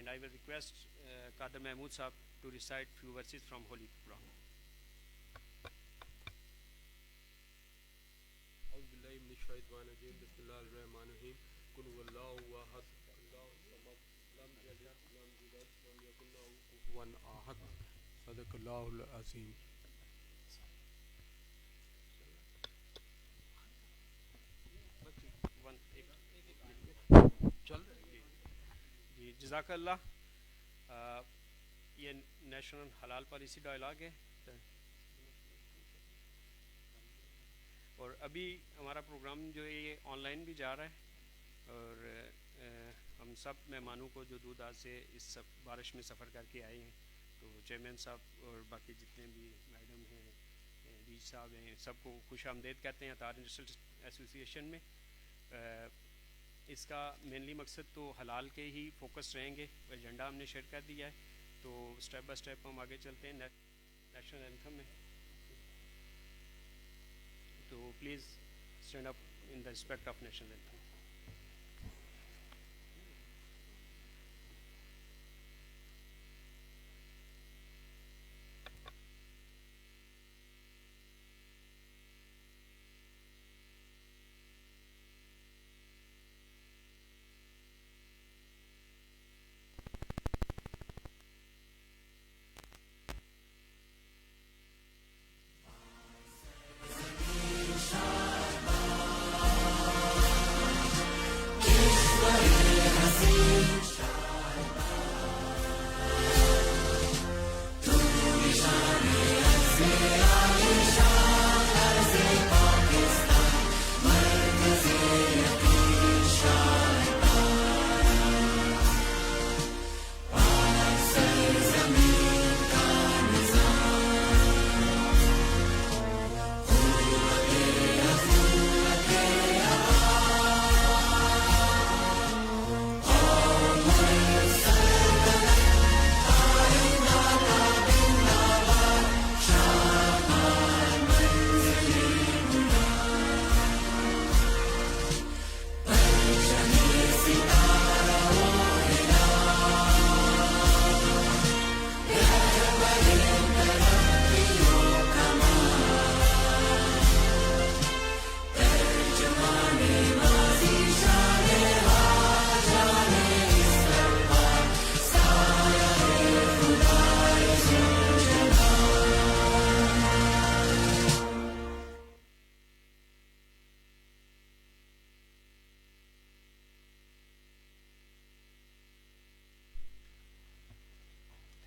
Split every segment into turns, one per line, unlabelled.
and I will request Qadir Mahmood Sahab to recite few verses from Holy Quran.
أعوذ بالله من الشيطان الرجيم بسم الله الرحمن الرحيم قل هو الله أحد الله الصمد لم يلد لم يولد ولم يكن له كفوا أحد صدق الله العظيم.
جی جزاک اللہ. یہ نیشنل حلال پالیسی ڈائلاگ ہے اور ابھی ہمارا پروگرام جو ہے یہ آن لائن بھی جا رہا ہے اور ہم سب مہمانوں کو جو دور دراز سے اس بارش میں سفر کر کے آئے ہیں تو چیئرمین صاحب اور باقی جتنے بھی میڈم ہیں ریج صاحب ہیں سب کو خوش آمدید کہتے ہیں اتار انڈسٹریل ایسوسیشن میں. اس کا مینلی مقصد تو حلال کے ہی فوکس رہیں گے. ایجنڈا ہم نے شیئر کر دیا ہے تو اسٹیپ بائی اسٹیپ ہم آگے چلتے ہیں. نیشنل اینتھم میں تو please stand up in the respect of national anthem.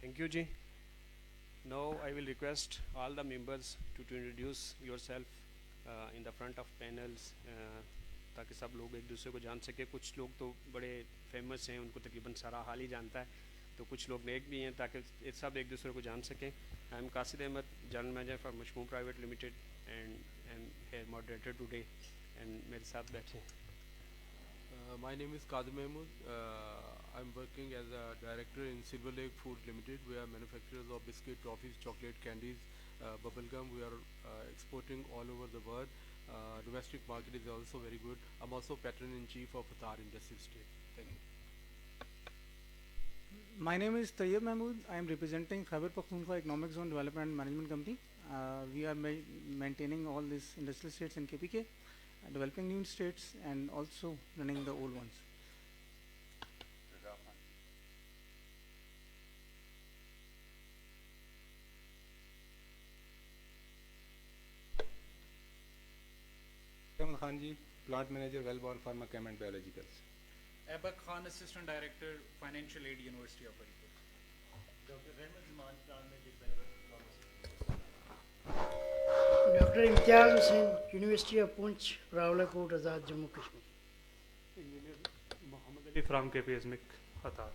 Thank you, Ji. Now I will request all the members to introduce yourself in the front of panels تاکہ سب لوگ ایک دوسرے کو جان سکے. کچھ لوگ تو بڑے فیمس ہیں ان کو تقریباً سارا حال ہی جانتا ہے تو کچھ لوگ نیک بھی ہیں تاکہ سب ایک دوسرے کو جان سکیں. I am Qasid Ahmed, general manager for Mashmoom private limited and am here moderator today and میرے ساتھ بیٹھے.
My name is Qadir Mahmood. I'm working as a director in Silver Lake Food Limited. We are manufacturers of biscuit, toffees, chocolate, candies, bubble gum. We are exporting all over the world. Domestic market is also very good. I'm also patron-in-chief of Tar Industrial Estate. Thank you.
My name is Tayyib Mahmood. I am representing Khyber Pakhtunkhwa Economic Zone Development and Management Company. We are maintaining all these industrial estates in KPK, developing new estates and also running the old ones.
Khan ji, Plant Manager, Wellborn Pharma Chem and Biologicals.
Abak Khan, Assistant Director, Financial Aid, University of Haripur.
Dr. Imtiaz Hussain, University of Punch, Rawalakot, Azad, Jammu Kashmir.
Engineer Muhammad Ali from KPSMIC, Qatar.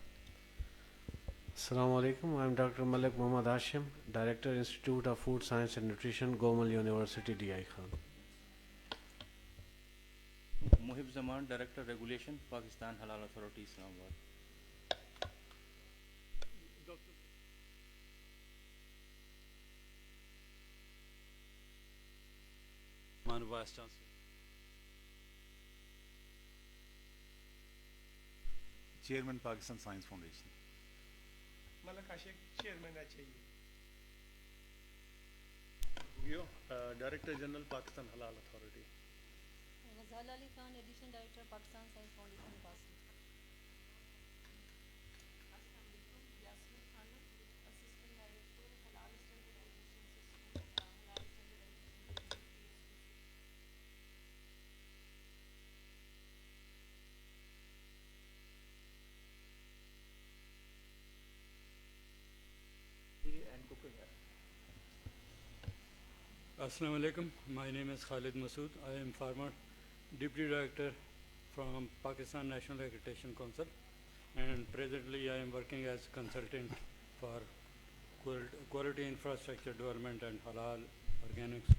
Assalamu alaikum. I am Dr. Malik Muhammad Hashim, Director, Institute of Food Science and Nutrition, Gomal University, DI Khan.
Muhib Zaman, Director, Regulation, Pakistan Halal Authority, Islamabad.
Vice Chancellor.
Chairman, Pakistan Science Foundation. ملک عاشق chairman چاہیے.
Director General Pakistan Halal Authority.
Ghazal Ali Khan additional director Pakistan science foundation باسل.
Assalamu alaikum. My name is Khalid Masood. I am former Deputy Director from Pakistan National Accreditation Council, and presently I am working as consultant for quality infrastructure development and halal organics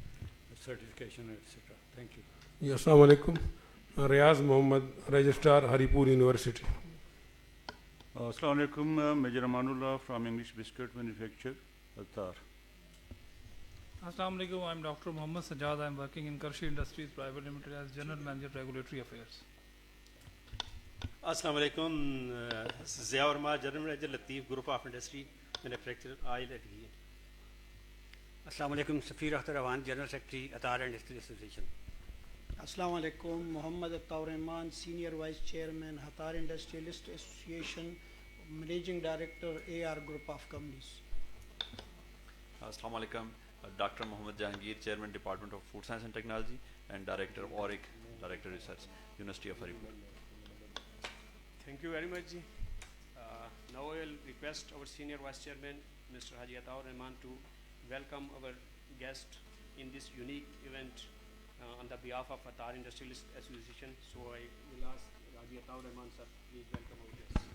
certification, etc. Thank you.
Yes, assalamu alaikum. Riaz Mohammad, Registrar, Haripur University.
Assalamu alaikum. Major Amanullah from English Biscuit Manufacture, Attar.
Assalamu alaikum. I'm Dr. Muhammad Sajjad. I'm working in Karshi Industries Private Limited as General Manager Regulatory Affairs.
Assalamu alaikum. Zia Urma, General Manager Latif Group of Industry Manufacturer Oil at Ghee.
Assalamu alaikum. Safir Akhtar Awan, General Secretary Attar Industry Association.
Assalamu alaikum. Muhammad Attaur Rahman, Senior Vice Chairman Attar Industrialist Association, Managing Director AR Group of Companies.
Assalamu alaikum. Dr. Muhammad Jahangir, Chairman Department of Food Science and Technology, and Director ORIC, Director Research, University of Haripur.
Thank you very much, Ji. Now I will request our Senior Vice Chairman, Mr. Haji Attaur Rahman, to welcome our guest in this unique event on the behalf of Attar Industrialist Association. So I will ask Haji Attaur Rahman, sir, please welcome our guest.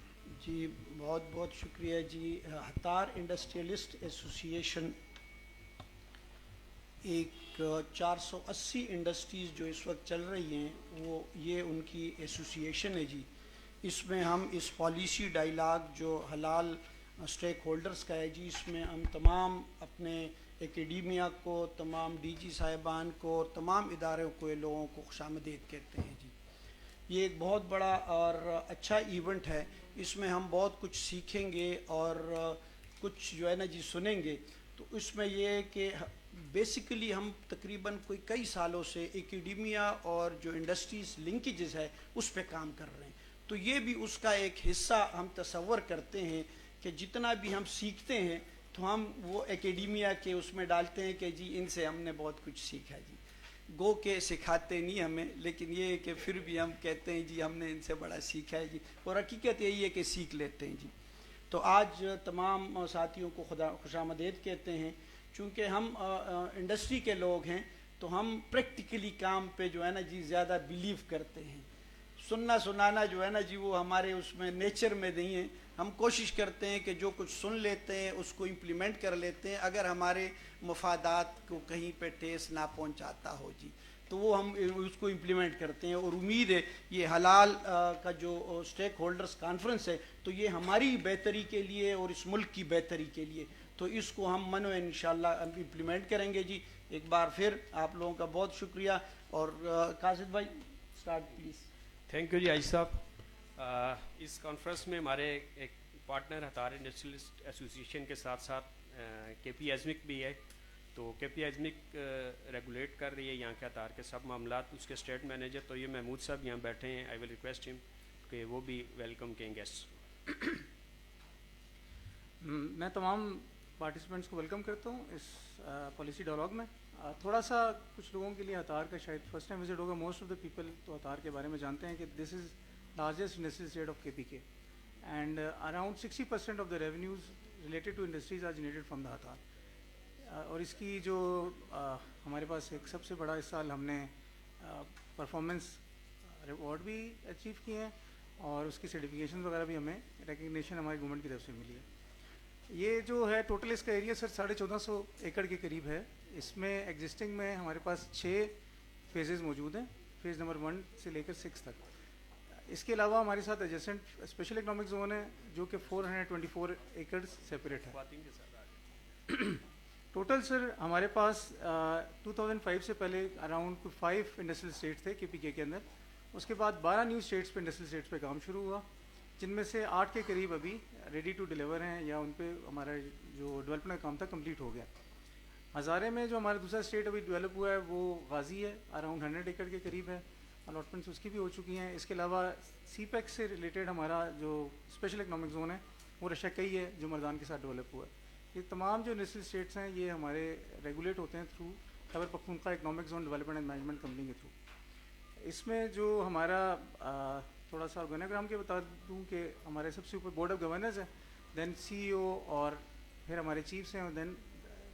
جی بہت بہت شکریہ جی. اتار industrialist association ایک 480 industries جو اس وقت چل رہی ہیں وہ یہ ان کی ایسوسیشن ہے جی. اس میں ہم اس پالیسی ڈائیلاگ جو حلال اسٹیک ہولڈرز کا ہے جی، اس میں ہم تمام اپنے اکیڈیمیا کو، تمام ڈی جی صاحبان کو اور تمام اداروں کو، لوگوں کو خوش آمدید کہتے ہیں جی. یہ ایک بہت بڑا اور اچھا ایونٹ ہے. اس میں ہم بہت کچھ سیکھیں گے اور کچھ جو ہے نا جی سنیں گے. تو اس میں یہ ہے کہ بیسیکلی ہم تقریباً کوئی کئی سالوں سے اکیڈیمیا اور جو انڈسٹریز لنکیجز ہے اس پہ کام کر رہے ہیں. تو یہ بھی اس کا ایک حصہ ہم تصور کرتے ہیں کہ جتنا بھی ہم سیکھتے ہیں تو ہم وہ اکیڈیمیا کے اس میں ڈالتے ہیں کہ جی ان سے ہم نے بہت کچھ سیکھا جی. گو کے سکھاتے نہیں ہمیں، لیکن یہ ہے کہ پھر بھی ہم کہتے ہیں جی ہم نے ان سے بڑا سیکھا ہے جی، اور حقیقت یہی ہے کہ سیکھ لیتے ہیں جی. تو آج تمام ساتھیوں کو خوش آمدید کہتے ہیں. چونکہ ہم انڈسٹری کے لوگ ہیں تو ہم پریکٹیکلی کام پہ جو ہے نا جی زیادہ بیلیو کرتے ہیں. سننا سنانا جو ہے نا جی وہ ہمارے اس میں نیچر میں نہیں ہے. ہم کوشش کرتے ہیں کہ جو کچھ سن لیتے ہیں اس کو امپلیمنٹ کر لیتے ہیں، اگر ہمارے مفادات کو کہیں پہ ٹھیس نہ پہنچاتا ہو جی تو وہ ہم اس کو امپلیمنٹ کرتے ہیں. اور امید ہے یہ حلال کا جو اسٹیک ہولڈرز کانفرنس ہے تو یہ ہماری بہتری کے لیے اور اس ملک کی بہتری کے لیے، تو اس کو ہم منو انشاءاللہ امپلیمنٹ کریں گے جی. ایک بار پھر آپ لوگوں کا بہت شکریہ. اور قاصد بھائی اسٹارٹ پلیز.
تھینک یو جی عائش صاحب. اس کانفرنس میں ہمارے ایک پارٹنر اتار انڈسٹریلسٹ ایسوسیشن کے ساتھ ساتھ کے پی ایزمک بھی ہے. تو کے پی ایزمک ریگولیٹ کر رہی ہے یہاں کے اتار کے سب معاملات. اس کے اسٹیٹ مینیجر تو یہ محمود صاحب یہاں بیٹھے ہیں. آئی ول ریکویسٹ ہم کہ وہ بھی ویلکم کہیں گیسٹ.
میں تمام پارٹیسپینٹس کو ویلکم کرتا ہوں اس پالیسی ڈائلاگ میں. تھوڑا سا کچھ لوگوں کے لیے اتار کا شاید فرسٹ ٹائم وزٹ ہوگا. موسٹ آف دا پیپل تو اتار کے بارے میں جانتے ہیں کہ this is largest industrial estate of K P کے اینڈ اراؤنڈ 60% of the revenues related to industries are generated from the Hattar. اور اس کی جو ہمارے پاس ایک سب سے بڑا اس سال ہم نے پرفارمنس ریوارڈ بھی اچیو کیے ہیں اور اس کی سرٹیفکیشن وغیرہ بھی ہمیں ریکگنیشن ہماری گورنمنٹ کی طرف سے ملی ہے. یہ جو ہے ٹوٹل اس کا ایریا سر 1450 ایکڑ کے قریب ہے. اس میں ایگزسٹنگ میں ہمارے پاس 6 فیزز موجود ہیں، فیز نمبر 1 سے لے کر 6 تک. اس کے علاوہ ہمارے ساتھ ایڈجسٹنٹ اسپیشل اکنامک زون ہے جو کہ 424 ایکڑ سیپریٹ ہے. ٹوٹل سر ہمارے پاس 2005 سے پہلے اراؤنڈ 5 انڈسٹریل اسٹیٹس تھے کے پی کے اندر. اس کے بعد 12 نیو اسٹیٹس پہ انڈسٹریل اسٹیٹس پہ کام شروع ہوا. جن میں سے 8 کے قریب ابھی ریڈی ٹو ڈیلیور ہیں یا ان پہ ہمارا جو ڈیولپمنٹ کا کام تھا کمپلیٹ ہو گیا. ہزارے میں جو ہمارا دوسرا اسٹیٹ ابھی ڈیولپ ہوا ہے وہ غازی ہے, اراؤنڈ 100 ایکڑ کے قریب ہے, الاٹمنٹس اس کی بھی ہو چکی ہیں. اس کے علاوہ سی پیک سے ریلیٹڈ ہمارا جو اسپیشل اکنامک زون ہے وہ رشکئی ہے جو مردان کے ساتھ ڈیولپ ہوا ہے. یہ تمام جو انڈسٹریل اسٹیٹس ہیں یہ ہمارے ریگولیٹ ہوتے ہیں through Khyber Pakhtunkhwa economic zone development and management company کے تھرو. اس میں جو ہمارا تھوڑا سا آرگینوگرام کے بتا دوں کہ ہمارے سب سے اوپر بورڈ آف گورنرز ہے, دین سی او اور پھر ہمارے چیفس ہیں, اور دین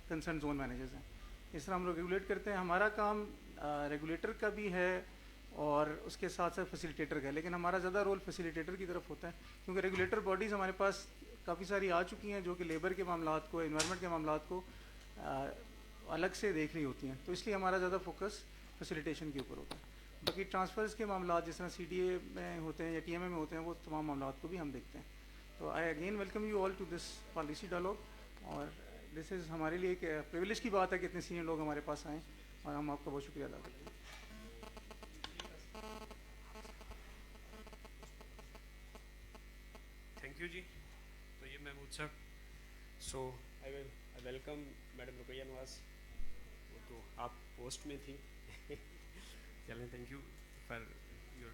کنسرن زون مینیجرز ہیں. اس طرح ہم لوگ ریگولیٹ کرتے ہیں. ہمارا کام ریگولیٹر کا بھی ہے اور اس کے ساتھ ساتھ فیسیلیٹیٹر کا ہے, لیکن ہمارا زیادہ رول فیسیلیٹیٹر کی طرف ہوتا ہے کیونکہ ریگولیٹر باڈیز ہمارے پاس کافی ساری آ چکی ہیں جو کہ لیبر کے معاملات کو, انوائرمنٹ کے معاملات کو الگ سے دیکھ رہی ہوتی ہیں, تو اس لیے ہمارا زیادہ فوکس فیسیلیٹیشن کے اوپر ہوتا ہے. باقی ٹرانسفرز کے معاملات جس طرح سی ڈی اے میں ہوتے ہیں یا ٹی ایم اے میں ہوتے ہیں وہ تمام معاملات کو بھی ہم دیکھتے ہیں. تو I again welcome you all to this policy dialogue, اور دس از ہمارے لیے ایک پریویلیج کی بات ہے کہ اتنے سینئر لوگ ہمارے پاس آئیں, اور ہم آپ کا بہت شکریہ ادا کرتے ہیں.
تھینک یو جی. تو یہ محمود صاحب, سو آئی ویلکم میڈم رقیہ نواز, وہ تو آپ پوسٹ میں تھیں. چلیں, تھینک یو فار یور.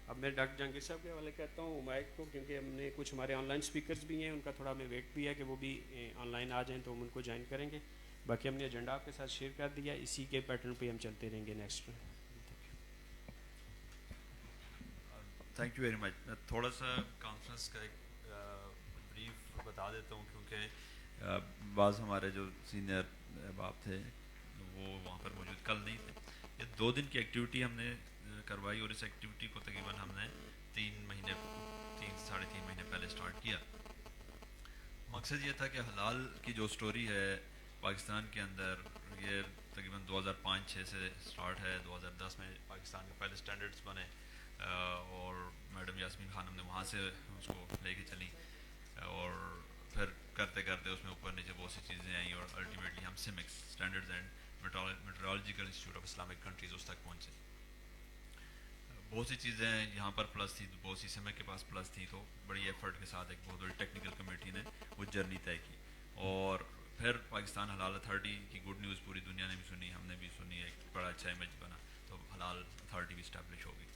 اب میں ڈاکٹر جہانگیر صاحب کے حوالے کرتا ہوں مائک کو, کیونکہ ہم نے کچھ ہمارے آن لائن اسپیکرز بھی ہیں, ان کا تھوڑا ہمیں ویٹ بھی ہے کہ وہ بھی آن لائن آ جائیں تو ہم ان کو جوائن کریں گے. باقی ہم نے ایجنڈا آپ کے ساتھ شیئر کر دیا, اسی کے پیٹرن پہ ہم چلتے رہیں گے نیکسٹ میں.
تھینک یو ویری مچ. میں تھوڑا سا کانفرنس کا ایک بریف بتا دیتا ہوں, کیونکہ بعض ہمارے جو سینئر احباب تھے وہ وہاں پر موجود کل نہیں تھے. یہ 2 دن کی ایکٹیویٹی ہم نے کروائی, اور اس ایکٹیویٹی کو تقریباً ہم نے 3 ساڑھے 3 مہینے پہلے اسٹارٹ کیا. مقصد یہ تھا کہ حلال کی جو سٹوری ہے پاکستان کے اندر, یہ تقریباً 2005-6 سے اسٹارٹ ہے. 2010 میں پاکستان کے پہلے اسٹینڈرڈس بنے, اور میڈم یاسمین خانم نے وہاں سے اس کو لے کے چلی, اور پھر کرتے کرتے اس میں اوپر نیچے بہت سی چیزیں آئیں, اور الٹیمیٹلی ہم SMIIC standards and metrological institute of Islamic countries اس تک پہنچے. بہت سی چیزیں یہاں پر پلس تھی, بہت سی سمک کے پاس پلس تھی, تو بڑی ایفرٹ کے ساتھ ایک بہت بڑی ٹیکنیکل کمیٹی نے وہ جرنی طے کی. اور پھر پاکستان حلال اتھارٹی کی گڈ نیوز پوری دنیا نے بھی سنی, ہم نے بھی سنی, ایک بڑا اچھا امیج بنا, تو حلال اتھارٹی بھی اسٹیبلش ہو گئی.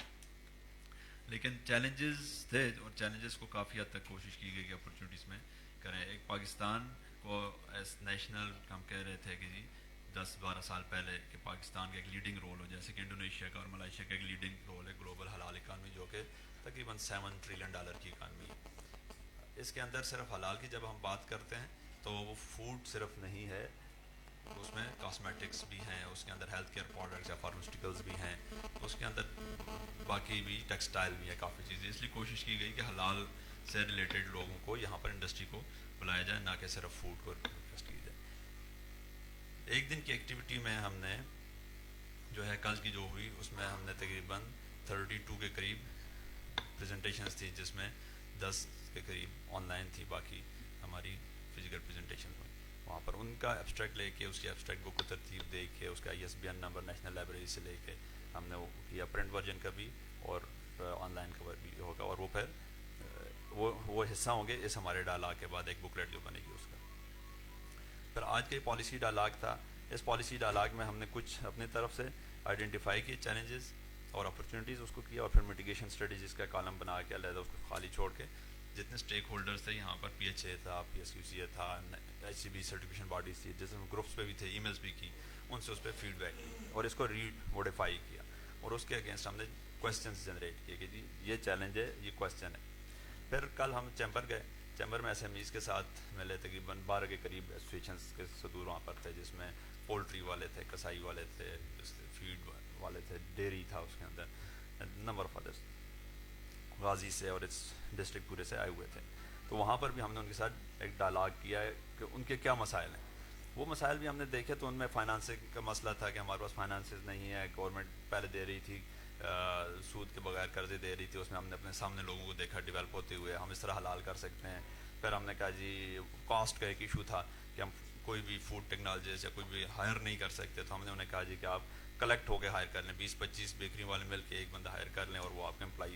لیکن چیلنجز تھے, اور چیلنجز کو کافی حد تک کوشش کی گئی کہ اپرچونیٹیز میں کریں. ایک پاکستان کو ایز نیشنل ہم کہہ رہے تھے کہ جی 10-12 سال پہلے کہ پاکستان کا ایک لیڈنگ رول ہو, جیسے کہ انڈونیشیا کا اور ملائیشیا کا ایک لیڈنگ رول ہے گلوبل حلال اکانومی, جو کہ تقریباً $7 ٹریلین کی اکانومی ہے. اس کے اندر صرف حلال کی جب ہم بات کرتے ہیں تو وہ فوڈ صرف نہیں ہے, اس میں کاسمیٹکس بھی ہیں, اس کے اندر ہیلتھ کیئر پروڈکٹس یا فارماسیوٹیکلس بھی ہیں, اس کے اندر باقی بھی ٹیکسٹائل بھی ہے, کافی چیزیں. اس لیے کوشش کی گئی کہ حلال سے ریلیٹڈ لوگوں کو یہاں پر انڈسٹری کو بلایا جائے, نہ کہ صرف فوڈ کو ریکویسٹ کی جائے. ایک دن کی ایکٹیویٹی میں ہم نے جو ہے کل کی جو ہوئی, اس میں ہم نے تقریباً 32 کے قریب پریزنٹیشنز تھی, جس میں 10 کے قریب آن لائن تھی, باقی ہماری فزیکل پریزنٹیشن ہوئی. وہاں پر ان کا ایبسٹریکٹ لے کے, اس کی ایبسٹریکٹ بک کو ترتیب دے کے, اس کا ISBN نمبر نیشنل لائبریری سے لے کے ہم نے وہ کیا, پرنٹ ورژن کا بھی اور آن لائن کور بھی ہوگا, اور وہ پھر وہ حصہ ہوں گے اس ہمارے ڈائلاگ کے بعد ایک بکلیٹ جو بنے گی اس کا. پھر آج کا یہ پالیسی ڈائلاگ تھا. اس پالیسی ڈائلاگ میں ہم نے کچھ اپنی طرف سے آئیڈینٹیفائی کیے چیلنجز اور اپرچونیٹیز, اس کو کیا, اور پھر میٹیگیشن اسٹریٹجیز کا کالم بنا کے علیحدہ اس کو خالی چھوڑ کے جتنے اسٹیک ہولڈرز تھے یہاں پر, PHA تھا, PSQCA تھا, HCB سرٹیفکیشن باڈیز تھی, جس میں گروپس پہ بھی تھے, ای میلز بھی کی, ان سے اس پہ فیڈ بیک کی اور اس کو موڈیفائی کیا, اور اس کے اگینسٹ ہم نے کویسچنس جنریٹ کیے کہ جی یہ چیلنج ہے, یہ کویسچن ہے. پھر کل ہم چیمبر گئے, چیمبر میں SMEs کے ساتھ ملے, تقریباً 12 کے قریب ایسوسیشنس کے صدور وہاں پر تھے, جس میں پولٹری والے تھے, کسائی والے تھے, فیڈ والے تھے, ڈیری تھا اس کے اندر, نمبر آف ادرس غازی سے اور اس ڈسٹرکٹ پورے سے آئے ہوئے تھے. تو وہاں پر بھی ہم نے ان کے ساتھ ایک ڈائلاگ کیا ہے کہ ان کے کیا مسائل ہیں. وہ مسائل بھی ہم نے دیکھے, تو ان میں فائنانسنگ کا مسئلہ تھا کہ ہمارے پاس فائنانسز نہیں ہے, گورنمنٹ پہلے دے رہی تھی, سود کے بغیر قرضے دے رہی تھی, اس میں ہم نے اپنے سامنے لوگوں کو دیکھا ڈیولپ ہوتے ہوئے, ہم اس طرح حلال کر سکتے ہیں. پھر ہم نے کہا جی کاسٹ کا ایک ایشو تھا کہ ہم کوئی بھی فوڈ ٹیکنالوجیز یا کوئی بھی ہائر نہیں کر سکتے, تو ہم نے انہیں کہا جی کہ آپ کلیکٹ ہو کے ہائر کر لیں, 20-25 بیکری والے مل کے ایک بندہ ہائر کر لیں, اور وہ آپ کے employee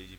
DG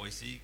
OIC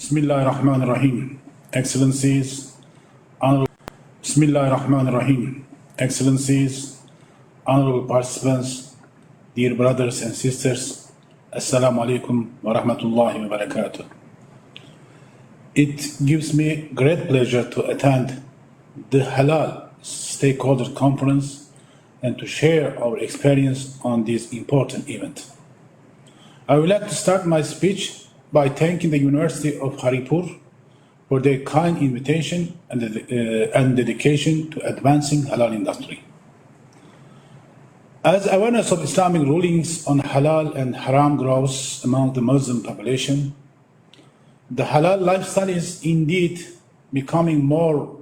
Bismillah ar-Rahman ar-Rahim. Excellencies, honorable Bismillah ar-Rahman ar-Rahim. Excellencies, honorable participants, dear brothers and sisters, Assalamu alaikum wa rahmatullahi wa barakatuh. It gives me great pleasure to attend the Halal Stakeholder Conference and to share our experience on this important event. I would like to start my speech by thanking the University of Haripur for their kind invitation and dedication to advancing halal industry. As awareness of Islamic rulings on halal and haram grows among the Muslim population, the halal lifestyle is indeed becoming more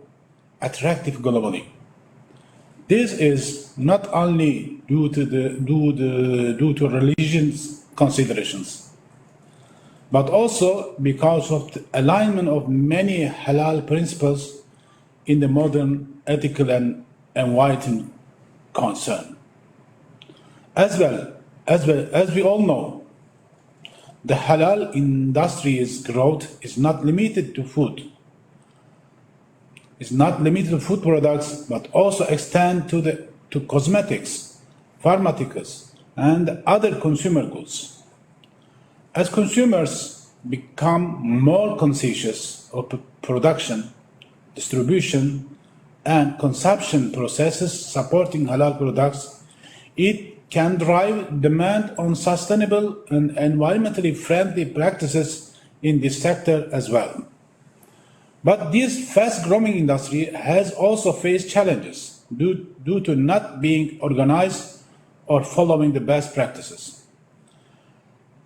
attractive globally. This is not only due to religious considerations, but also because of the alignment of many halal principles in the modern ethical and enlightened concern. As we all know, the halal industry's growth is not limited to food. It's not limited to food products, but also extend to cosmetics, pharmaceuticals, and other consumer goods. As consumers become more conscious of production, distribution, and consumption processes supporting halal products, it can drive demand on sustainable and environmentally friendly practices in this sector as well. But this fast-growing industry has also faced challenges due to not being organized or following the best practices.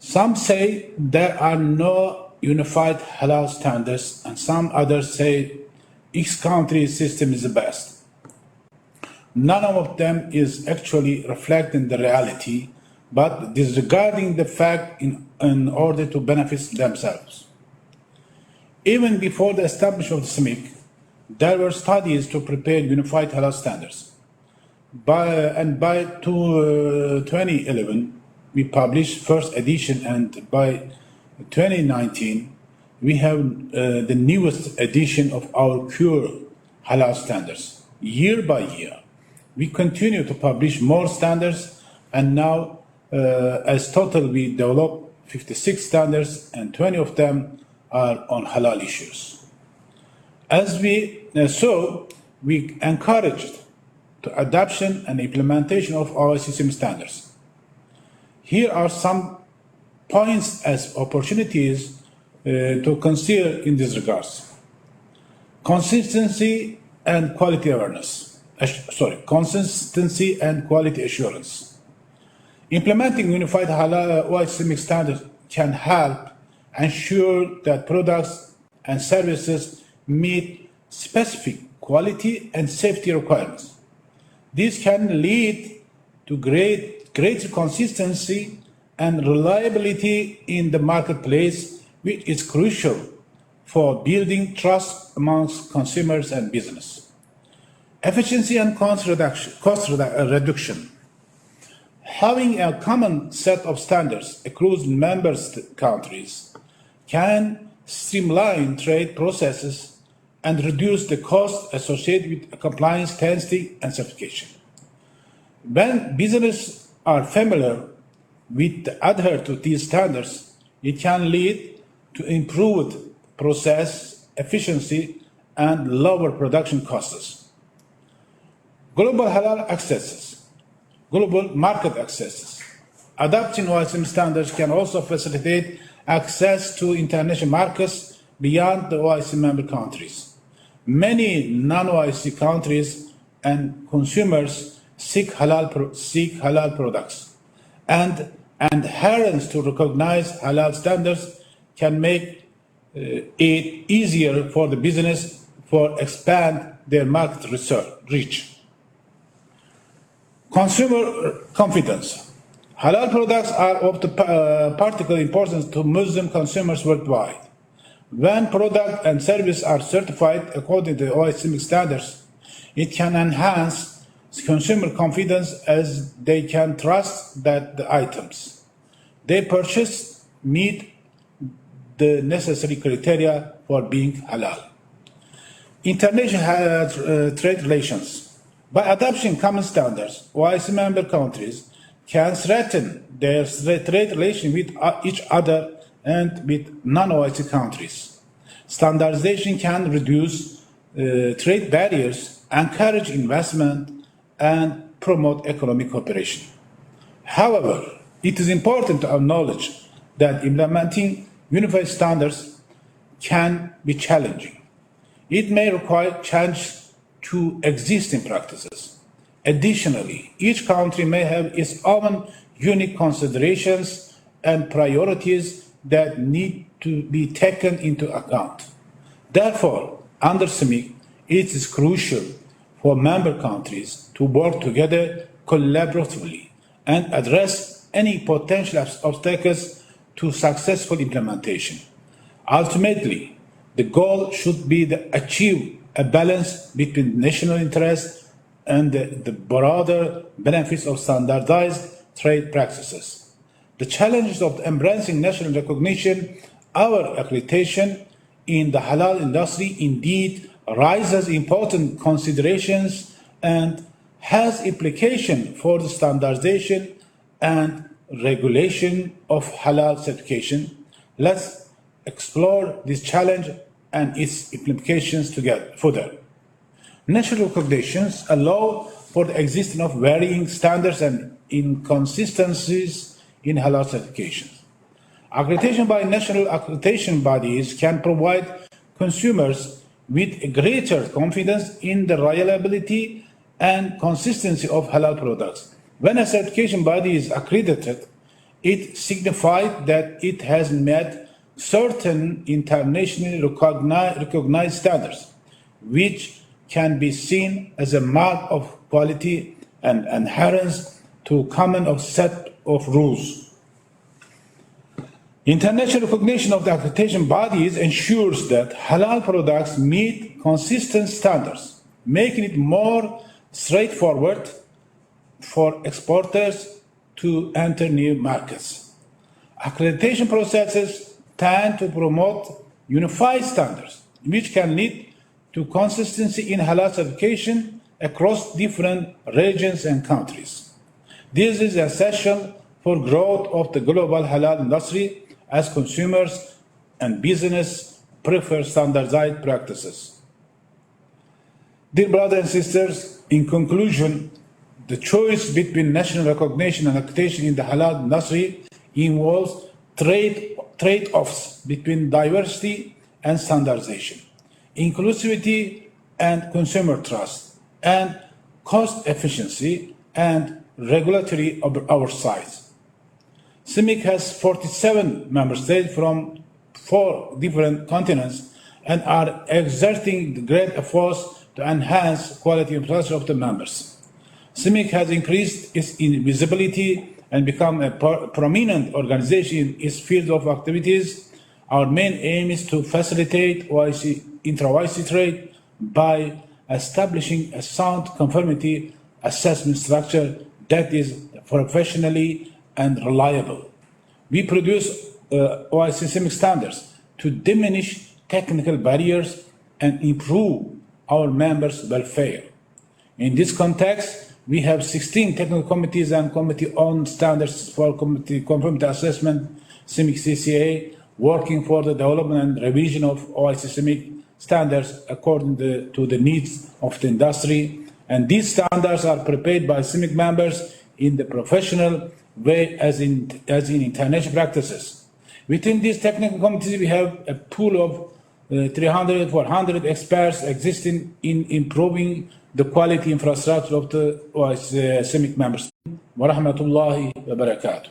Some say there are no unified halal standards, and some others say each country's system is the best. None of them is actually reflecting the reality but disregarding the fact in order to benefit themselves. Even before the establishment of the SMIC, there were studies to prepare unified halal standards. By 2011, we published first edition, and by 2019, we have the newest edition of our pure halal standards. Year by year, we continue to publish more standards, and now, as total, we develop 56 standards, and 20 of them are on halal issues. So we encouraged the adoption and implementation of our system standards. Here are some points as opportunities to consider in this regards. Consistency and quality awareness. Consistency and quality assurance. Implementing unified halal OICMIC standards can help ensure that products and services meet specific quality and safety requirements. This can lead to greater consistency and reliability in the marketplace, which is crucial for building trust amongst consumers and business. Efficiency and cost reduction. Having a common set of standards across member countries can streamline trade processes and reduce the cost associated with compliance, testing, and certification. When businesses are familiar with adhere to these standards, it can lead to improved process efficiency and lower production costs. Global halal accesses, global market accesses. Adopting OICM standards can also facilitate access to international markets beyond the OIC member countries. Many non-OIC countries and consumers seek halal products, and adherence to recognized halal standards can make it easier for the business to expand their market reach. Consumer confidence. Halal products are of particular importance to Muslim consumers worldwide. When product and service are certified according to OICMIC standards, it can enhance consumer confidence as they can trust that the items they purchase meet the necessary criteria for being halal. International trade relations. By adopting common standards, OIC member countries can strengthen their trade relations with each other and with non-OIC countries. Standardization can reduce trade barriers, encourage investment, and promote economic cooperation. However, it is important to acknowledge that implementing unified standards can be challenging. It may require change to existing practices. Additionally, each country may have its own unique considerations and priorities that need to be taken into account. Therefore, under SMIC, it is crucial for member countries to work together collaboratively and address any potential obstacles to successful implementation. Ultimately, the goal should be to achieve a balance between national interests and the broader benefits of standardized trade practices. The challenges of embracing national recognition, our accreditation in the halal industry indeed raises important considerations and has implication for the standardization and regulation of halal certification. Let's explore this challenge and its implications together further. National recognitions allow for the existence of varying standards and inconsistencies in halal certifications. Accreditation by national accreditation bodies can provide consumers with greater confidence in the reliability and consistency of halal products. When a certification body is accredited, it signifies that it has met certain internationally recognized standards, which can be seen as a mark of quality and adherence to common set of rules. International recognition of the accreditation bodies ensures that halal products meet consistent standards, making it more straightforward for exporters to enter new markets. Accreditation processes tend to promote unified standards, which can lead to consistency in halal certification across different regions and countries. This is essential for growth of the global halal industry as consumers and business prefer standardized practices. Dear brothers and sisters, in conclusion, the choice between national recognition and accreditation in the halal industry involves trade-offs between diversity and standardization, inclusivity and consumer trust, and cost efficiency and regulatory oversight. CIMIC has 47 member states from 4 different continents and are exerting great efforts to enhance quality infrastructure of the members. CIMIC has increased its visibility and become a prominent organization in its field of activities. Our main aim is to facilitate intra-OIC trade by establishing a sound conformity assessment structure that is professionally and reliable. We produce OIC CIMIC standards to diminish technical barriers and improve our members' welfare. In this context, we have 16 technical committees and committee-owned standards for conformity assessment, CIMIC CCA, working for the development and revision of OIC CIMIC standards according to the needs of the industry. And these standards are prepared by CIMIC members in the professional way as in international practices. Within these technical committees, we have a pool of 300, 400 experts existing in improving the quality infrastructure of the CIMIC members. Wa rahmatullahi wa barakatuh.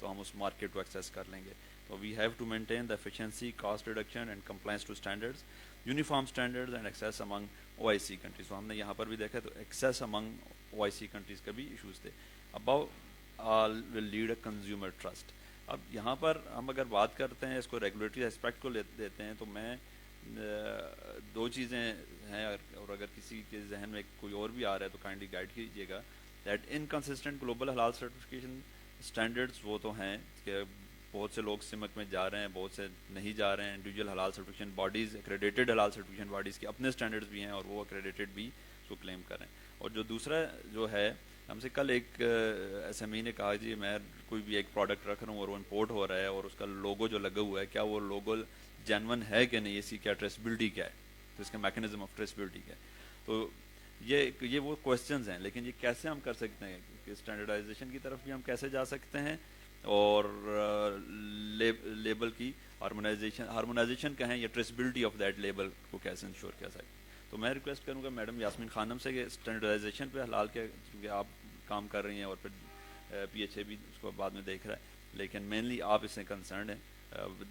تو ہم اس market کو access کر لیں گے. تو we have to maintain the efficiency, cost reduction and compliance to standards, uniform standards and access among OIC countries. تو ہم نے یہاں پر بھی دیکھا تو ایکسیس امنگ OIC کنٹریز کا بھی ایشوز تھے. Above all will lead a consumer trust. اب یہاں پر ہم اگر بات کرتے ہیں اس کو ریگولیٹری اسپیکٹ کو دیتے ہیں تو میں دو چیزیں ہیں, اور اگر کسی کے ذہن میں کوئی اور بھی آ رہا ہے تو کائنڈلی گائیڈ کیجیے گا. دیٹ انکنسسٹنٹ گلوبل حلال سرٹیفکیشن اسٹینڈرڈس وہ تو ہیں کہ بہت سے لوگ سمک میں جا رہے ہیں, بہت سے نہیں جا رہے ہیں. انڈیویجول حلال سرٹیفکیشن باڈیز, ایکریڈیٹڈ حلال سرٹیفکیشن باڈیز کے اپنے اسٹینڈرڈس بھی ہیں اور وہ ایکریڈیٹڈ بھی اس کو کلیم کر رہے ہیں. اور جو دوسرا جو ہے, ہم سے کل ایک SME نے کہا جی میں کوئی بھی ایک پروڈکٹ رکھ رہا ہوں اور وہ امپورٹ ہو رہا ہے اور اس کا لوگو جو لگا ہوا ہے کیا وہ لوگو جینون ہے کہ نہیں, اس کی کیا ٹریسبلٹی کیا ہے, تو اس کا میکینزم آف ٹریسبلٹی کیا ہے. تو یہ وہ کوشچنز ہیں. لیکن یہ کیسے ہم کر سکتے ہیں کہ اسٹینڈرڈائزیشن کی طرف بھی ہم کیسے جا سکتے ہیں, اور لیبل کی ہارمونائزیشن کہیں یا ٹریسبلٹی آف دیٹ لیبل کو کیسے انشور کیا سکتے ہیں. تو میں ریکویسٹ کروں گا میڈم یاسمین خانم سے کہ اسٹینڈرڈائزیشن پہ حلال کے, کیونکہ آپ کام کر رہی ہیں اور پھر PHA بھی اس کو بعد میں دیکھ رہا ہے, لیکن مینلی آپ اس سے کنسرنڈ ہیں.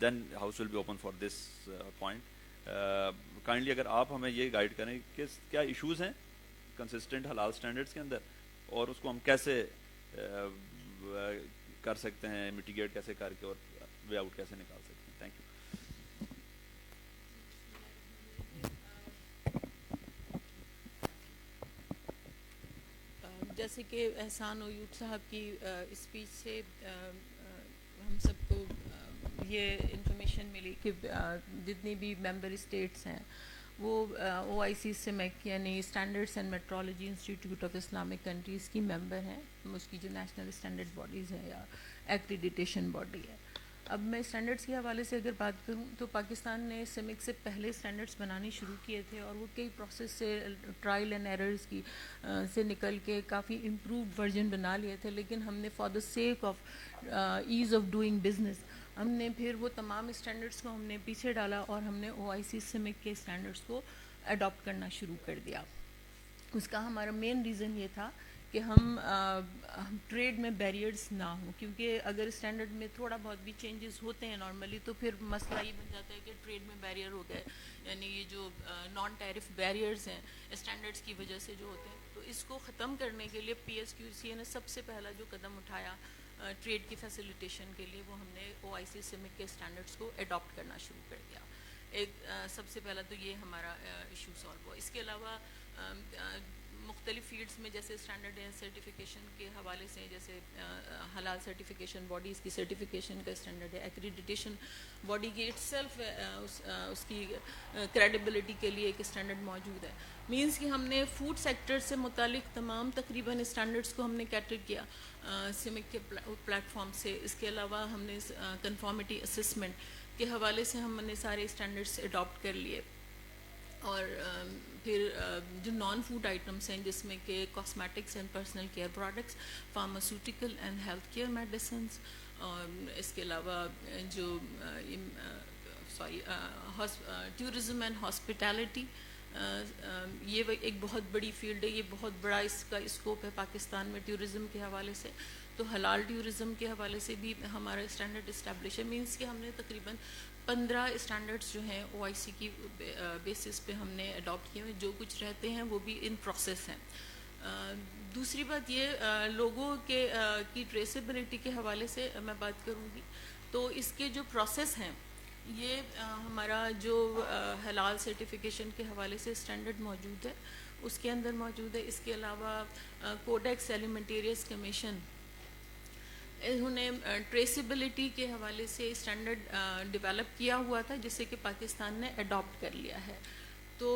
Then house will be open for this point. Kindly اگر آپ ہمیں یہ گائیڈ کریں کہ کیا ایشوز ہیں کنسسٹنٹ حلال اسٹینڈرڈس کے اندر, اور اس کو ہم کیسے کر سکتے ہیں, میٹیگیٹ کیسے کر کے اور وے آؤٹ کیسے نکال سکتے ہیں. Thank you.
جیسے کہ احسان ایوب صاحب کی اسپیچ سے ہم سب کو یہ انفارمیشن ملی کہ جتنی بھی ممبر اسٹیٹس ہیں وہ OIC سمک یعنی standards and meteorology institute of Islamic countries کی ممبر ہیں. اس کی جو نیشنل اسٹینڈرڈ باڈیز ہیں یا ایکریڈیٹیشن باڈی ہے. اب میں اسٹینڈرڈس کے حوالے سے اگر بات کروں تو پاکستان نے سمک سے پہلے اسٹینڈرڈس بنانے شروع کیے تھے, اور وہ کئی پروسیس سے ٹرائل اینڈ ایررز کی سے نکل کے کافی امپرووڈ ورژن بنا لیے تھے. لیکن ہم نے for the sake of as of doing business ہم نے پھر وہ تمام اسٹینڈرڈس کو ہم نے پیچھے ڈالا اور ہم نے OIC سمک کے اسٹینڈرڈس کو اڈاپٹ کرنا شروع کر دیا. اس کا ہمارا مین ریزن یہ تھا کہ ہم ٹریڈ میں بیریئرز نہ ہوں, کیونکہ اگر اسٹینڈرڈ میں تھوڑا بہت بھی چینجز ہوتے ہیں نارملی تو پھر مسئلہ یہ بن جاتا ہے کہ ٹریڈ میں بیریئر ہو گئے, یعنی یہ جو نان ٹیرف بیریئرز ہیں اسٹینڈرڈس کی وجہ سے جو ہوتے ہیں, تو اس کو ختم کرنے کے لیے PSQC نے سب سے پہلا جو قدم اٹھایا ٹریڈ کی فیسیلیٹیشن کے لیے, وہ ہم نے OIC سمک کے اسٹینڈرڈس کو اڈاپٹ کرنا شروع کر دیا. ایک سب سے پہلا تو یہ ہمارا ایشو سالو ہوا. اس کے علاوہ مختلف فیلڈس میں جیسے اسٹینڈرڈ سرٹیفیکیشن کے حوالے سے, جیسے حلال سرٹیفیکیشن باڈیز کی سرٹیفیکیشن کا اسٹینڈرڈ ہے, ایکریڈیٹیشن باڈی کی اٹ سیلف اس کی کریڈیبلٹی کے لیے ایک اسٹینڈرڈ موجود ہے. مینس کہ ہم نے فوڈ سیکٹر سے متعلق تمام تقریباً اسٹینڈرڈس کو ہم نے کیٹر کیا سمک کے پلیٹ فارم سے. اس کے علاوہ ہم نے کنفارمیٹی اسسمنٹ کے حوالے سے ہم نے سارے اسٹینڈرڈس اڈاپٹ کر لیے. اور پھر جو نان فوڈ آئٹمس ہیں جس میں کہ cosmetics and personal care products, pharmaceutical and health care medicines, اس کے علاوہ جو ٹورزم اینڈ ہاسپٹیلٹی, یہ ایک بہت بڑی فیلڈ ہے, یہ بہت بڑا اس کا اسکوپ ہے پاکستان میں ٹورزم کے حوالے سے. تو حلال ٹورزم کے حوالے سے بھی ہمارا اسٹینڈرڈ اسٹیبلش ہے. مینس کہ ہم نے تقریباً 15 اسٹینڈرڈس جو ہیں OIC کی بیسس پہ ہم نے اڈاپٹ کیے ہوئے, جو کچھ رہتے ہیں وہ بھی ان پروسیس ہیں. دوسری بات یہ لوگوں کے کی ٹریسیبلٹی کے حوالے سے میں بات کروں گی تو اس کے جو پروسیس ہیں یہ ہمارا جو حلال سرٹیفیکیشن کے حوالے سے اسٹینڈرڈ موجود ہے اس کے اندر موجود ہے. اس کے علاوہ کوڈیکس ایلیمنٹیریس کمیشن انہوں نے ٹریسیبلٹی کے حوالے سے اسٹینڈرڈ ڈیولپ کیا ہوا تھا جسے کہ پاکستان نے اڈاپٹ کر لیا ہے. تو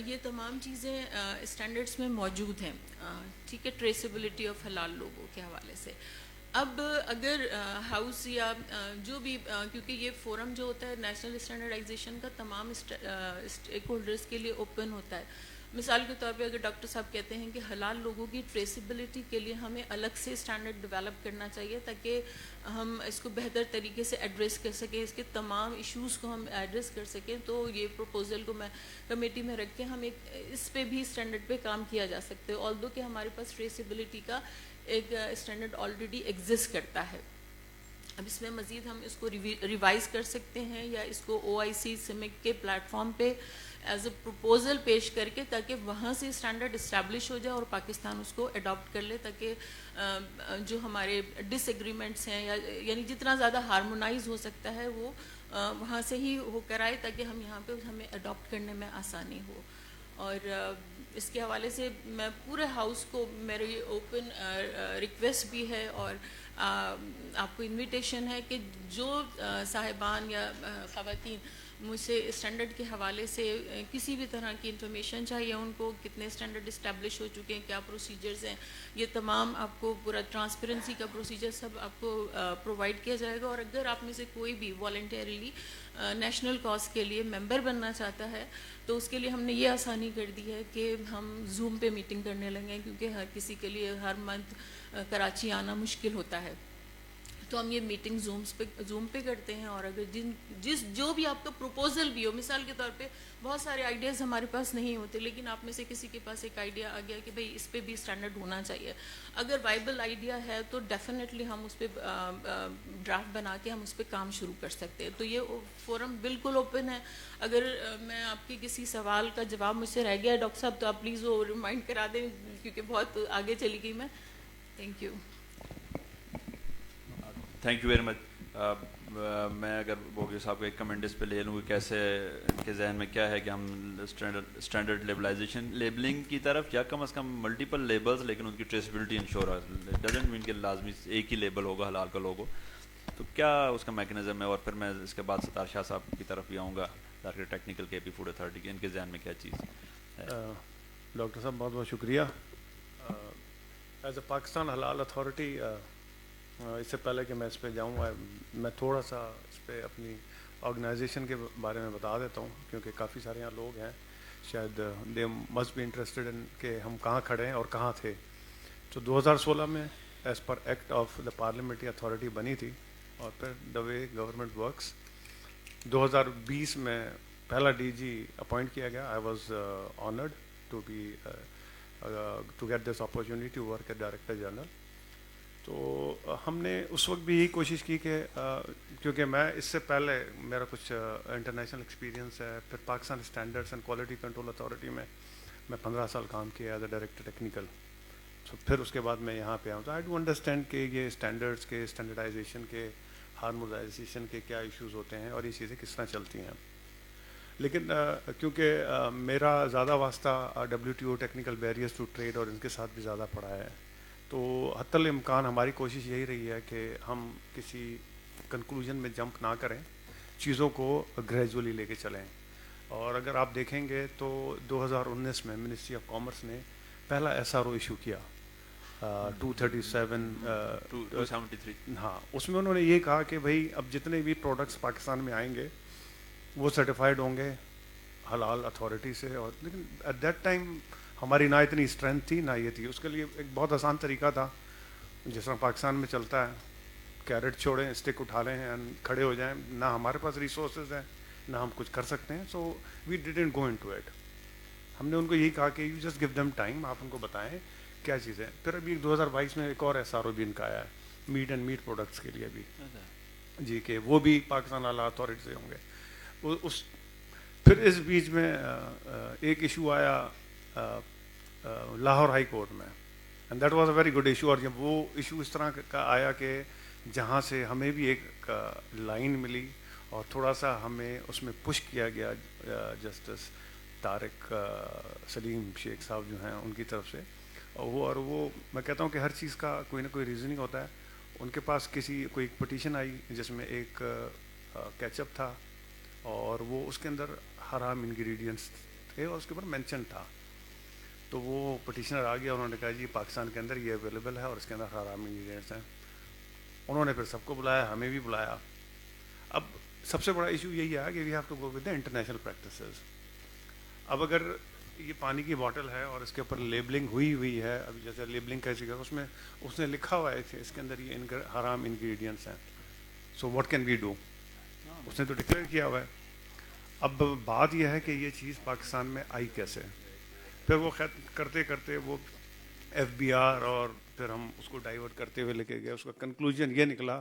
یہ تمام چیزیں اسٹینڈرڈس میں موجود ہیں, ٹھیک ہے, ٹریسیبلٹی آف حلال لوگوں کے حوالے سے. اب اگر ہاؤس یا جو بھی, کیونکہ یہ فورم جو ہوتا ہے نیشنل اسٹینڈرڈائزیشن کا تمام اسٹیک ہولڈرس کے لیے اوپن ہوتا ہے. مثال کے طور پہ اگر ڈاکٹر صاحب کہتے ہیں کہ حلال لوگوں کی ٹریسیبلٹی کے لیے ہمیں الگ سے اسٹینڈرڈ ڈیولپ کرنا چاہیے تاکہ ہم اس کو بہتر طریقے سے ایڈریس کر سکیں, اس کے تمام ایشوز کو ہم ایڈریس کر سکیں, تو یہ پروپوزل کو میں کمیٹی میں رکھ کے ہم ایک اس پہ بھی اسٹینڈرڈ پہ کام کیا جا سکتے, آلدو کہ ہمارے پاس ٹریسیبلٹی کا ایک اسٹینڈرڈ آلریڈی ایگزسٹ کرتا ہے. اب اس میں مزید ہم اس کو ریوائز کر سکتے ہیں یا اس کو OIC سمک کے پلیٹ فارم پہ ایز اے پروپوزل پیش کر کے تاکہ وہاں سے اسٹینڈرڈ اسٹیبلش ہو جائے اور پاکستان اس کو اڈاپٹ کر لے, تاکہ جو ہمارے ڈس ایگریمنٹس ہیں یعنی جتنا زیادہ ہارمونائز ہو سکتا ہے وہ وہاں سے ہی ہو کر آئے تاکہ ہم یہاں پہ ہمیں اڈاپٹ کرنے میں آسانی ہو. اور اس کے حوالے سے میں پورے ہاؤس کو میری اوپن ریکویسٹ بھی ہے اور آپ کو انویٹیشن ہے کہ جو صاحبان یا خواتین مجھ سے اسٹینڈرڈ کے حوالے سے کسی بھی طرح کی انفارمیشن چاہیے, ان کو کتنے اسٹینڈرڈ اسٹیبلش ہو چکے ہیں, کیا پروسیجرز ہیں, یہ تمام آپ کو پورا ٹرانسپیرنسی کا پروسیجر سب آپ کو پرووائڈ کیا جائے گا. اور اگر آپ میں سے کوئی بھی والنٹیرلی نیشنل کاز کے لیے ممبر بننا چاہتا ہے تو اس کے لیے ہم نے یہ آسانی کر دی ہے کہ ہم زوم پہ میٹنگ کرنے لگے, کیونکہ ہر کسی کے لیے ہر منتھ کراچی آنا مشکل ہوتا ہے. تو ہم یہ میٹنگ زوم پہ کرتے ہیں. اور اگر جو بھی آپ کا پروپوزل بھی ہو, مثال کے طور پہ بہت سارے آئیڈیاز ہمارے پاس نہیں ہوتے, لیکن آپ میں سے کسی کے پاس ایک آئیڈیا آ گیا کہ بھئی اس پہ بھی اسٹینڈرڈ ہونا چاہیے, اگر وائبل آئیڈیا ہے تو ڈیفینیٹلی ہم اس پہ ڈرافٹ بنا کے ہم اس پہ کام شروع کر سکتے ہیں. تو یہ فورم بالکل اوپن ہے. اگر میں آپ کی کسی سوال کا جواب مجھ سے رہ گیا ہے ڈاکٹر صاحب تو آپ پلیز وہ ریمائنڈ کرا دیں, کیونکہ بہت آگے چلی گئی میں. Thank you.
Thank you very مچ. میں اگر بوگی صاحب کا ایک کمنٹ اس پہ لے لوں کہ کیسے ان کے ذہن میں کیا ہے کہ ہم اسٹینڈرڈ لیبلائزیشن لیبلنگ کی طرف یا کم از کم ملٹیپل لیبلز, لیکن ان کی ٹریسبلٹی انشور ڈزنٹ مین کہ لازمی ایک ہی لیبل ہوگا حلال کا لوگو. تو کیا اس کا میکنزم ہے؟ اور پھر میں اس کے بعد ستار شاہ صاحب کی طرف بھی آؤں گا, ڈائریکٹر ٹیکنیکل کے پی فوڈ اتھارٹی کے, ان کے ذہن میں کیا چیز ہے؟
ڈاکٹر صاحب بہت بہت شکریہ. ایز اے پاکستان حلال اتھارٹی, اس سے پہلے کہ میں اس پہ جاؤں میں تھوڑا سا اس پہ اپنی آرگنائزیشن کے بارے میں بتا دیتا ہوں, کیونکہ کافی سارے یہاں لوگ ہیں شاید they must be interested in کہ ہم کہاں کھڑے ہیں اور کہاں تھے. تو 2016 میں as per act of the parliamentary authority بنی تھی, اور پھر دا وے گورنمنٹ ورکس 2020 میں پہلا DG اپوائنٹ کیا گیا. I was honoured to get this opportunity to work at director general. تو ہم نے اس وقت بھی یہی کوشش کی کہ کیونکہ میں اس سے پہلے میرا کچھ انٹرنیشنل ایکسپیرینس ہے, پھر Pakistan standards and quality control authority میں 15 سال کام کیا ایز اے ڈائریکٹر ٹیکنیکل. تو پھر اس کے بعد میں یہاں پہ آؤں. تو آئی ڈو انڈرسٹینڈ کہ یہ اسٹینڈرڈس کے, اسٹینڈرڈائزیشن کے, ہارمونائزیشن کے کیا ایشوز ہوتے ہیں اور یہ چیزیں کس طرح چلتی ہیں. لیکن کیونکہ میرا زیادہ واسطہ WTO technical barriers to trade اور ان کے ساتھ بھی زیادہ پڑا ہے, تو حتی الامکان ہماری کوشش یہی رہی ہے کہ ہم کسی کنکلوژن میں جمپ نہ کریں, چیزوں کو گریجولی لے کے چلیں. اور اگر آپ دیکھیں گے تو 2019 میں منسٹری آف کامرس نے پہلا SRO ایشو کیا 237. ہاں, اس میں انہوں نے یہ کہا کہ بھائی اب جتنے بھی پروڈکٹس پاکستان میں آئیں گے وہ سرٹیفائڈ ہوں گے حلال اتھارٹی سے. اور لیکن ایٹ دیٹ ٹائم ہماری نہ اتنی اسٹرینتھ تھی نہ یہ تھی. اس کے لیے ایک بہت آسان طریقہ تھا, جس طرح پاکستان میں چلتا ہے, کیرٹ چھوڑیں, اسٹک اٹھا لیں کھڑے ہو جائیں. نہ ہمارے پاس ریسورسز ہیں نہ ہم کچھ کر سکتے ہیں. So we didn't go into it. ہم نے ان کو یہی کہا کہ you just give them time, آپ ان کو بتائیں کیا چیزیں. پھر ابھی 2022 میں ایک اور SRO بھی ان کا آیا ہے میٹ اینڈ میٹ پروڈکٹس کے لیے بھی, جی, کہ وہ بھی پاکستان حلال اتھارٹی سے ہوں گے. پھر اس بیچ میں ایک ایشو آیا لاہور ہائی کورٹ میں, and that was a very good issue. اور جب وہ ایشو اس طرح کا آیا کہ جہاں سے ہمیں بھی ایک لائن ملی اور تھوڑا سا ہمیں اس میں پش کیا گیا جسٹس طارق سلیم شیخ صاحب جو ہیں ان کی طرف سے. اور وہ میں کہتا ہوں کہ ہر چیز کا کوئی نہ کوئی ریزننگ ہوتا ہے. ان کے پاس کوئی پٹیشن آئی جس میں ایک کیچ اپ تھا اور وہ اس کے اندر حرام انگریڈینٹس تھے اور اس کے اوپر مینشن تھا. تو وہ پٹیشنر آ گیا, انہوں نے کہا جی پاکستان کے اندر یہ اویلیبل ہے اور اس کے اندر حرام انگریڈینٹس ہیں. انہوں نے پھر سب کو بلایا, ہمیں بھی بلایا. اب سب سے بڑا ایشو یہی ہے کہ we have to go with the international practices. اب اگر یہ پانی کی باٹل ہے اور اس کے اوپر لیبلنگ ہوئی ہے, ابھی جیسے لیبلنگ کیسی ہے, اس میں اس نے لکھا ہوا ہے کہ اس کے اندر یہ حرام انگریڈینٹس ہیں. So what can we do, اس نے تو ڈکلیئر کیا ہوا ہے. اب بات یہ ہے کہ یہ چیز پاکستان میں آئی کیسے. پھر وہ کرتے کرتے وہ FBR اور پھر ہم اس کو ڈائیورٹ کرتے ہوئے لے کے گئے. اس کا کنکلوژن یہ نکلا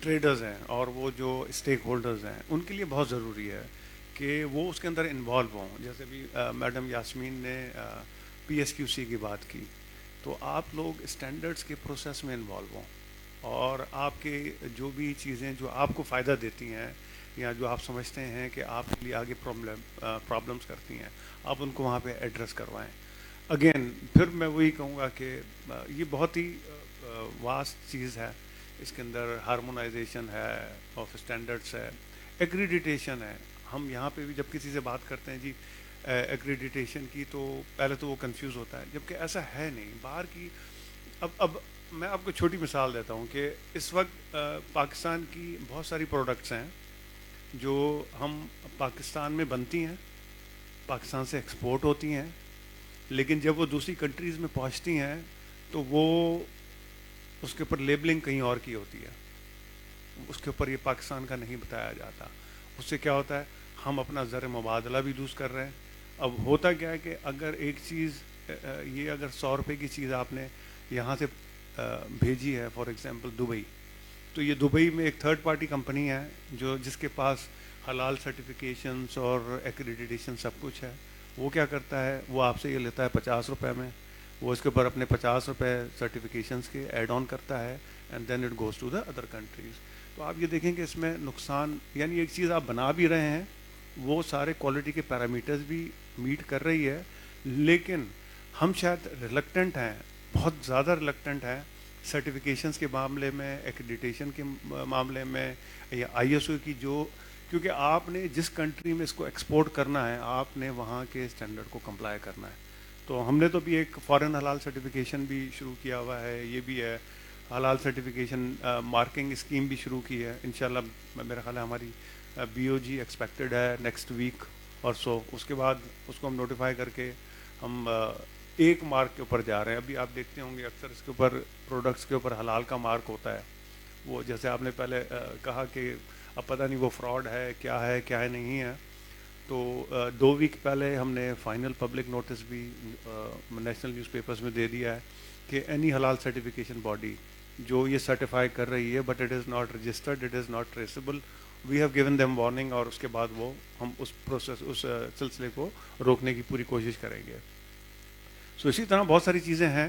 ٹریڈرز ہیں اور وہ جو اسٹیک ہولڈرز ہیں ان کے لیے بہت ضروری ہے کہ وہ اس کے اندر انوالو ہوں. جیسے بھی میڈم یاسمین نے پی ایس کیو سی کی بات کی, تو آپ لوگ اسٹینڈرڈس کے پروسیس میں انوالو ہوں اور آپ کے جو بھی چیزیں جو آپ کو فائدہ دیتی ہیں یا جو آپ سمجھتے ہیں کہ آپ کے لیے آگے پرابلمس کرتی ہیں, آپ ان کو وہاں پہ ایڈریس کروائیں. اگین پھر میں وہی کہوں گا کہ یہ بہت ہی واسٹ چیز ہے. اس کے اندر ہارمونائزیشن ہے, آف اسٹینڈرڈس ہے, ایکریڈیٹیشن ہے. ہم یہاں پہ بھی جب کسی سے بات کرتے ہیں جی ایکریڈیٹیشن کی, تو پہلے تو وہ کنفیوز ہوتا ہے, جبکہ ایسا ہے نہیں. باہر کی اب میں آپ کو چھوٹی مثال دیتا ہوں کہ اس وقت پاکستان کی بہت ساری پروڈکٹس ہیں جو ہم پاکستان میں بنتی ہیں, پاکستان سے ایکسپورٹ ہوتی ہیں, لیکن جب وہ دوسری کنٹریز میں پہنچتی ہیں تو وہ اس کے اوپر لیبلنگ کہیں اور کی ہوتی ہے, اس کے اوپر یہ پاکستان کا نہیں بتایا جاتا. اس سے کیا ہوتا ہے, ہم اپنا زر مبادلہ بھی لوز کر رہے ہیں. اب ہوتا کیا ہے کہ اگر ایک چیز یہ اگر 100 روپے کی چیز آپ نے یہاں سے بھیجی ہے فار ایگزامپل دبئی, تو یہ دبئی میں ایک تھرڈ پارٹی کمپنی ہے جس کے پاس حلال سرٹیفکیشنس اور ایکریڈیٹیشن سب کچھ ہے. وہ کیا کرتا ہے, وہ آپ سے یہ لیتا ہے 50 روپے میں, وہ اس کے اوپر اپنے 50 روپے سرٹیفکیشنس کے ایڈ آن کرتا ہے and then it goes to the other countries. تو آپ یہ دیکھیں کہ اس میں نقصان, یعنی ایک چیز آپ بنا بھی رہے ہیں, وہ سارے کوالٹی کے پیرامیٹرز بھی میٹ کر رہی ہے, لیکن ہم شاید ریلکٹنٹ ہیں, بہت زیادہ ریلکٹنٹ ہیں سرٹیفکیشنس کے معاملے میں, ایکریڈیٹیشن کے معاملے میں, یا آئی ایس او کی جو, کیونکہ آپ نے جس کنٹری میں اس کو ایکسپورٹ کرنا ہے آپ نے وہاں کے اسٹینڈرڈ کو کمپلائی کرنا ہے. تو ہم نے تو بھی ایک فارن حلال سرٹیفکیشن بھی شروع کیا ہوا ہے, یہ بھی ہے حلال سرٹیفکیشن مارکنگ اسکیم بھی شروع کی ہے. انشاءاللہ میرا خیال ہے ہماری بی او جی ایکسپیکٹڈ ہے نیکسٹ ویک اور سو, اس کے بعد اس کو ہم نوٹیفائی کر کے ہم ایک مارک کے اوپر جا رہے ہیں. ابھی آپ دیکھتے ہوں گے اکثر اس کے اوپر پروڈکٹس کے اوپر حلال کا مارک ہوتا ہے, وہ جیسے آپ نے پہلے کہا کہ اب پتہ نہیں وہ فراڈ ہے کیا ہے نہیں ہے. تو 2 ویک پہلے ہم نے فائنل پبلک نوٹس بھی نیشنل نیوز پیپرز میں دے دیا ہے کہ اینی حلال سرٹیفکیشن باڈی جو یہ سرٹیفائی کر رہی ہے but it is not registered, it is not traceable, we have given them warning, اور اس کے بعد وہ ہم اس پروسیس اس سلسلے کو روکنے کی پوری کوشش کریں گے. سو اسی طرح بہت ساری چیزیں ہیں.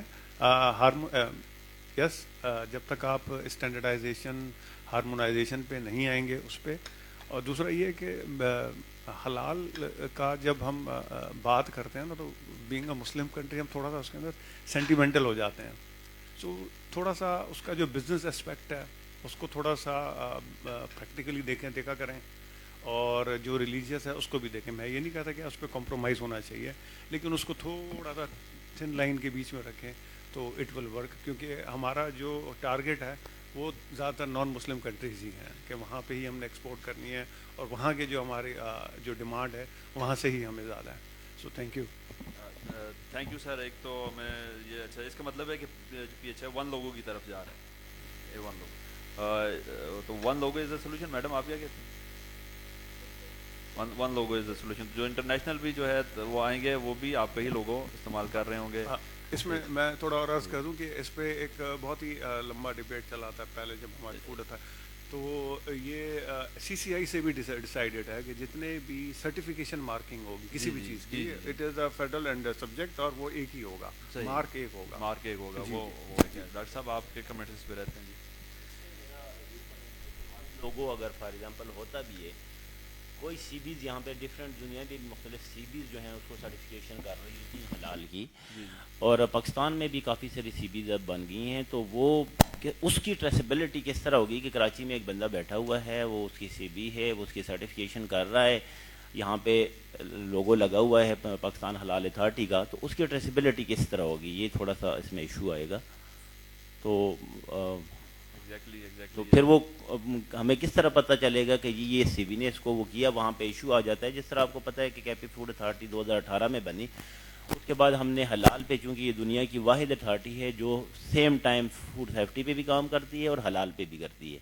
یس جب تک آپ اسٹینڈرڈائزیشن ہارمونائزیشن پہ نہیں آئیں گے اس پہ. اور دوسرا یہ کہ حلال کا جب ہم بات کرتے ہیں نا, تو بینگ اے مسلم کنٹری ہم تھوڑا سا اس کے اندر سینٹیمنٹل ہو جاتے ہیں. سو تھوڑا سا اس کا جو بزنس اسپیکٹ ہے اس کو تھوڑا سا پریکٹیکلی دیکھا کریں, اور جو ریلیجیس ہے اس کو بھی دیکھیں. میں یہ نہیں کہتا کہ اس پہ کمپرومائز ہونا چاہیے, لیکن اس کو تھوڑا سا تھن لائن کے بیچ میں رکھیں تو اٹ ول ورک. کیونکہ ہمارا جو ٹارگیٹ ہے وہ زیادہ تر نان مسلم کنٹریز ہی ہیں کہ وہاں پہ ہی ہم نے ایکسپورٹ کرنی ہے, اور وہاں کے جو ہماری جو ڈیمانڈ ہے وہاں سے ہی ہمیں زیادہ ہے. سو تھینک یو.
تھینک یو سر. ایک تو میں یہ اچھا اس کا مطلب ہے کہ پی ایچ 1 لوگوں کی طرف جا رہا ہے, اے 1 لوگو, تو 1 لوگو از اے سولوشن. میڈم آپ کیا کہتے ہیں؟ 1 لوگو از اے سولوشن. جو انٹرنیشنل بھی جو ہے وہ آئیں گے وہ بھی آپ کا ہی لوگو استعمال کر رہے ہوں گے.
اس میں میں تھوڑا اور عرض کر دوں کہ اس پہ ایک بہت ہی لمبا ڈبیٹ چلا تھا پہلے جب ہماری فوڈ تھا. تو یہ سی سی آئی سے بھی ڈیسائیڈڈ ہے کہ جتنے بھی سرٹیفکیشن مارکنگ ہوگی کسی بھی چیز کی, it is a federal and subject, اور وہ ایک ہی ہوگا, مارک ایک ہوگا. وہ
ڈاکٹر صاحب آپ کے کمنٹس پہ رہتے ہیں جی.
لوگو اگر فار ایگزامپل ہوتا بھی ہے, کوئی سی بیز یہاں پہ ڈفرینٹ دنیا میں مختلف سی بیز جو ہیں اس کو سرٹیفکیشن کر رہی تھی حلال کی, اور پاکستان میں بھی کافی ساری سی بیز اب بن گئی ہیں. تو وہ کہ اس کی ٹریسیبلٹی کس طرح ہوگی کہ کراچی میں ایک بندہ بیٹھا ہوا ہے, وہ اس کی سی بی ہے, وہ اس کی سرٹیفکیشن کر رہا ہے, یہاں پہ لوگو لگا ہوا ہے پاکستان حلال اتھارٹی کا, تو اس کی ٹریسیبلٹی کس طرح ہوگی, یہ تھوڑا سا اس میں ایشو آئے گا. تو تو پھر وہ ہمیں کس طرح پتہ چلے گا کہ یہ سی بی نے اس کو وہ کیا, وہاں پہ ایشو آ جاتا ہے. جس طرح آپ کو پتہ ہے کہ کیپی فوڈ اتھارٹی 2018 میں بنی, اس کے بعد ہم نے حلال پہ, چونکہ یہ دنیا کی واحد اتھارٹی ہے جو سیم ٹائم فوڈ سیفٹی پہ بھی کام کرتی ہے اور حلال پہ بھی کرتی ہے,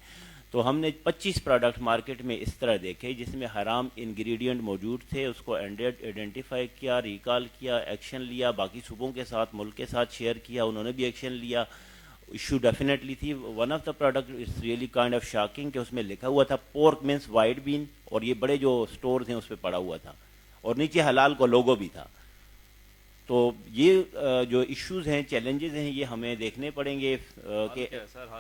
تو ہم نے 25 پروڈکٹ مارکیٹ میں اس طرح دیکھے جس میں حرام انگریڈینٹ موجود تھے, اس کو آئیڈینٹیفائی کیا, ریکال کیا, ایکشن لیا, باقی صوبوں کے ساتھ ملک کے ساتھ شیئر کیا, انہوں نے بھی ایکشن لیا, ایشو ڈیفینیٹلی تھی. One of the product is really kind of shocking کہ اس میں لکھا ہوا تھا پورک مینس وائٹ بین, اور یہ بڑے جو اسٹورز ہیں اس پہ پڑا ہوا تھا, اور نیچے حلال کا لوگو بھی تھا. تو یہ جو ایشوز ہیں, چیلنجز ہیں, یہ ہمیں دیکھنے پڑیں گے کہ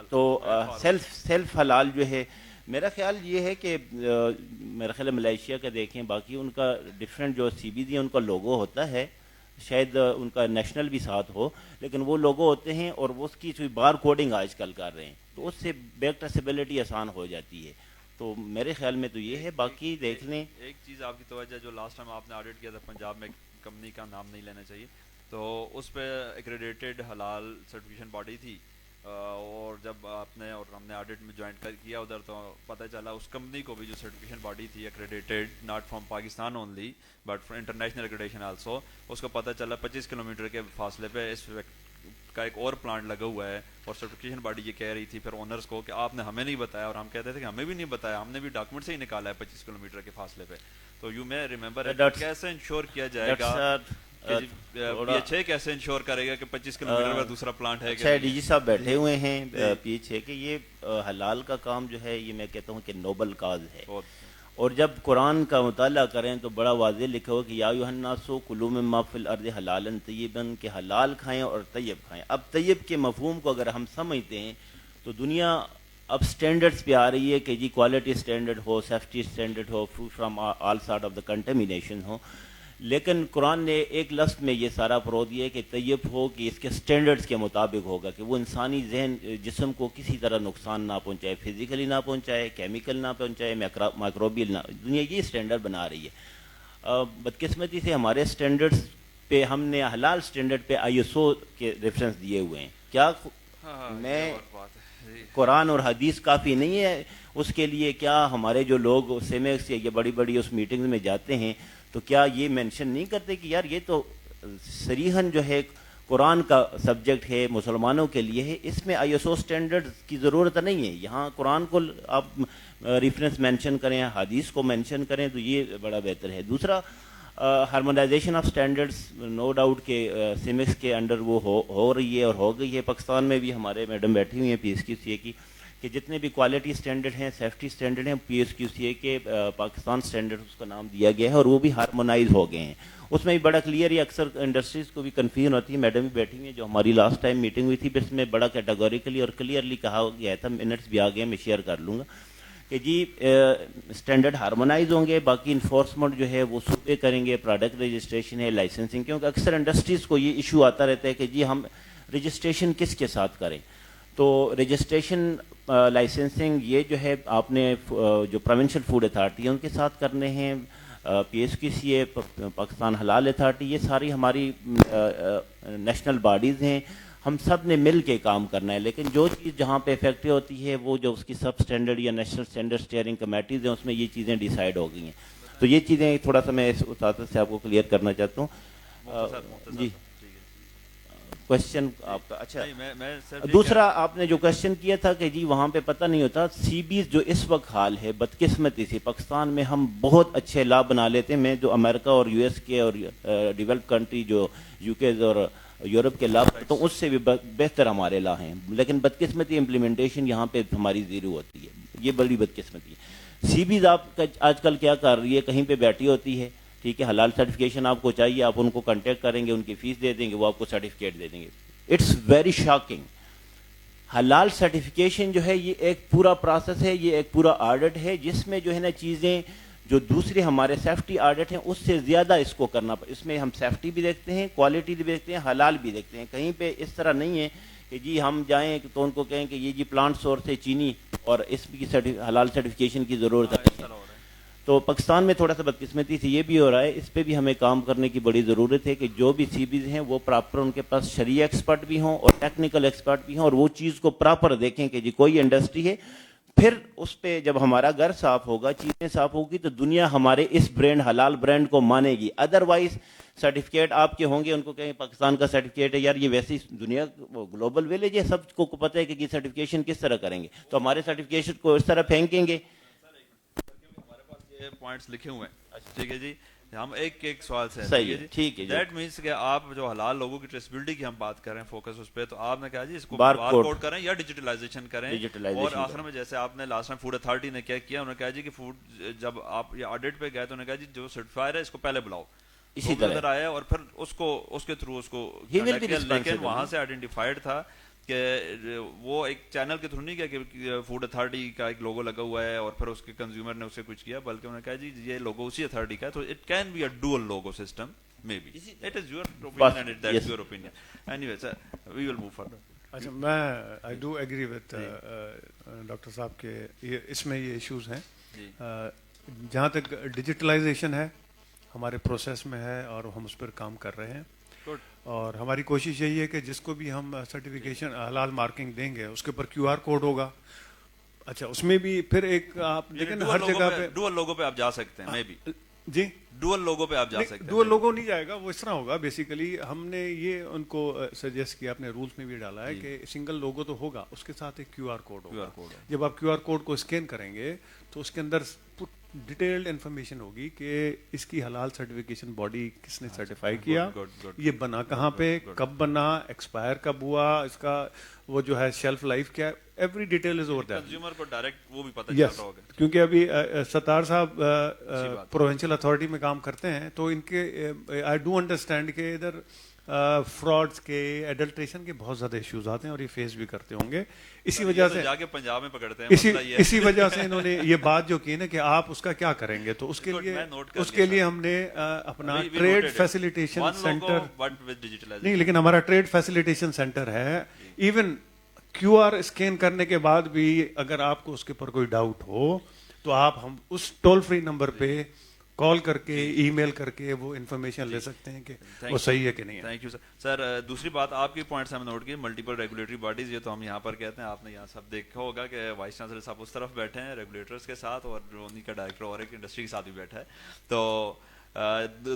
تو سیلف حلال جو ہے, میرا خیال یہ ہے کہ میرا خیال ہے ملیشیا کا دیکھیں, باقی ان کا ڈفرینٹ جو سی بی دی ان کا لوگو ہوتا ہے, شاید ان کا نیشنل بھی ساتھ ہو, لیکن وہ لوگو ہوتے ہیں اور وہ اس کی بار کوڈنگ آج کل کر رہے ہیں, تو اس سے بیک ٹریسیبلٹی آسان ہو جاتی ہے. تو میرے خیال میں تو یہ ہے. باقی دیکھ لیں
ایک چیز آپ کی توجہ, جو لاسٹ ٹائم آپ نے آڈٹ کیا تھا پنجاب میں, کمپنی کا نام نہیں لینا چاہیے, تو اس پہ ایکریڈیٹڈ حلال سرٹیفکیشن باڈی تھی, اور جب آپ نے اور ہم نے آڈٹ میں جوائنٹ کیا ادھر, تو پتہ چلا اس کمپنی کو بھی جو سرٹیفکیشن باڈی تھی accredited not from Pakistan only but from international accreditation also, اس کو پتہ چلا 25 کلومیٹر کے فاصلے پہ اس کا ایک اور پلانٹ لگا ہوا ہے, اور سرٹیفکیشن باڈی یہ کہہ رہی تھی پھر اونرز کو کہ آپ نے ہمیں نہیں بتایا, اور ہم کہتے تھے کہ ہمیں بھی نہیں بتایا, ہم نے بھی ڈاکومنٹ سے ہی نکالا ہے 25 کلومیٹر کے فاصلے پہ. تو یو میں ریمبر کیسے انشور کیا جائے گا, PHA کیسے انشور کرے گا کہ 25 کلومیٹر پر دوسرا پلانٹ ہے.
اچھا ڈی جی صاحب بیٹھے ہوئے ہیں PHA کہ یہ حلال کا کام جو ہے یہ میں کہتا ہوں کہ نوبل کاز ہے, اور جب قرآن کا مطالعہ کریں تو بڑا واضح لکھا ہو کہ یا ایھا الناس کلوا مما فی الارض حلالا طیبا, کہ حلال کھائیں اور طیب کھائیں. اب طیب کے مفہوم کو اگر ہم سمجھتے ہیں تو دنیا اب سٹینڈرڈز پہ آ رہی ہے کہ جی کوالٹی سٹینڈرڈ ہو, سیفٹی سٹینڈرڈ ہو, free from all sort of the contamination ہو, لیکن قرآن نے ایک لفظ میں یہ سارا پرو دیا کہ طیب ہو کہ اس کے سٹینڈرڈز کے مطابق ہوگا, کہ وہ انسانی ذہن جسم کو کسی طرح نقصان نہ پہنچائے, فزیکلی نہ پہنچائے, کیمیکل نہ پہنچائے, مائکروبیل نہ. دنیا یہ سٹینڈرڈ بنا رہی ہے. بدقسمتی سے ہمارے سٹینڈرڈز پہ ہم نے حلال سٹینڈرڈ پہ ISO کے ریفرنس دیے ہوئے ہیں. کیا میں قرآن اور حدیث کافی نہیں ہے اس کے لیے؟ کیا ہمارے جو لوگ سیمیکس یا بڑی بڑی اس میٹنگز میں جاتے ہیں تو کیا یہ مینشن نہیں کرتے کہ یار یہ تو صریحاً جو ہے قرآن کا سبجیکٹ ہے, مسلمانوں کے لیے ہے, اس میں ISO سٹینڈرڈ کی ضرورت نہیں ہے. یہاں قرآن کو آپ ریفرنس مینشن کریں, حدیث کو مینشن کریں تو یہ بڑا بہتر ہے. دوسرا harmonisation of standards, no doubt کہ سیمکس کے انڈر وہ ہو رہی ہے اور ہو گئی ہے. پاکستان میں بھی ہمارے میڈم بیٹھی ہوئی ہیں PSQCA کی, کہ جتنے بھی کوالٹی سٹینڈرڈ ہیں, سیفٹی سٹینڈرڈ ہیں, PSQCA کے پاکستان سٹینڈرڈ اس کا نام دیا گیا ہے, اور وہ بھی ہارمونائز ہو گئے ہیں. اس میں بھی بڑا کلیئر, یہ اکثر انڈسٹریز کو بھی کنفیوژن ہوتی ہے. میڈم بھی بیٹھی ہوئی ہیں جو ہماری لاسٹ ٹائم میٹنگ ہوئی تھی, اس میں بڑا کیٹیگوریکلی اور کلیئرلی کہا گیا تھا, منٹس بھی آ گئے, میں شیئر کر لوں گا, کہ جی اسٹینڈرڈ ہارمونائز ہوں گے, باقی انفورسمنٹ جو ہے وہ صوبے کریں گے, پروڈکٹ رجسٹریشن ہے, لائسنسنگ, کیونکہ اکثر انڈسٹریز کو یہ ایشو آتا رہتا ہے کہ جی ہم رجسٹریشن کس کے ساتھ کریں. تو رجسٹریشن لائسنسنگ یہ جو ہے آپ نے جو پروونشل فوڈ اتھارٹی ہے ان کے ساتھ کرنے ہیں, PSQCA, پاکستان حلال اتھارٹی, یہ ساری ہماری نیشنل باڈیز ہیں, ہم سب نے مل کے کام کرنا ہے. لیکن جو چیز جہاں پہ افیکٹو ہوتی ہے وہ جو اس کی سب اسٹینڈرڈ یا نیشنل اسٹینڈرڈ اسٹیئرنگ کمیٹیز ہیں اس میں یہ چیزیں ڈیسائیڈ ہو گئی ہیں. تو یہ چیزیں تھوڑا سا میں اس اساتذہ سے آپ کو کلیئر کرنا چاہتا ہوں. جی کوشچن آپ کا اچھا. دوسرا آپ نے جو کوشچن کیا تھا کہ جی وہاں پہ پتہ نہیں ہوتا, CBs جو اس وقت حال ہے بدقسمتی سے پاکستان میں ہم بہت اچھے لا بنا لیتے ہیں. میں جو امریکہ اور US کے اور ڈیولپ کنٹری جو UK اور یورپ کے لا تو اس سے بھی بہتر ہمارے لا ہیں, لیکن بدقسمتی امپلیمنٹیشن یہاں پہ ہماری زیرو ہوتی ہے. یہ بڑی بدقسمتی ہے. CBs آپ آج کل کیا کر رہی ہے, کہیں پہ بیٹھی ہوتی ہے, ٹھیک ہے, حلال سرٹیفکیشن آپ کو چاہیے, آپ ان کو کانٹیکٹ کریں گے, ان کی فیس دے دیں گے, وہ آپ کو سرٹیفکیٹ دے دیں گے. It's very shocking. حلال سرٹیفکیشن جو ہے یہ ایک پورا پروسیس ہے, یہ ایک پورا آڈٹ ہے جس میں جو ہے نا چیزیں جو دوسرے ہمارے سیفٹی آڈٹ ہیں اس سے زیادہ اس کو کرنا, اس میں ہم سیفٹی بھی دیکھتے ہیں, کوالٹی بھی دیکھتے ہیں, حلال بھی دیکھتے ہیں. کہیں پہ اس طرح نہیں ہے کہ جی ہم جائیں تو ان کو کہیں کہ یہ جی پلانٹ سورس ہے چینی اور اس کی حلال سرٹیفکیشن کی ضرورت ہے. تو پاکستان میں تھوڑا سا بدقسمتی سے یہ بھی ہو رہا ہے, اس پہ بھی ہمیں کام کرنے کی بڑی ضرورت ہے کہ جو بھی CBs ہیں وہ پراپر ان کے پاس شرعی ایکسپرٹ بھی ہوں اور ٹیکنیکل ایکسپرٹ بھی ہوں, اور وہ چیز کو پراپر دیکھیں کہ جی کوئی انڈسٹری ہے, پھر اس پہ جب ہمارا گھر صاف ہوگا, چیزیں صاف ہوگی, تو دنیا ہمارے اس برانڈ حلال برانڈ کو مانے گی. ادروائز سرٹیفکیٹ آپ کے ہوں گے, ان کو کہیں پاکستان کا سرٹیفکیٹ ہے, یار یہ ویسی دنیا گلوبل ویلیج ہے, سب کو پتہ ہے کہ یہ سرٹیفکیشن کس طرح کریں گے, تو ہمارے سرٹیفکیشن کو اس طرح پھینکیں گے.
پوائنٹس لکھے ہوئے ہیں, ٹھیک ہے جی. ہم ایک سوال سے
صحیح ہے، ٹھیک ہے جی.
دیٹ مینس کہ آپ جو حلال لوگوں کی ٹریسبلٹی کی ہم بات کر رہے ہیں فوکس اس پہ، تو آپ نے کہا جی اس کو بار کوڈ کریں یا ڈیجیٹلائزیشن کریں. اور آخر میں جیسے آپ نے لاسٹ ٹائم فوڈ اتھارٹی نے کیا کیا، انہوں نے کہا جی کہ فوڈ جب آپ یہ آڈٹ پہ گئے تو انہوں نے کہا جی جو سرٹیفائر ہے اس کو پہلے بلاؤ،
اسی طرح
آیا اور پھر اس کے تھرو اس کو، لیکن وہاں سے آئیڈینٹیفائڈ تھا کہ وہ ایک چینل کے تھرو نہیں کیا کہ فوڈ اتھارٹی کا ایک لوگو لگا ہوا ہے اور پھر اس کے کنزیومر نے اسے کچھ کیا، بلکہ انہوں نے کہا جی یہ لوگو اسی اتھارٹی کا ہے، تو it can be a dual logo system may be. It is your opinion and that is your opinion. Anyway sir we will move further.
اچھا، میں I do agree with doctor صاحب کے اس میں یہ issues ہیں. جہاں تک digitalisation ہے ہمارے پروسیس میں ہے اور ہم اس پر کام کر رہے ہیں، اور ہماری کوشش یہی ہے کہ جس کو بھی ہم سرٹیفکیشن حلال مارکنگ دیں گے اس کے اوپر کیو آر کوڈ ہوگا. اچھا، اس میں بھی پھر ایک آپ دیکھیں نا ہر جگہ پہ
ڈوئل لوگو پہ آپ جا سکتے ہیں. میں بھی
جی
ڈوئل لوگو پہ آپ جا سکتے ہیں.
ڈوئل لوگو نہیں جائے گا، وہ اس طرح ہوگا. بیسیکلی ہم نے یہ ان کو سجیسٹ کیا، اپنے رولس میں بھی ڈالا ہے کہ سنگل لوگو تو ہوگا، اس کے ساتھ ایک کیو آر کوڈ ہوگا. جب آپ کیو آر کوڈ کو اسکین کریں گے تو اس کے اندر ڈیٹیلڈ انفارمیشن ہوگی کہ اس کی حلال سرٹیفکیشن باڈی کس نے سرٹیفائی کیا، یہ بنا کہاں پہ، کب بنا، ایکسپائر کب ہوا، اس کا وہ جو ہے شیلف لائف کیا، every detail is over that.
Consumer کو ڈائریکٹ وہ بھی پتہ چل رہا ہوگا.
کیونکہ ابھی ستار صاحب پروونشل اتھارٹی میں کام کرتے ہیں، تو ان کے آئی ڈو انڈرسٹینڈ کہ ادھر فراڈس کے، ایڈلٹریشن کے بہت زیادہ ایشوز آتے ہیں اور یہ فیس بھی کرتے ہوں گے. اسی وجہ سے
جا کے پنجاب میں پکڑتے ہیں،
اسی وجہ سے انہوں نے یہ بات جو کی نا کہ آپ اس کا کیا کریں گے، تو اس کے لیے ہم نے اپنا ٹریڈ فیسیلیٹیشن سینٹر، نہیں لیکن ہمارا ٹریڈ فیسیلیٹیشن سینٹر ہے. ایون کیو آر اسکین کرنے کے بعد بھی اگر آپ کو اس کے اوپر کوئی ڈاؤٹ ہو تو آپ ہم اس ٹول فری نمبر پہ کال کر کے، ای میل کر کے وہ انفارمیشن لے سکتے ہیں کہ وہ صحیح ہے کہ نہیں ہے.
تھینک یو سر. سر دوسری بات آپ کی پوائنٹس ہم نے نوٹ کی، ملٹیپل ریگولیٹری باڈیز، یہ تو ہم یہاں پر کہتے ہیں، آپ نے یہاں سب دیکھا ہوگا کہ وائس چانسلر صاحب اس طرف بیٹھے ہیں ریگولیٹرز کے ساتھ، اور انہیں کا ڈائریکٹر اور ایک انڈسٹری کے ساتھ بھی بیٹھا ہے. تو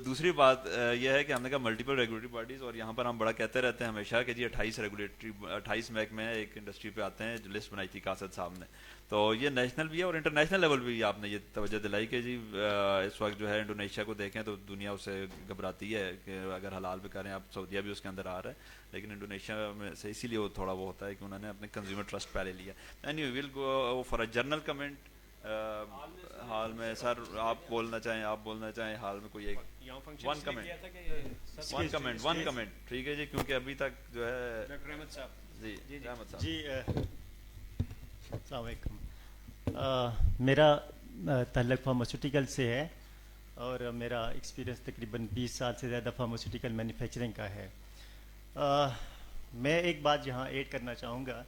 دوسری بات یہ ہے کہ ہم نے کہا ملٹیپل ریگولیٹری باڈیز، اور یہاں پر ہم بڑا کہتے رہتے ہیں ہمیشہ کہ جی 28 محکمے ایک انڈسٹری پہ آتے ہیں، جو لسٹ بنائی تھی قاصد صاحب نے. تو یہ نیشنل بھی ہے اور انٹرنیشنل لیول بھی آپ نے یہ توجہ دلائی کہ جی اس وقت جو ہے انڈونیشیا کو دیکھیں تو دنیا اس سے گھبراتی ہے کہ اگر حلال بھی کریں، اب سعودیہ بھی اس کے اندر آ رہا ہے، لیکن انڈونیشیا میں سے اسی لیے وہ تھوڑا وہ ہوتا ہے کہ انہوں نے اپنے کنزیومر ٹرسٹ پہلے لیا. Any we will go for a general comment. حال میں سر آپ بولنا چاہیں حال میں کوئی ایک ون کمنٹ ٹھیک ہے جی، کیونکہ ابھی تک جو ہے جی احمد صاحب.
جی السلام علیکم. میرا تعلق فارماسیوٹیکل سے ہے اور میرا ایکسپیرینس تقریباً 20 سال سے زیادہ فارماسیوٹیکل مینوفیکچرنگ کا ہے. میں ایک بات یہاں ایڈ کرنا چاہوں گا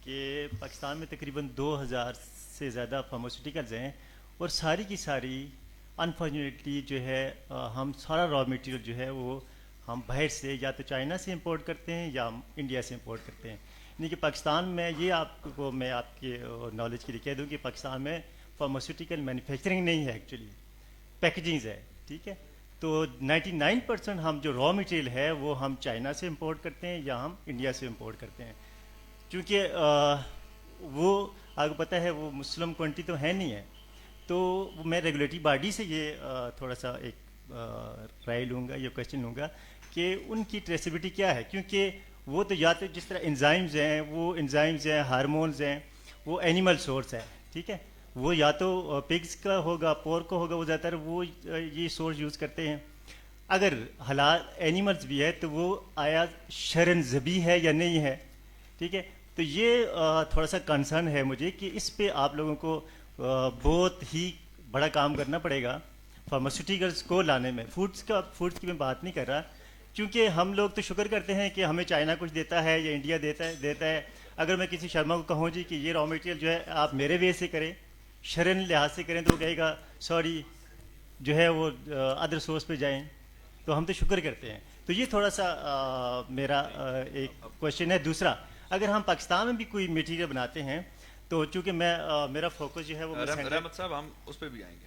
کہ پاکستان میں تقریباً 2000 سے زیادہ فارماسیوٹیکلز ہیں، اور ساری کی ساری انفارچونیٹلی جو ہے ہم سارا را میٹیریل جو ہے وہ ہم باہر سے یا تو چائنا سے امپورٹ کرتے ہیں یا ہم انڈیا سے امپورٹ کرتے ہیں. یعنی کہ پاکستان میں یہ میں آپ کے نالج کے لیے کہہ دوں کہ پاکستان میں فارماسیوٹیکل مینوفیکچرنگ نہیں ہے، ایکچولی پیکیجنگز ہے. ٹھیک ہے، تو 99% ہم جو را مٹیریل ہے وہ ہم چائنا سے امپورٹ کرتے ہیں یا ہم انڈیا سے امپورٹ کرتے ہیں. چونکہ وہ آپ کو پتہ ہے وہ مسلم کنٹری تو ہے نہیں ہے، تو میں ریگولیٹری باڈی سے یہ تھوڑا سا ایک رائے لوں گا، یہ کویشچن لوں گا کہ ان کی ٹریسیبلٹی کیا ہے. کیونکہ وہ تو یا تو جس طرح انزائمز ہیں، وہ انزائمز ہیں، ہارمونز ہیں، وہ اینیمل سورس ہے. ٹھیک ہے، وہ یا تو پگز کا ہوگا، پورک کا ہوگا، وہ زیادہ تر وہ یہ سورس یوز کرتے ہیں. اگر حلال اینیملز بھی ہے تو وہ آیا شرن ذبیح ہے یا نہیں ہے. ٹھیک ہے، تو یہ تھوڑا سا کنسرن ہے مجھے کہ اس پہ آپ لوگوں کو بہت ہی بڑا کام کرنا پڑے گا فارماسیوٹیکلس کو لانے میں. فوڈس کی میں بات نہیں کر رہا، کیونکہ ہم لوگ تو شکر کرتے ہیں کہ ہمیں چائنا کچھ دیتا ہے یا انڈیا دیتا ہے. اگر میں کسی شرما کو کہوں جی کہ یہ را مٹیریل جو ہے آپ میرے وے سے کریں، شرن لحاظ سے کریں، تو وہ کہے گا سوری جو ہے وہ ادر سورس پہ جائیں. تو ہم تو شکر کرتے ہیں. تو یہ تھوڑا سا میرا ایک کویشچن ہے. دوسرا، اگر ہم پاکستان میں بھی کوئی مٹیریل بناتے ہیں تو چونکہ میرا فوکس جو ہے وہ
رحمت صاحب ہم اس پہ بھی آئیں گے.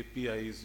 APIs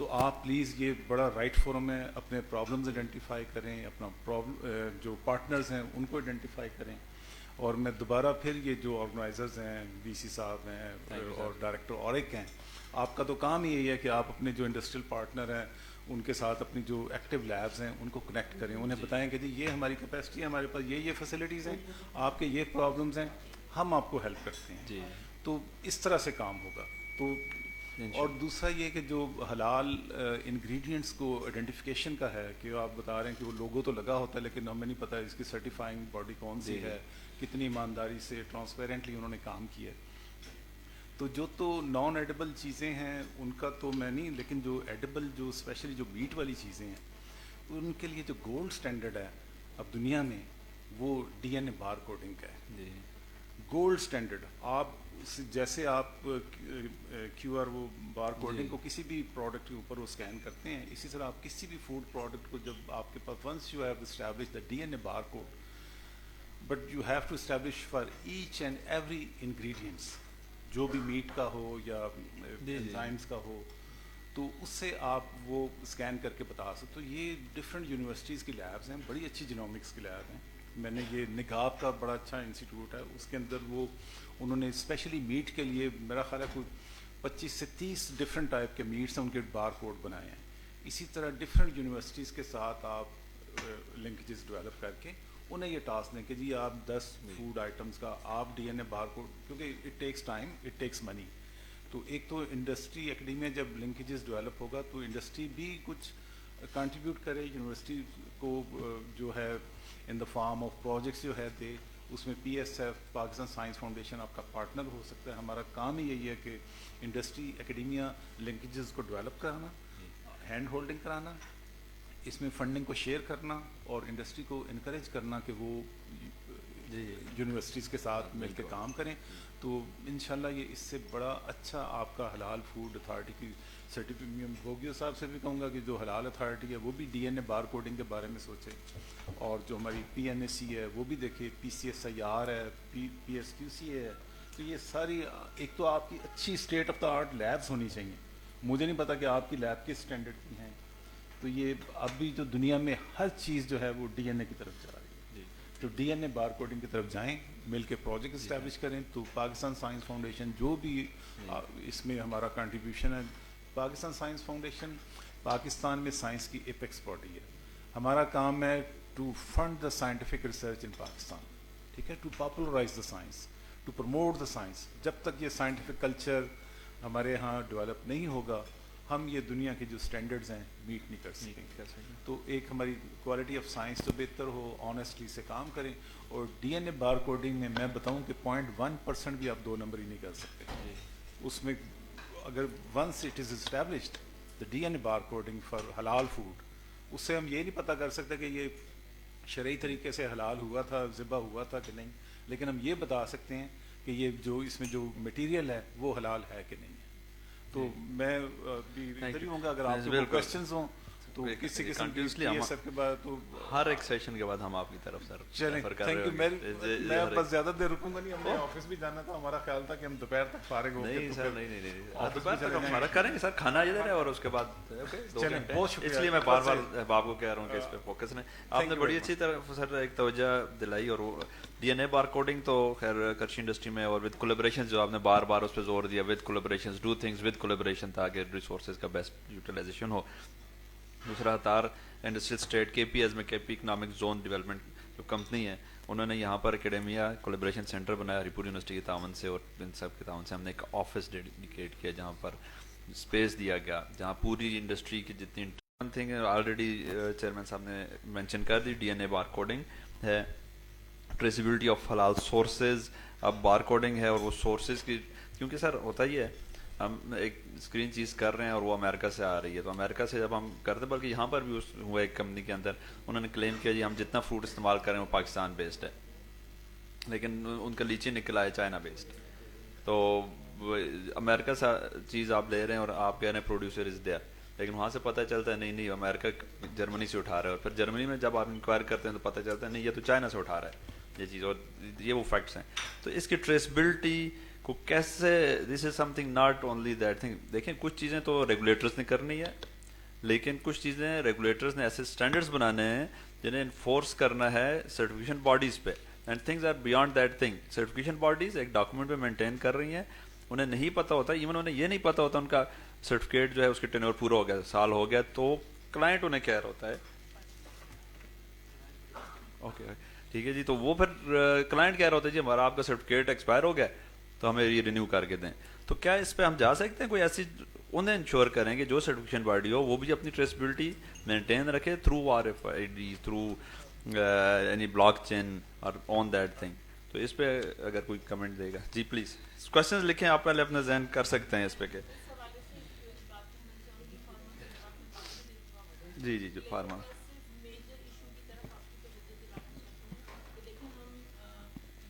تو آپ پلیز یہ بڑا رائٹ فورم ہے, اپنے پرابلمز آئیڈینٹیفائی کریں, اپنا جو پارٹنرز ہیں ان کو آئیڈینٹیفائی کریں. اور میں دوبارہ پھر یہ جو آرگنائزرز ہیں, وی سی صاحب ہیں اور ڈائریکٹر اور ایک ہیں, آپ کا تو کام ہی یہی ہے کہ آپ اپنے جو انڈسٹریل پارٹنر ہیں ان کے ساتھ اپنی جو ایکٹیو لیبز ہیں ان کو کنیکٹ کریں, انہیں بتائیں کہ جی یہ ہماری کیپیسٹی ہے, ہمارے پاس یہ فیسلٹیز ہیں, آپ کے یہ پرابلمز ہیں, ہم آپ کو ہیلپ کرتے ہیں. تو اس طرح سے کام ہوگا. تو اور دوسرا یہ کہ جو حلال انگریڈینٹس کو آئیڈینٹیفیکیشن کا ہے کہ آپ بتا رہے ہیں کہ وہ لوگو تو لگا ہوتا ہے لیکن ہمیں نہیں پتہ اس کی سرٹیفائنگ باڈی کون سی ہے, کتنی ایمانداری سے ٹرانسپیرنٹلی انہوں نے کام کیا. تو جو تو نان ایڈیبل چیزیں ہیں ان کا تو میں نہیں, لیکن جو ایڈیبل جو اسپیشلی جو میٹ والی چیزیں ہیں ان کے لیے جو گولڈ سٹینڈرڈ ہے اب دنیا میں وہ D N A bar coding کا ہے. Gold standard. آپ جیسے آپ کیو آر وہ بار کوڈنگ کو کسی بھی پروڈکٹ کے اوپر وہ اسکین کرتے ہیں, اسی طرح آپ کسی بھی فوڈ پروڈکٹ کو جب آپ کے پاس once you have establish the D N A bar code, but you have to establish for each and every ingredients, جو بھی میٹ کا ہو یا انزائمس کا ہو, تو اس سے آپ وہ اسکین کر کے بتا سکتے. تو یہ ڈفرینٹ یونیورسٹیز کی لیبز ہیں, بڑی اچھی جینومکس کی لیب ہیں. میں نے یہ نگاب کا بڑا اچھا انسٹیٹیوٹ ہے, اس کے اندر وہ انہوں نے اسپیشلی میٹ کے لیے میرا خیال ہے کوئی 25 سے 30 ڈفرینٹ ٹائپ کے میٹس ہیں ان کے بار کوڈ بنائے ہیں. اسی طرح ڈفرینٹ یونیورسٹیز کے ساتھ آپ لنکیجز ڈیولپ کر کے انہیں یہ ٹاسک دیں کہ جی آپ 10 فوڈ آئٹمس کا آپ D N A bar code, کیونکہ it takes time, it takes money. تو ایک تو انڈسٹری ایکڈیمیا جب لنکیجز ڈیولپ ہوگا تو انڈسٹری بھی کچھ کنٹریبیوٹ کرے یونیورسٹی کو, جو ہے in the form of projects جو ہے دے. اس میں P S F Pakistan science foundation آپ کا پارٹنر ہو سکتا ہے. ہمارا کام ہی یہی ہے کہ انڈسٹری ایکڈیمیا لنکیجز کو ڈیولپ کرانا, ہینڈ ہولڈنگ کرانا, اس میں فنڈنگ کو شیئر کرنا اور انڈسٹری کو انکریج کرنا کہ وہ یونیورسٹیز کے ساتھ مل کے کام کریں. تو انشاءاللہ یہ اس سے بڑا اچھا آپ کا حلال فوڈ اتھارٹی کی سرٹیفکیٹ. بوگیو صاحب سے بھی کہوں گا کہ جو حلال اتھارٹی ہے وہ بھی D N A bar coding کے بارے میں سوچے, اور جو ہماری پی این اے سی ہے وہ بھی دیکھے, پی سی ایس آئی آر ہے, پی ایس کیو سی ہے. تو یہ ساری ایک تو آپ کی اچھی state of the art labs ہونی چاہیے. مجھے نہیں پتا کہ آپ کی لیب کس اسٹینڈرڈ کی ہیں. تو یہ اب بھی جو دنیا میں ہر چیز جو ہے وہ ڈی این اے کی طرف جا رہی ہے. تو D N A bar coding کی طرف جائیں, مل کے پروجیکٹ اسٹیبلش کریں. تو پاکستان سائنس فاؤنڈیشن جو بھی اس میں ہمارا کنٹریبیوشن ہے, پاکستان سائنس فاؤنڈیشن پاکستان میں سائنس کی ایپیکس باڈی ہے. ہمارا کام ہے to fund the scientific research in Pakistan, ٹھیک ہے, to popularize the science, to promote the science. جب تک یہ سائنٹیفک کلچر ہمارے ہاں ڈیولپ نہیں ہوگا ہم یہ دنیا کے جو سٹینڈرڈز ہیں میٹ نہیں کر سکتے. تو ایک ہماری کوالٹی آف سائنس تو بہتر ہو, آنیسٹلی سے کام کریں. اور D N A bar coding میں میں بتاؤں کہ 0.1% بھی آپ 2 نمبر ہی نہیں کر سکتے. اس میں اگر once it is established the D N A bar coding for حلال فوڈ, اس سے ہم یہ نہیں پتہ کر سکتے کہ یہ شرعی طریقے سے حلال ہوا تھا, ذبح ہوا تھا کہ نہیں, لیکن ہم یہ بتا سکتے ہیں کہ یہ جو اس میں جو مٹیریل ہے وہ حلال ہے کہ نہیں ہے. تو میں بھی ادھر ہی ہوں گا, اگر آپ کے کویسچنز ہوں تو کسی قسم کی ایس ایف کے بعد تو
ہر ایک سیشن کے بعد ہم آپ کی طرف سر
چلیں. Thank you. میں بس زیادہ دیر رکوں گا نہیں, ہم نے آفس بھی جانا تھا. ہمارا خیال تھا کہ ہم دوپہر تک فارغ ہو.
نہیں سر, نہیں دوپہر تک ہم فارغ کریں گے سر, کھانا ادھر ہے اور اس کے بعد اس لیے میں بار بار آپ کو کہہ رہا ہوں کہ اس پہ فوکس نہیں. آپ نے بڑی اچھی طرح سر ایک توجہ دلائی. اور وہ D N A bar coding تو خیر کرشی انڈسٹری میں اور ود کولیبریشن جو آپ نے بار بار اس پہ زور دیا, with collaboration, do things with collaboration, تاکہ ریسورسز کا بیسٹ یوٹیلائزیشن ہو. دوسرا تار انڈسٹریل اسٹیٹ کے پی ایز میں, کے پی اکنامک زون ڈیولپمنٹ جو کمپنی ہے, انہوں نے یہاں پر اکیڈیمیا کولیبریشن سینٹر بنایا ہریپور یونیورسٹی کے تعاون سے, اور ان سب کے تعاون سے ہم نے ایک آفس ڈیڈیکیٹ کیا جہاں پر اسپیس دیا گیا, جہاں پوری انڈسٹری کی جتنی تھنگ آلریڈی چیئرمین صاحب نے مینشن کر دی. D N A bar coding ہے, ٹریسیبلٹی آف حلال سورسز, اب بار کوڈنگ ہے, اور وہ سورسز کی, کیونکہ سر ہوتا ہی ہے ہم ایک اسکرین چیز کر رہے ہیں اور وہ امریکہ سے آ رہی ہے, تو امریکہ سے جب ہم کرتے, بلکہ یہاں پر بھی ہوا ایک کمپنی کے اندر انہوں نے کلیم کیا جی ہم جتنا فروٹ استعمال کریں وہ پاکستان بیسڈ ہے, لیکن ان کا لیچی نکلا ہے چائنا بیسڈ. تو امریکہ سے چیز آپ لے رہے ہیں اور آپ کہہ رہے ہیں پروڈیوسر از دیئر, لیکن وہاں سے پتہ چلتا ہے نہیں امریکہ جرمنی سے اٹھا رہا ہے, اور پھر جرمنی میں جب آپ انکوائر کرتے ہیں تو پتہ چلتا ہے نہیں یہ تو چائنا سے اٹھا رہا ہے یہ چیز, اور یہ وہ فیکٹس ہیں. تو اس کی ٹریسبلٹی کو کیسے, this is something not only that thing. دیکھیں کچھ چیزیں تو ریگولیٹرز نے کرنی ہے, لیکن کچھ چیزیں ریگولیٹرز نے ایسے اسٹینڈرڈس بنانے ہیں جنہیں انفورس کرنا ہے سرٹیفکیشن باڈیز پہ, and things are beyond that thing. Certification bodies ایک ڈاکومنٹ پہ مینٹین کر رہی ہیں, انہیں نہیں پتہ ہوتا, ایون انہیں یہ نہیں پتہ ہوتا ان کا سرٹیفکیٹ جو ہے اس کے ٹینور پورا ہو گیا, سال ہو گیا, تو کلائنٹ انہیں کہہ رہا ہوتا ہے اوکے ٹھیک ہے جی, تو وہ پھر کلائنٹ کہہ رہا ہوتا ہے جی ہمارا آپ کا سرٹیفکیٹ ایکسپائر ہو گیا تو ہمیں یہ رینیو کر کے دیں. تو کیا اس پہ ہم جا سکتے ہیں کوئی ایسی, انہیں انشور کریں کہ جو سرٹیفکیشن باڈی ہو وہ بھی اپنی ٹریسبلٹی مینٹین رکھے through RFID, through any block chain اور آن دیٹ تھنگ. تو اس پہ اگر کوئی کمنٹ دے گا جی پلیز. کوشچنز لکھیں آپ, پہلے اپنا ذہن کر سکتے ہیں اس پہ کہ جی جی جو فارما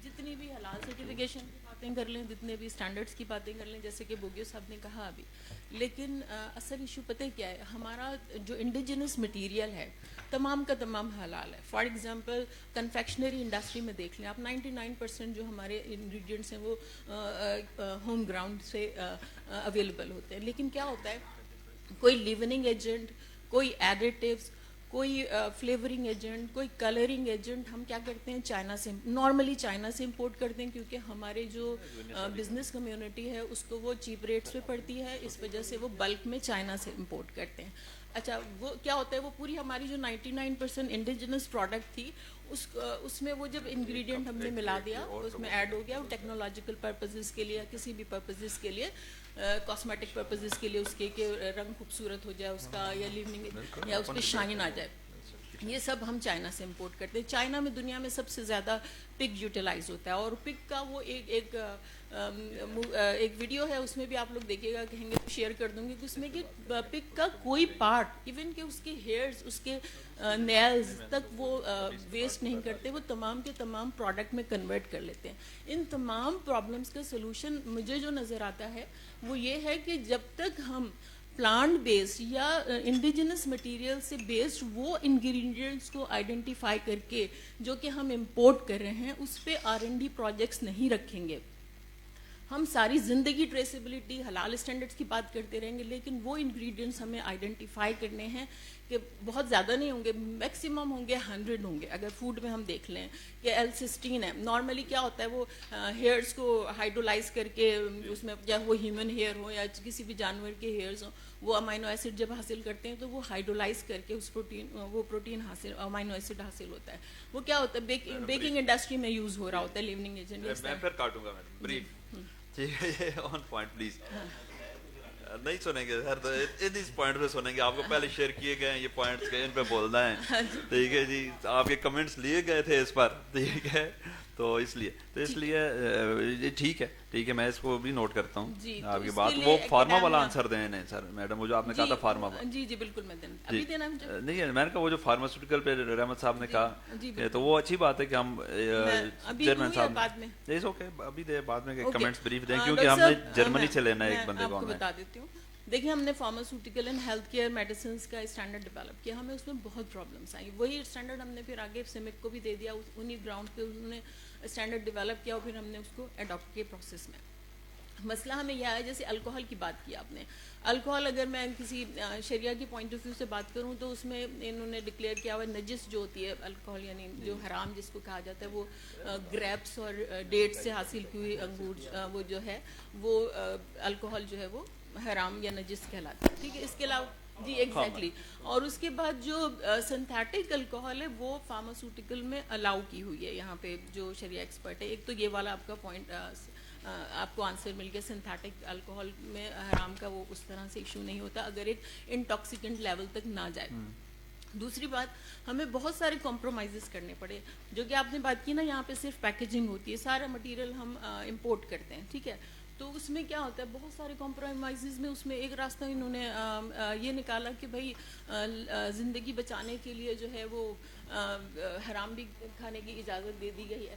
جتنی بھی حلال سرٹیفکیشن کی باتیں کر لیں, جتنے بھی اسٹینڈرڈس کی باتیں کر لیں, جیسے کہ بوگیو صاحب نے کہا ابھی, لیکن اصل ایشو پتہ کیا ہے, ہمارا جو انڈیجنس مٹیریل ہے تمام کا تمام حلال ہے. فار ایگزامپل کنفیکشنری انڈسٹری میں دیکھ لیں آپ, 99% جو ہمارے انگریڈینٹس ہیں وہ ہوم گراؤنڈ سے اویلیبل ہوتے ہیں. لیکن کیا ہوتا ہے, کوئی لیوننگ ایجنٹ, کوئی ایڈیٹیوز, کوئی فلیورنگ ایجنٹ, کوئی کلرنگ ایجنٹ ہم کیا کرتے ہیں چائنا سے, نارملی چائنا سے امپورٹ کرتے ہیں, کیونکہ ہمارے جو بزنس کمیونٹی ہے اس کو وہ چیپ ریٹس پہ پڑتی ہے, اس وجہ سے وہ بلک میں چائنا سے امپورٹ کرتے ہیں. اچھا وہ کیا ہوتا ہے, وہ پوری ہماری جو 99% انڈیجنس پروڈکٹ تھی اس میں وہ جب انگریڈینٹ ہم نے ملا دیا, اس میں ایڈ ہو گیا, وہ ٹیکنالوجیکل پرپزز کے لیے, کسی بھی پرپزز کے لیے, کاسمیٹک پرپزز کے لیے, اس کے کہ رنگ خوبصورت ہو جائے اس کا, یا لیونگ یا اس پہ شائن آ جائے, یہ سب ہم چائنا سے امپورٹ کرتے ہیں. چائنا میں دنیا میں سب سے زیادہ پگ یوٹیلائز ہوتا ہے, اور پگ کا وہ ایک ویڈیو ہے, اس میں بھی آپ لوگ دیکھیے گا, کہیں گے تو شیئر کر دوں گی, کہ اس میں کہ پگ کا کوئی پارٹ, ایون کہ اس کے ہیئرز, اس کے نیلز تک وہ ویسٹ نہیں کرتے, وہ تمام کے تمام پروڈکٹ میں کنورٹ کر لیتے ہیں. ان تمام پرابلمس کا سلوشن مجھے جو نظر آتا ہے وہ یہ ہے کہ جب تک ہم پلانٹ بیسڈ یا انڈیجنس مٹیریل سے بیسڈ وہ انگریڈینٹس کو آئیڈینٹیفائی کر کے جو کہ ہم امپورٹ کر رہے ہیں اس پہ R&D پروجیکٹس نہیں رکھیں گے, ہم ساری زندگی ٹریسیبلٹی حلال اسٹینڈرڈس کی بات کرتے رہیں گے, لیکن وہ انگریڈینٹس ہمیں آئیڈینٹیفائی کرنے ہیں کہ بہت زیادہ نہیں ہوں گے, میکسیمم ہوں گے 100 ہوں گے. اگر فوڈ میں ہم دیکھ لیں کہ L-سسٹین ہے, نارملی کیا ہوتا ہے وہ ہیئرس کو ہائیڈرولائز کر کے اس میں, یا وہ ہیومن ہیئر ہو یا کسی بھی جانور کے ہیئرز ہوں, وہ امائنو ایسڈ جب حاصل کرتے ہیں تو وہ ہائیڈرولائز کر کے اس پروٹین حاصل, امائنو ایسڈ حاصل ہوتا ہے. وہ کیا ہوتا ہے بیکنگ انڈسٹری میں یوز ہو رہا ہوتا ہے لیوننگ ایجنٹ.
میں پھر کاٹوں گا میڈم بریف, ٹھیک ہے, آن پوائنٹ پلیز. نہیں سنیں گے سر, اس پوائنٹ پہ سنیں گے, آپ کو پہلے شیئر کیے گئے ہیں یہ پوائنٹس کے, ان پہ بولنا ہے, ٹھیک ہے جی. آپ کے کمنٹس لیے گئے تھے اس پر, ٹھیک ہے, تو اس لیے ٹھیک ہے, میں اس کو بھی نوٹ کرتا ہوں آپ کی بات. وہ فارما والا آنسر دیں سر میڈم, وہ جو آپ نے کہا تھا فارما والا.
جی جی بالکل میں ابھی دینا مجھے
نہیں, میں نے کہا وہ جو فارماسیوٹیکل پہ رحمت صاحب نے کہا تو وہ اچھی بات ہے کہ ہم چیئرمین صاحب
بعد میں
اوکے ابھی دے, بعد میں کمنٹس بریف دیں, کیونکہ ہم نے جرمنی سے لینا ہے ایک بندے کو.
بتا دیتی ہوں, دیکھیں ہم نے pharmaceutical and health care medicines کا اسٹینڈرڈ ڈیولپ کیا, ہمیں اس میں بہت پرابلمس آئی. وہی اسٹینڈرڈ ہم نے پھر آگے سیمک کو بھی دے دیا, انہی گراؤنڈ پہ انہوں نے اسٹینڈرڈ ڈیولپ کیا, اور پھر ہم نے اس کو اڈاپٹ کے پروسیس میں. مسئلہ ہمیں یہ ہے, جیسے الکوہل کی بات کی آپ نے, الکوہل اگر میں کسی شریعہ کی پوائنٹ آف ویو سے بات کروں تو اس میں انہوں نے ڈکلیئر کیا ہوا نجس جو ہوتی ہے الکوہل, یعنی جو حرام جس کو کہا جاتا ہے, وہ گریپس اور ڈیٹ سے حاصل کی ہوئی انگور, وہ جو ہے وہ الکوہل جو ہے وہ حرام یا نجس کہلاتا ہے, ٹھیک ہے. اس کے علاوہ جی ایگزیکٹلی, اور اس کے بعد جو سنتھیٹک الکوہل ہے وہ فارماسیوٹیکل میں الاؤ کی ہوئی ہے یہاں پہ جو شریعہ ایکسپرٹ ہے. ایک تو یہ والا آپ کا پوائنٹ, آپ کو آنسر مل گیا, سنتھیٹک الکوہل میں حرام کا وہ اس طرح سے ایشو نہیں ہوتا اگر ایک انٹاکسیکنٹ لیول تک نہ جائے. دوسری بات, ہمیں بہت سارے کمپرومائزز کرنے پڑے, جو کہ آپ نے بات کی نا, یہاں پہ صرف پیکیجنگ ہوتی ہے, سارا مٹیریل ہم امپورٹ کرتے ہیں, ٹھیک ہے. تو اس میں کیا ہوتا ہے, بہت سارے کمپرومائزز میں اس میں ایک راستہ انہوں نے یہ نکالا کہ بھائی زندگی بچانے کے لیے جو ہے وہ حرام بھی کھانے کی اجازت دے دی گئی ہے.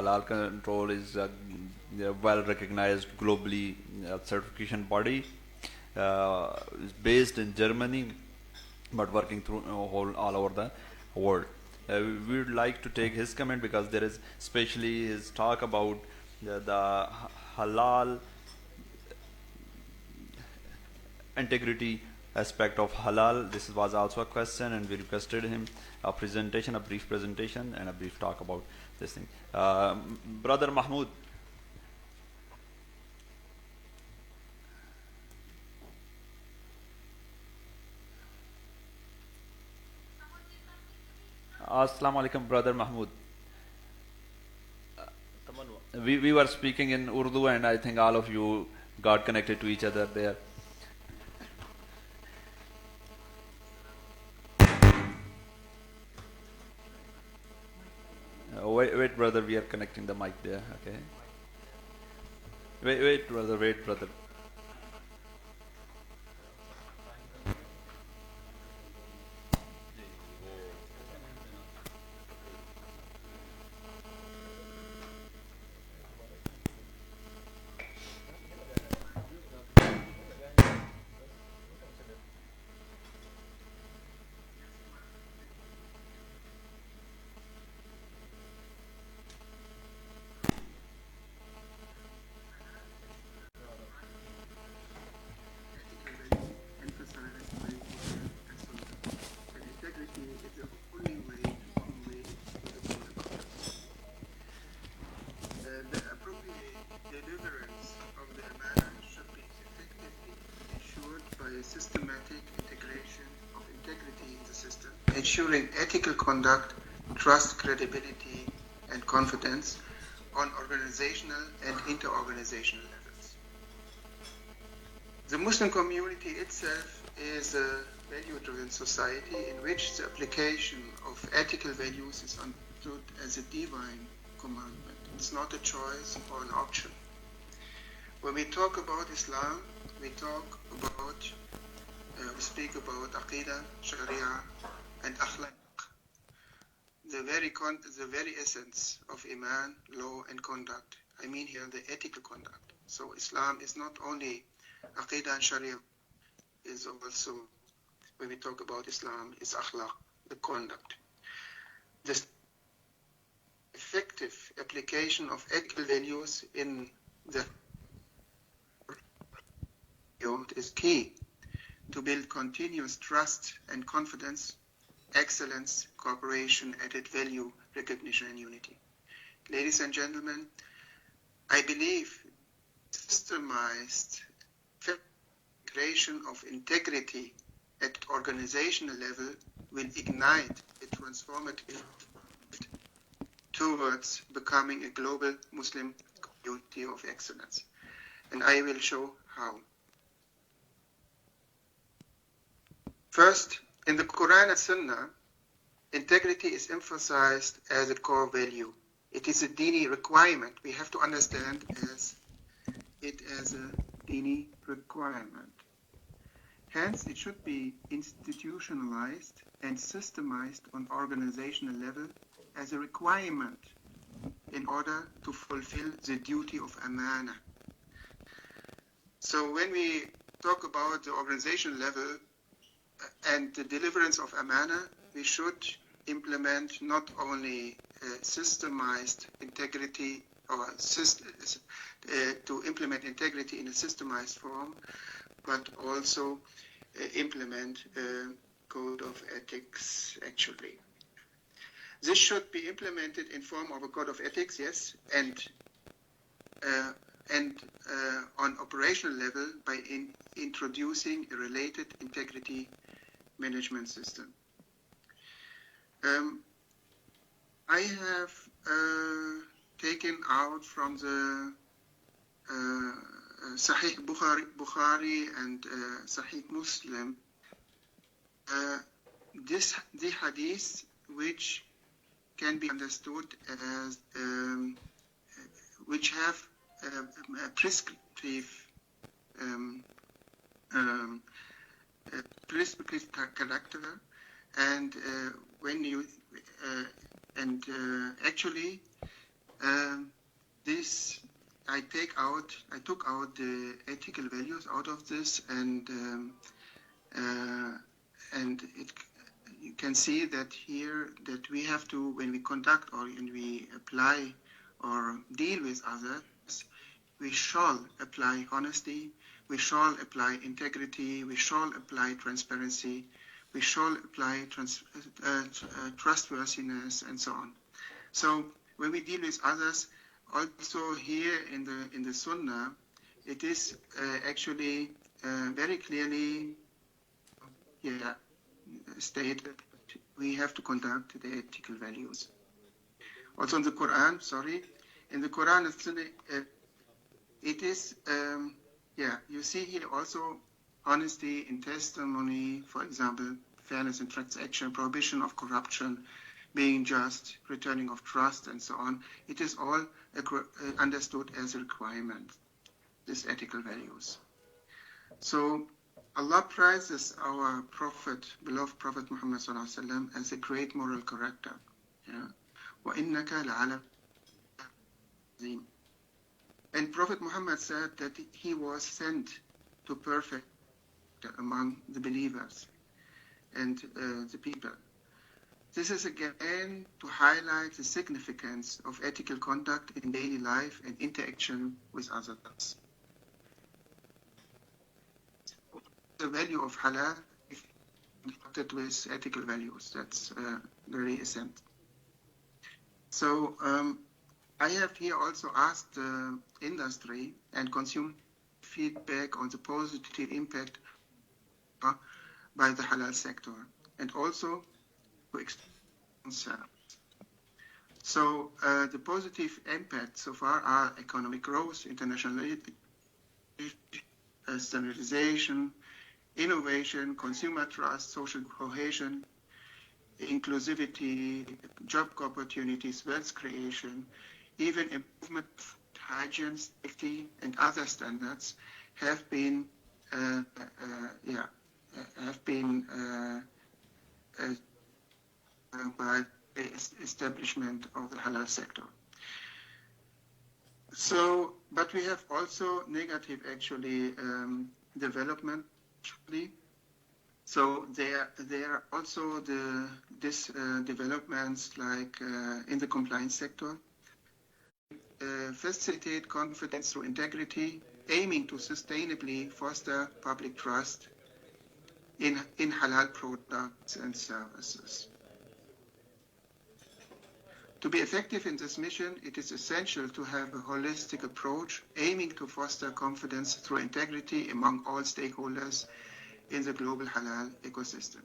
Halal control is a well recognized globally certification body. Is based in Germany but working through all over the world. We would like to take his comment because there is especially his talk about the halal integrity aspect of halal. This was also a question, and we requested him a presentation, a brief presentation and a brief talk about this thing. Brother Mahmood. Assalamu alaikum, Brother Mahmood. We were speaking in Urdu, and I think all of you got connected to each other there. Wait, brother, we are connecting the mic there. Okay. Wait, brother.
Systematic integration of integrity in the system, ensuring ethical conduct, trust, credibility, and confidence on organizational and inter-organizational levels. The Muslim community itself is a value-driven society in which the application of ethical values is understood as a divine commandment. It's not a choice or an option. When we talk about Islam, we speak about Aqidah, Sharia, and Akhlaq. The very essence of Iman, law, and conduct. I mean here the ethical conduct. So Islam is not only Aqidah and Sharia, is also, when we talk about Islam, is Akhlaq, the conduct. The effective application of ethical values in the field is key to build continuous trust and confidence, excellence, cooperation, added value, recognition, and unity. Ladies and gentlemen, I believe systemized integration of integrity at organizational level will ignite a transformative towards becoming a global Muslim community of excellence. And I will show how. First, in the Quran and Sunnah, integrity is emphasized as a core value. It is a dini requirement. We have to understand it as a dini requirement. Hence, it should be institutionalized and systemized on organizational level as a requirement in order to fulfill the duty of amana. So when we talk about the organizational level and the deliverance of amana, we should implement not only systemized integrity or to implement integrity in a systemized form, but also implement code of ethics, actually. This should be implemented in form of a code of ethics, yes, and on operational level by introducing a related integrity management system. I have taken out from the Sahih Bukhari and Sahih Muslim the hadith which can be understood as which have a prescriptive prescriptive character, and when you actually this I took out the ethical values out of this, and you can see that here that we have to, when we conduct or when we apply or deal with others, we shall apply honesty, we shall apply integrity, we shall apply transparency, we shall apply trustworthiness, and so on. So when we deal with others, also here in the Sunnah, it is actually very clearly stated we have to conduct the ethical values. Also in the Quran, in the Quran it is you see here also honesty in testimony, for example, fairness in transaction, prohibition of corruption, being just, returning of trust, and so on. It is all understood as a requirement, these ethical values. So Allah prizes our Prophet, beloved Prophet Muhammad ﷺ, as a great moral character. وَإِنَّكَ لَعَلَى عَظِيمٍ. And Prophet Muhammad said that he was sent to perfect among the believers and the people. This is again to highlight the significance of ethical conduct in daily life and interaction with others. The value of halal is connected with ethical values. That's very essential. So I have here also asked the industry and consumer feedback on the positive impact by the halal sector, and also to concern. So the positive impact so far are economic growth, internationalization, standardization, innovation, consumer trust, social cohesion, inclusivity, job opportunities, wealth creation, even improvement of hygiene, safety, and other standards have been by the establishment of the halal sector. So, but we have also negative actually development. So there are also these developments like in the compliance sector, facilitate confidence through integrity, aiming to sustainably foster public trust in halal products and services. To be effective in this mission, it is essential to have a holistic approach, aiming to foster confidence through integrity among all stakeholders in the global halal ecosystem.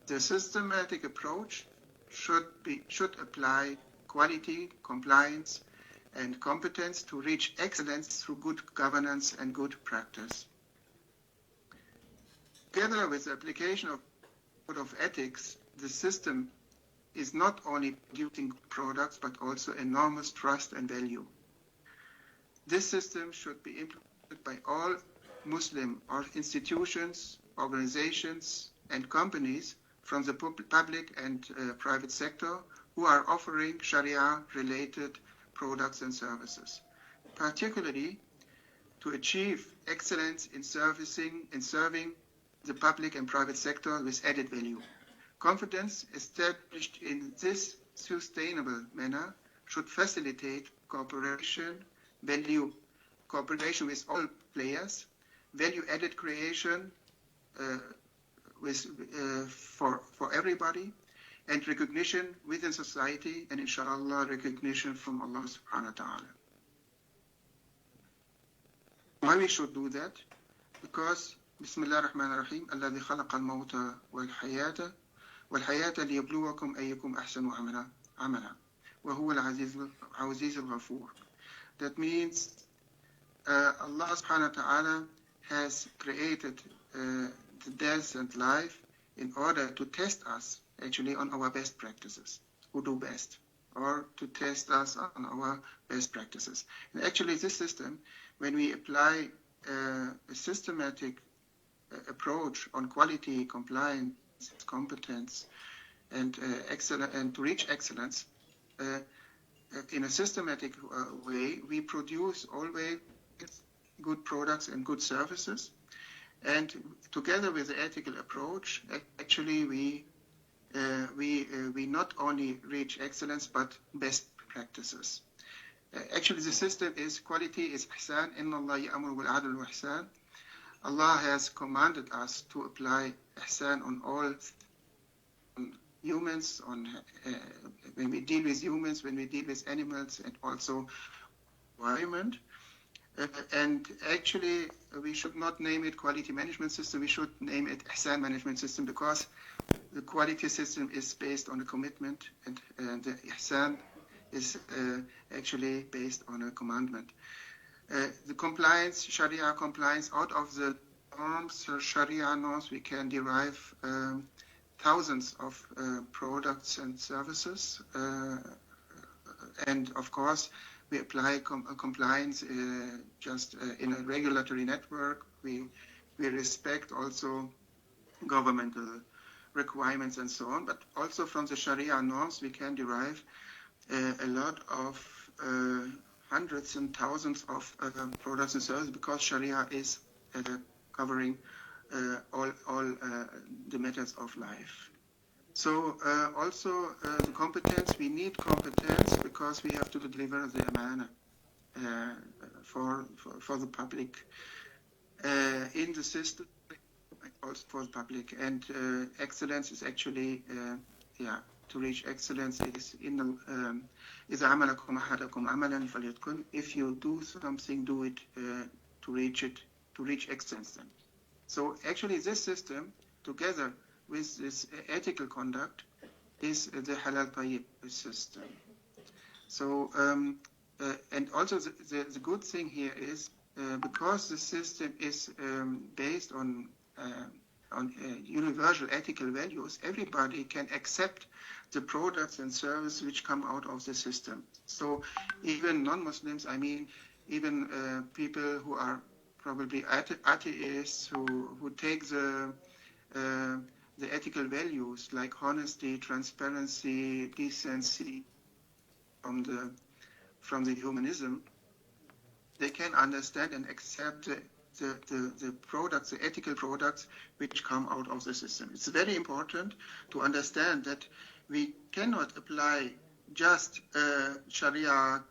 The systematic approach should apply quality, compliance, and competence to reach excellence through good governance and good practice. Together with the application of code of ethics, the system is not only producing products but also enormous trust and value. This system should be implemented by all Muslim institutions, organizations, and companies from the public and private sector who are offering Sharia-related products and services, particularly to achieve excellence in serving the public and private sector with added value. Confidence established in this sustainable manner should facilitate cooperation with all players, value-added creation for everybody, and recognition within society, and inshallah recognition from Allah subhanahu wa ta'ala. Why we should do that? Because Bismillah ar-Rahman ar-Rahim, الذي خلق الموت والحياة ليبلوكم أيكم أحسن عملا وهو العزيز الغفور. That means Allah subhanahu wa ta'ala has created the death and life in order to test us actually on our best practices, who do best, or to test us on our best practices. And actually this system, when we apply a systematic approach on quality, compliance, competence, and to reach excellence, in a systematic way, we produce always good products and good services. And together with the ethical approach, actually we not only reach excellence but best practices. Actually, the system is quality is ihsan. Inna Allah ya'muru bil 'adl wa ihsan. Allah has commanded us to apply ihsan on all humans, when we deal with humans, when we deal with animals, and also environment. And actually, we should not name it quality management system. We should name it ihsan management system, because the quality system is based on a commitment, and the ihsan is actually based on a commandment. The compliance, Sharia compliance, out of the norms, Sharia norms, we can derive thousands of products and services. And of course, we apply compliance just in a regulatory network. We respect also governmental requirements and so on, but also from the Sharia norms we can derive a lot of hundreds and thousands of products and services, because Sharia is covering all the matters of life. So also the competence, we need competence because we have to deliver the amana for the public in the system, also for the public. And excellence is actually, to reach excellence is in the إذا عملكم أحدكم عملا فليتقن. If you do something, do it to reach excellence then. So actually this system, together with this ethical conduct, is the halal tayyib system. So and also the good thing here is because the system is based on universal ethical values, everybody can accept the products and services which come out of the system. So even non-Muslims, I mean, even people who are probably atheists, who take the ethical values like honesty, transparency, decency from the humanism, they can understand and accept the products, the ethical products which come out of the system. It's very important to understand that we cannot apply just Sharia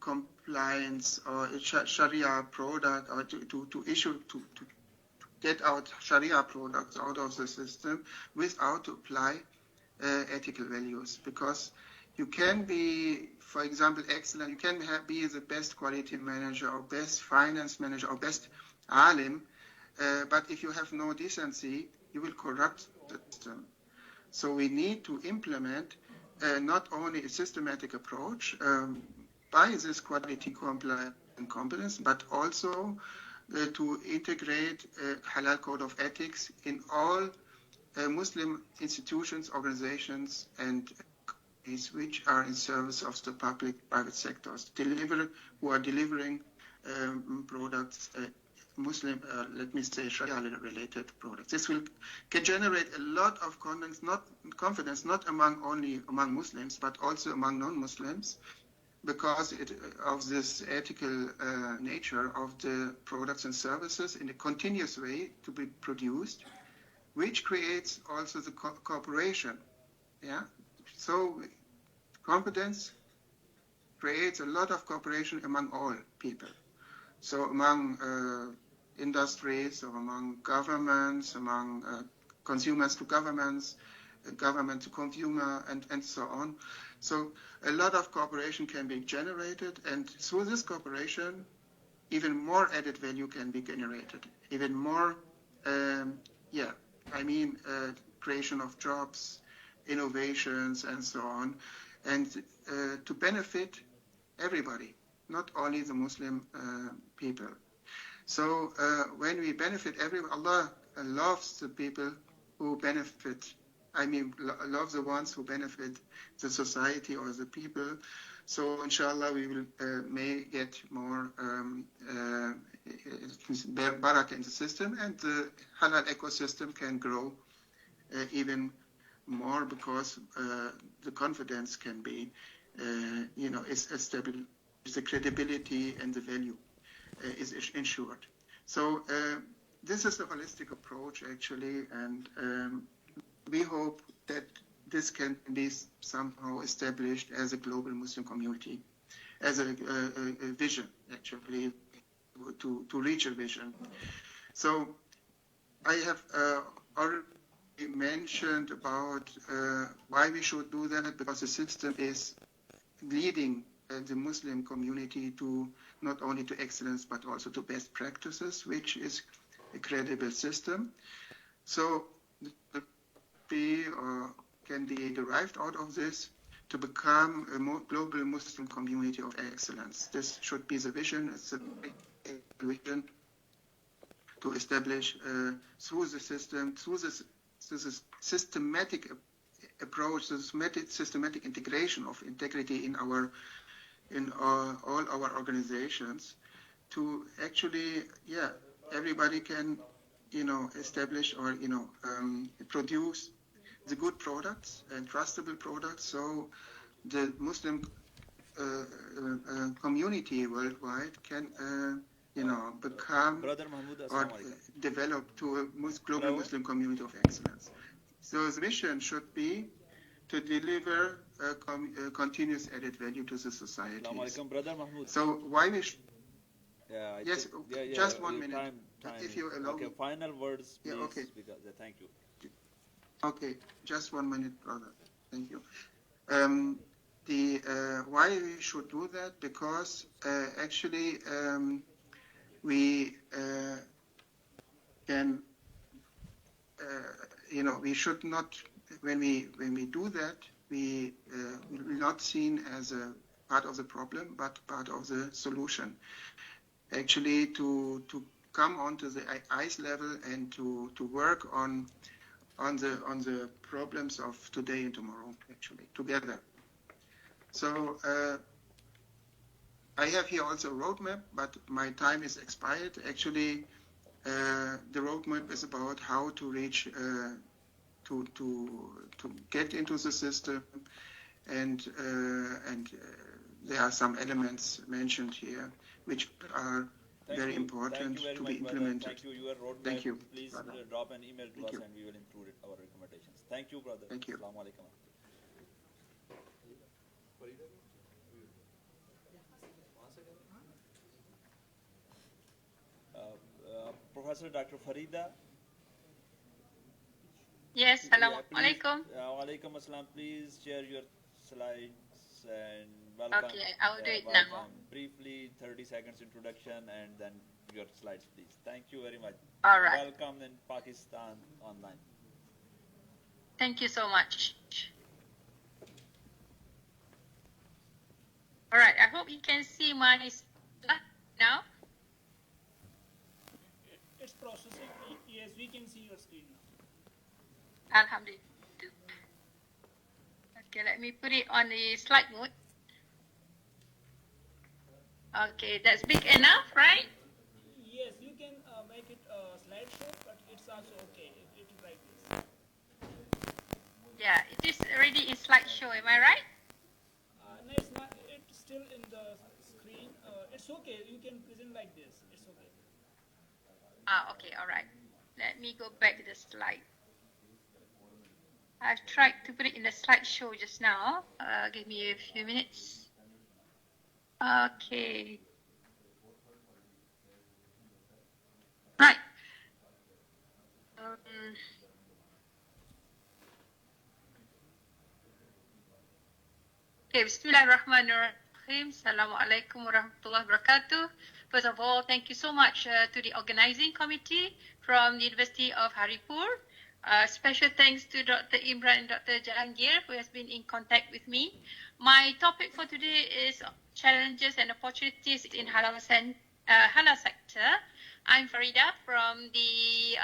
compliance or Sharia product, or to get out Sharia products out of the system without to apply ethical values. Because you can be, for example, excellent, you can be the best quality manager or best finance manager or best alim, but if you have no decency, you will corrupt the system. So we need to implement not only a systematic approach by this quality, compliance and competence, but also to integrate a halal code of ethics in all Muslim institutions, organizations, and which are in service of the private sectors, who are delivering products, Muslim, let me say, Sharia-related products. This can generate a lot of confidence, not only among Muslims, but also among non-Muslims, because of this ethical nature of the products and services in a continuous way to be produced, which creates also the cooperation. Yeah. So competence creates a lot of cooperation among all people. So among industries, or among governments, among consumers to governments, government to consumer, and so on. So a lot of cooperation can be generated, and through this cooperation, even more added value can be generated, even more, creation of jobs, innovations, and so on, and to benefit everybody, not only the Muslim people. So when we benefit everyone, Allah loves the people who benefit. Love the ones who benefit the society or the people. So inshallah, we will may get more barakah in the system, and the halal ecosystem can grow even more, because the confidence can be, is established, the credibility and the value is ensured. So this is a holistic approach, actually, and we hope that this can be somehow established as a global Muslim community, as a vision, actually, to reach a vision. So I have already mentioned about why we should do that, because the system is leading the Muslim community to not only to excellence but also to best practices, which is a credible system. So the can be derived out of this to become a more global Muslim community of excellence. This should be the vision. It's a vision to establish through the system, through this systematic approach, systematic integration of integrity in all our organizations, to actually, everybody can, establish or produce the good products and trustable products, so the Muslim community worldwide can, become or develop to a global Muslim community of excellence. So the mission should be to deliver a continuous added value to the society.
Brother Mahmoud.
So why we
yes,
just 1 minute.
Time
if you allow
okay,
me.
final words, please.
Okay.
Because, thank you.
Okay, just 1 minute, brother. Thank you. Why we should do that? Because actually we can, we should not, when we do that, we will not seen as a part of the problem, but part of the solution. Actually, to come onto the ice level and to work on the problems of today and tomorrow, actually, together. So I have here also a roadmap, but my time is expired. Actually, the roadmap is about how to reach, to get into the system, and there are some elements mentioned here which are very important to be implemented.
Thank you. Your roadmap.
Thank you.
Please drop an email to us and we will include it, our recommendations. Thank you, brother.
Thank you.
Assalamu alaikum. Professor Dr. Farida.
Yes, Assalamu alaikum.
Wa alaikum assalam. Please share your slides and welcome.
Okay, I will do it
welcome.
now.
Briefly, 30 seconds introduction and then your slides, please. Thank you very much.
All right.
Welcome in Pakistan online.
Thank you so much. All right, I hope you can see my slide now.
It's processing. Yes, we can see your screen now.
Alhamdulillah. Okay, let me put it on the slide mode. Okay, that's big enough, right?
Yes, you can make it a slideshow, but it's also okay. It is like this.
Yeah, it is already in slideshow. Am I right?
No, it's not. It's still in the screen. It's okay. You can present like this. It's okay.
Okay, all right. Let me go back to the slide. I've tried to put it in the slideshow just now. Give me a few minutes. Okay. Right. Okay, Bismillahirrahmanirrahim. Assalamualaikum warahmatullahi wabarakatuh. First of all, thank you so much to the organizing committee from the University of Haripur. Special thanks to Dr. Imran and Dr. Jahangir who has been in contact with me. My topic for today is challenges and opportunities in halal sector. I'm Farida from the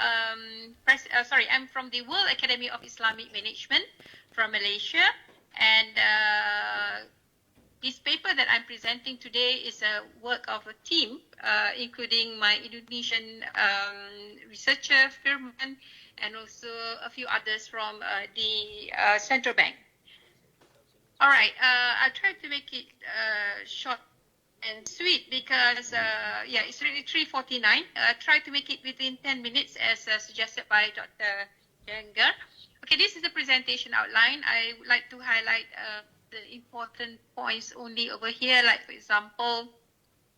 I'm from the World Academy of Islamic Management from Malaysia, and this paper that I'm presenting today is a work of a team, including my Indonesian researcher, Firman, and also a few others from the central bank. All right, I'll try to make it short and sweet because, yeah, it's really 3:49. Try to make it within 10 minutes as suggested by Dr. Jenger. Okay, this is the presentation outline. I would like to highlight the important points only over here, like for example,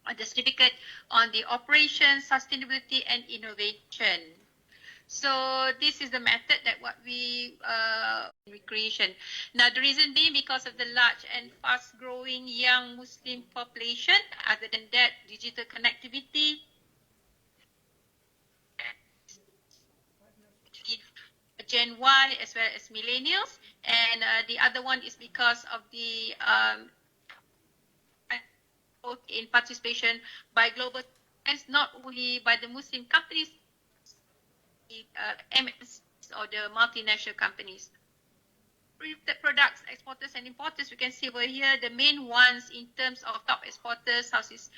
the certificate on the operation, sustainability and innovation. So this is the method that what we recreation. Now the reason being because of the large and fast growing young Muslim population. Other than that, digital connectivity, Gen Y as well as millennials, and the other one is because of the in participation by global clients, not only by the Muslim companies, MNCs or the multinational companies. The products, exporters and importers, we can see over here the main ones in terms of top exporters. Southeast,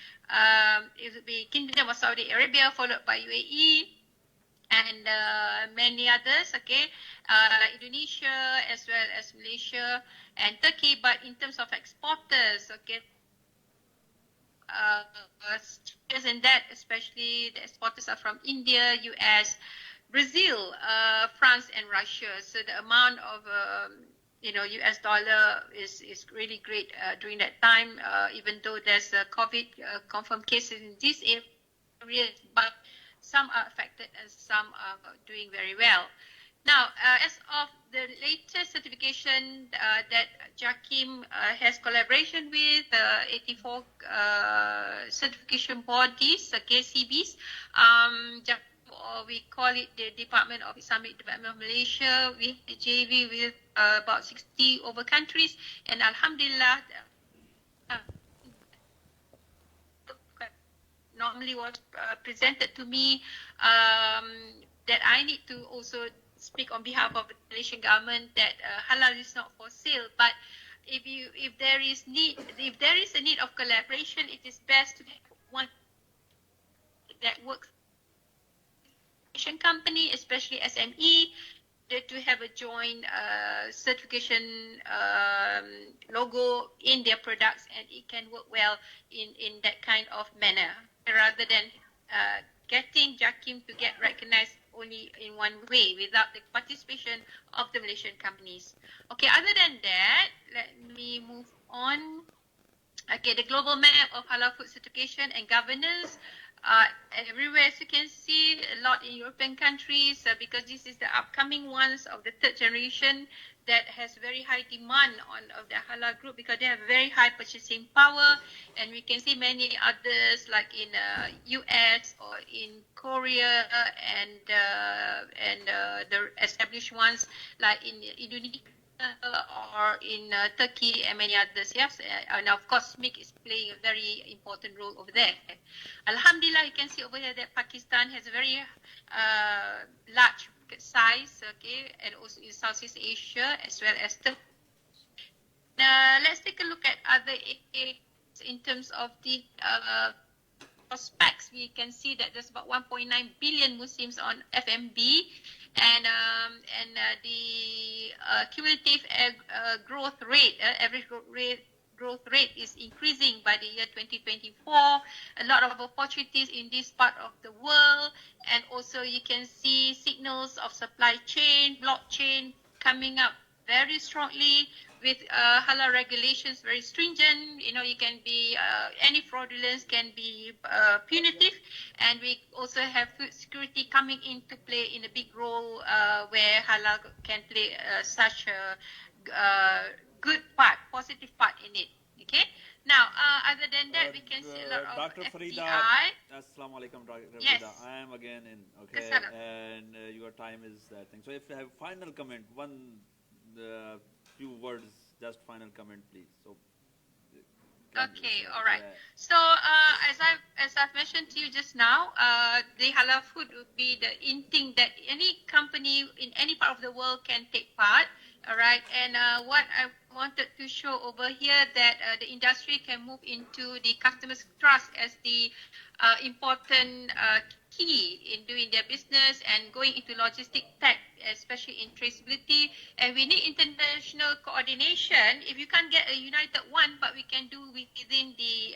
it would be Kingdom of Saudi Arabia, followed by UAE, and many others, okay, like Indonesia as well as Malaysia and Turkey. But in terms of exporters, okay, in that, especially the exporters are from India, US, Brazil, France, and Russia. So the amount of US dollar is really great during that time, even though there's a COVID confirmed cases in this area, but some are affected and some are doing very well. Now, as of the latest certification that JAKIM has collaboration with 84 certification bodies, KCBs, we call it the Department of Islamic Development of Malaysia, with the JV with about 60 over countries, and Alhamdulillah, normally was presented to me that I need to also speak on behalf of the Malaysian government that halal is not for sale, but if there is a need of collaboration, it is best to have one that works company, especially SME, to have a joint certification logo in their products, and it can work well in that kind of manner, rather than getting JAKIM to get recognized only in one way without the participation of the Malaysian companies. Okay, other than that, let me move on. Okay, the global map of halal food certification and governance. Everywhere, as you can see, a lot in European countries, because this is the upcoming ones of the third generation that has very high demand of the halal group, because they have very high purchasing power, and we can see many others like in US or in Korea, and the established ones like in Indonesia or in Turkey and many others, yes, and of course SMIC is playing a very important role over there. Alhamdulillah, you can see over here that Pakistan has a very large market size, okay, and also in Southeast Asia as well as Turkey. Let's take a look at other areas in terms of the prospects. We can see that there's about 1.9 billion Muslims on FMB, and the cumulative growth rate, average growth rate is increasing by the year 2024. A lot of opportunities in this part of the world, and also you can see signals of supply chain, blockchain coming up very strongly, with halal regulations very stringent. You know, you can be any fraudulence can be punitive, and we also have food security coming into play in a big role where halal can play such a good part, positive part in it. Okay. Now, other than that, we can see a lot of
Dr. Farida,
FDI.
Assalamu alaikum, Dr.
Yes.
Farida. I am again in, okay,
Assalam.
and your time is that thing. So if you have final comment, few words, just final comment, please. So.
Okay, all right.
Yeah.
So as I've mentioned to you just now, the halal food would be the in thing that any company in any part of the world can take part. All right, and what I wanted to show over here that the industry can move into the customer's trust as the important key in doing their business and going into logistic tech, especially in traceability. And we need international coordination. If you can't get a united one, but we can do within the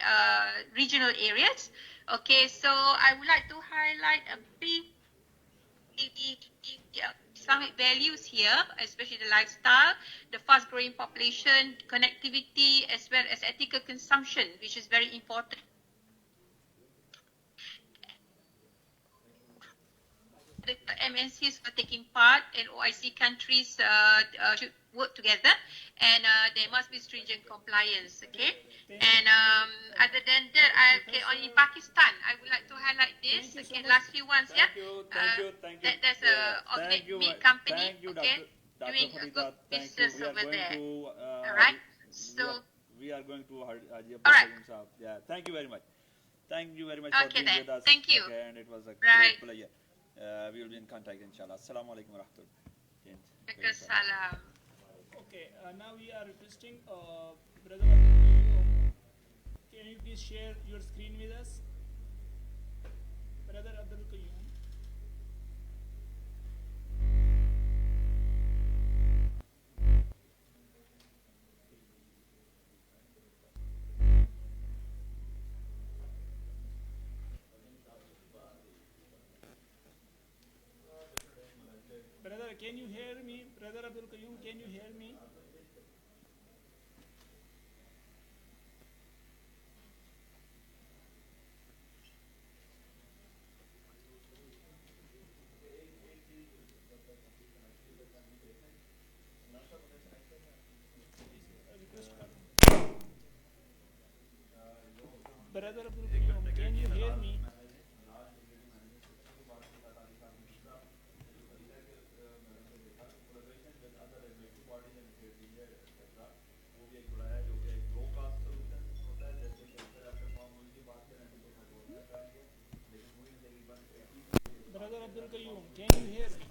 regional areas. Okay, so I would like to highlight a bit the Islamic values here, especially the lifestyle, the fast-growing population, connectivity, as well as ethical consumption, which is very important. The MNCs are taking part and OIC countries should work together, and there must be stringent compliance. Okay, and other than that, in Pakistan, I would like to highlight this. Okay, last few ones, yeah.
Thank you.
There's a organic meat company.
Thank you,
okay,
Dr.
doing a
Farida.
good
Thank you.
business
We are
over
going
there.
to.
All right. So.
We are going to Haji
All right.
Sahab. Yeah. Thank you very much. Thank you very much
Okay
for being
then.
with us.
Thank you.
Okay, and it was a
Right.
great pleasure. We will be in contact, inshallah. Assalamu alaikum wa rahmatullah.
Waalaikumsalam.
Okay, now we are requesting Brother Abdul Qayyum. Can you please share your screen with us? Brother Abdul Qayyum. Brother, can you hear me? Brother Abdul Qayyum, can you hear me? Brother Abdul Qayyum, can you hear me? Brother Abdul Qayyum, can you hear me?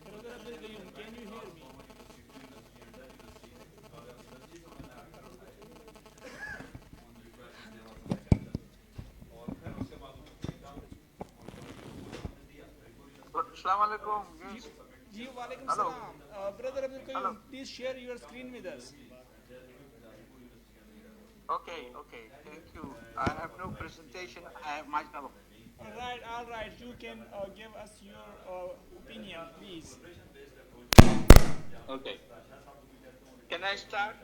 Brother Abdul Qayyum, can you hear me?
Assalamu alaikum.
Ji, walaikum
Hello.
salam. Brother Abdul Qayyum, please share your screen with us.
Okay, thank you. I have no presentation, I have myself.
All right. You can give us your opinion, please.
Okay. Can I start?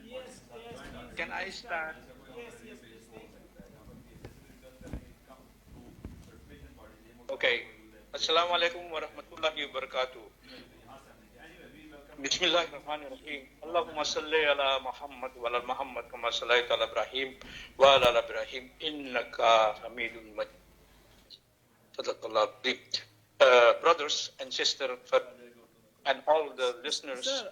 Yes, please.
Can I start?
Yes, please.
Okay. Assalamu alaikum wa rahmatullahi wa barakatuh. Bismillahirrahmanirrahim. Allahumma salli ala Muhammad wa ala Muhammad kama sallaita ala Ibrahim wa ala Ibrahim innaka Hamidun Majid. Sadaqallahu azim. Brothers and sisters and all the listeners
Sir,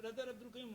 Brother Abdul Qayyum,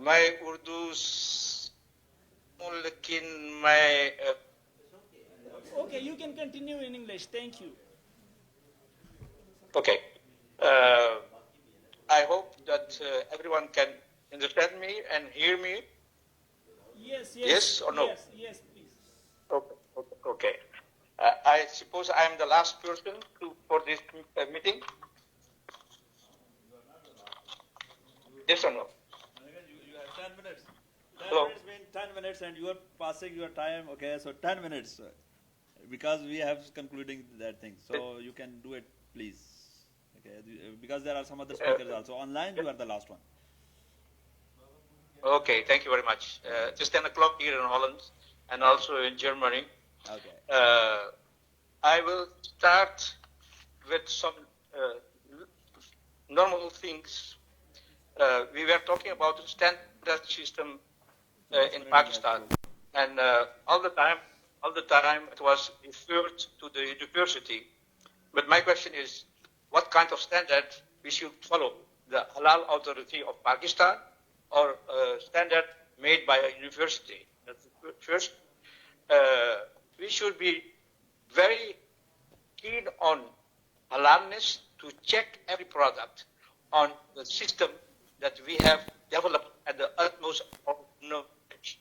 my Urdu lekin my
Okay, you can continue in English. Thank you.
okay. I hope that everyone can understand me and hear me.
Yes.
Yes or no?
Yes, please.
Okay. I suppose I am the last person for this meeting. Yes or no?
You have 10 minutes. 10
Hello.
minutes means 10 minutes and you are passing your time. Okay, so 10 minutes. Because we have concluding that thing. So you can do it, please. Okay, because there are some other speakers also. Online, you are the last one.
Okay, thank you very much. It's 10 o'clock here in Holland and also in Germany.
Okay.
I will start with some normal things. We were talking about the standard system in Pakistan, and all the time it was referred to the university. But my question is, what kind of standard we should follow? The Halal Authority of Pakistan or a standard made by a university? That's the first. We should be very keen on halalness to check every product on the system that we have developed at the utmost of knowledge.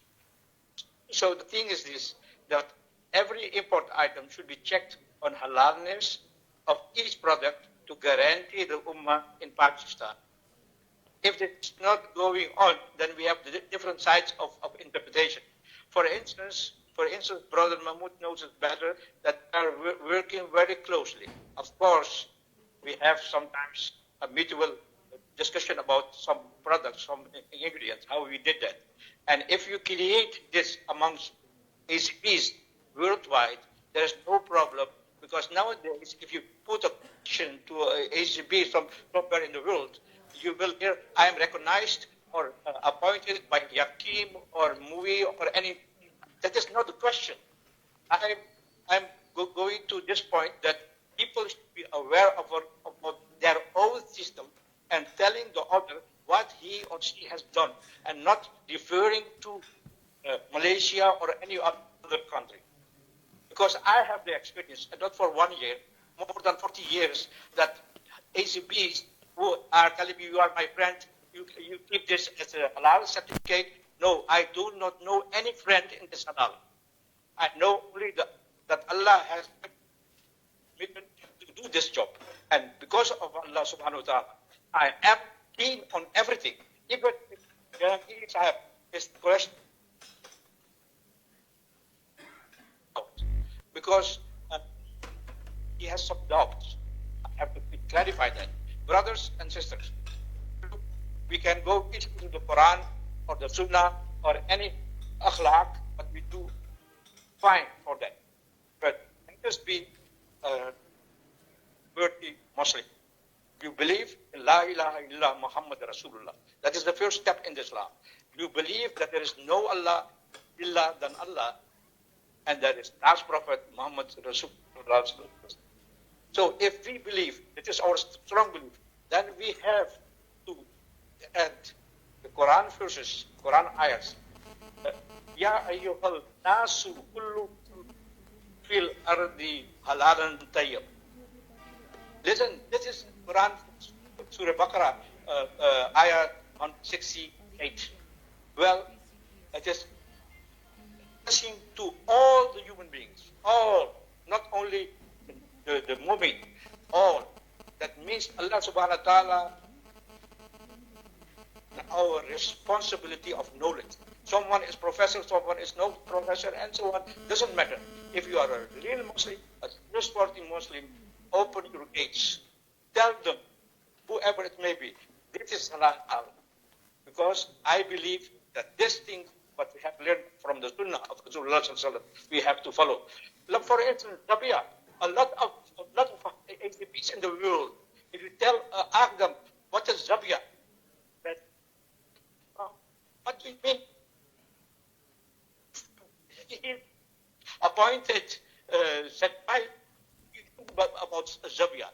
So the thing is this, that every import item should be checked on halalness of each product to guarantee the Ummah in Pakistan. If it's not going on, then we have the different sides of interpretation. For instance, Brother Mahmoud knows it better that we are working very closely. Of course, we have sometimes a mutual discussion about some products, some ingredients, how we did that. And if you create this amongst ACPs worldwide, there is no problem, because nowadays, if you put a question to ACP somewhere in the world, you will hear, I am recognized or appointed by Yakim or Mui or any. That is not the question. I'm going to this point that people should be aware of their own system and telling the other what he or she has done, and not referring to Malaysia or any other country. Because I have the experience, and not for 1 year, more than 40 years, that ACBs who are telling me, you are my friend, you keep this as a halal certificate. No, I do not know any friend in this halal. I know only that Allah has committed to do this job. And because of Allah subhanahu wa ta'ala, I am keen on everything. Even if I have his question, because he has some doubts. I have to clarify that. Brothers and sisters, we can go into the Quran or the Sunnah or any akhlaq, but we do fine for that. But let us be worthy Muslim. You believe in La ilaha illallah Muhammad Rasulullah. That is the first step in Islam. You believe that there is no Allah illa than Allah, and that is last prophet Muhammad Rasulullah. So if we believe, it is our strong belief, then we have to add the Quran verses, Quran ayats. Ya ayyuhal nasu kullu fil ardi halalan tayyib. Listen, this is Quran, Surah Baqarah, ayah 168. Well, it is blessing to all the human beings, all, not only the mu'min, all. That means Allah subhanahu wa ta'ala, our responsibility of knowledge. Someone is professor, someone is no professor, and so on. Doesn't matter. If you are a real Muslim, a trustworthy Muslim, open your gates. Tell them, whoever it may be, this is halal. Because I believe that this thing, what we have learned from the Sunnah of Rasulullah, we have to follow. Look, for instance, Rabia, a lot of ACPs in the world, if you ask them, what is Zabia? What do you mean? He appointed, said, about Zabia.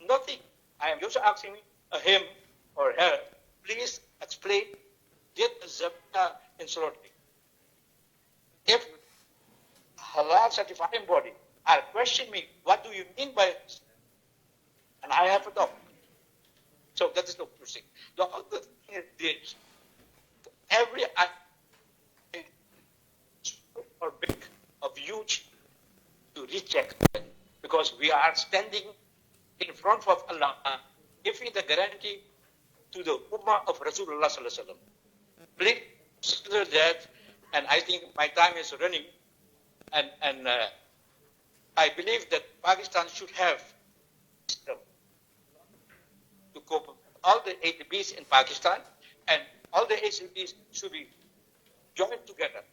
Nothing. I am just asking him or her, please explain, did Zabia in slaughtering? If halal certifying body are questioning me, what do you mean by it? And I have a doubt. So that is the first thing. The other thing is this. Every or big of huge to recheck, because we are standing in front of Allah, giving the guarantee to the Ummah of Rasulullah sallallahu alaihi wasallam. Please consider that, and I think my time is running, and I believe that Pakistan should have to cope with all the ATBs in Pakistan, and all the ACPs should be joined together,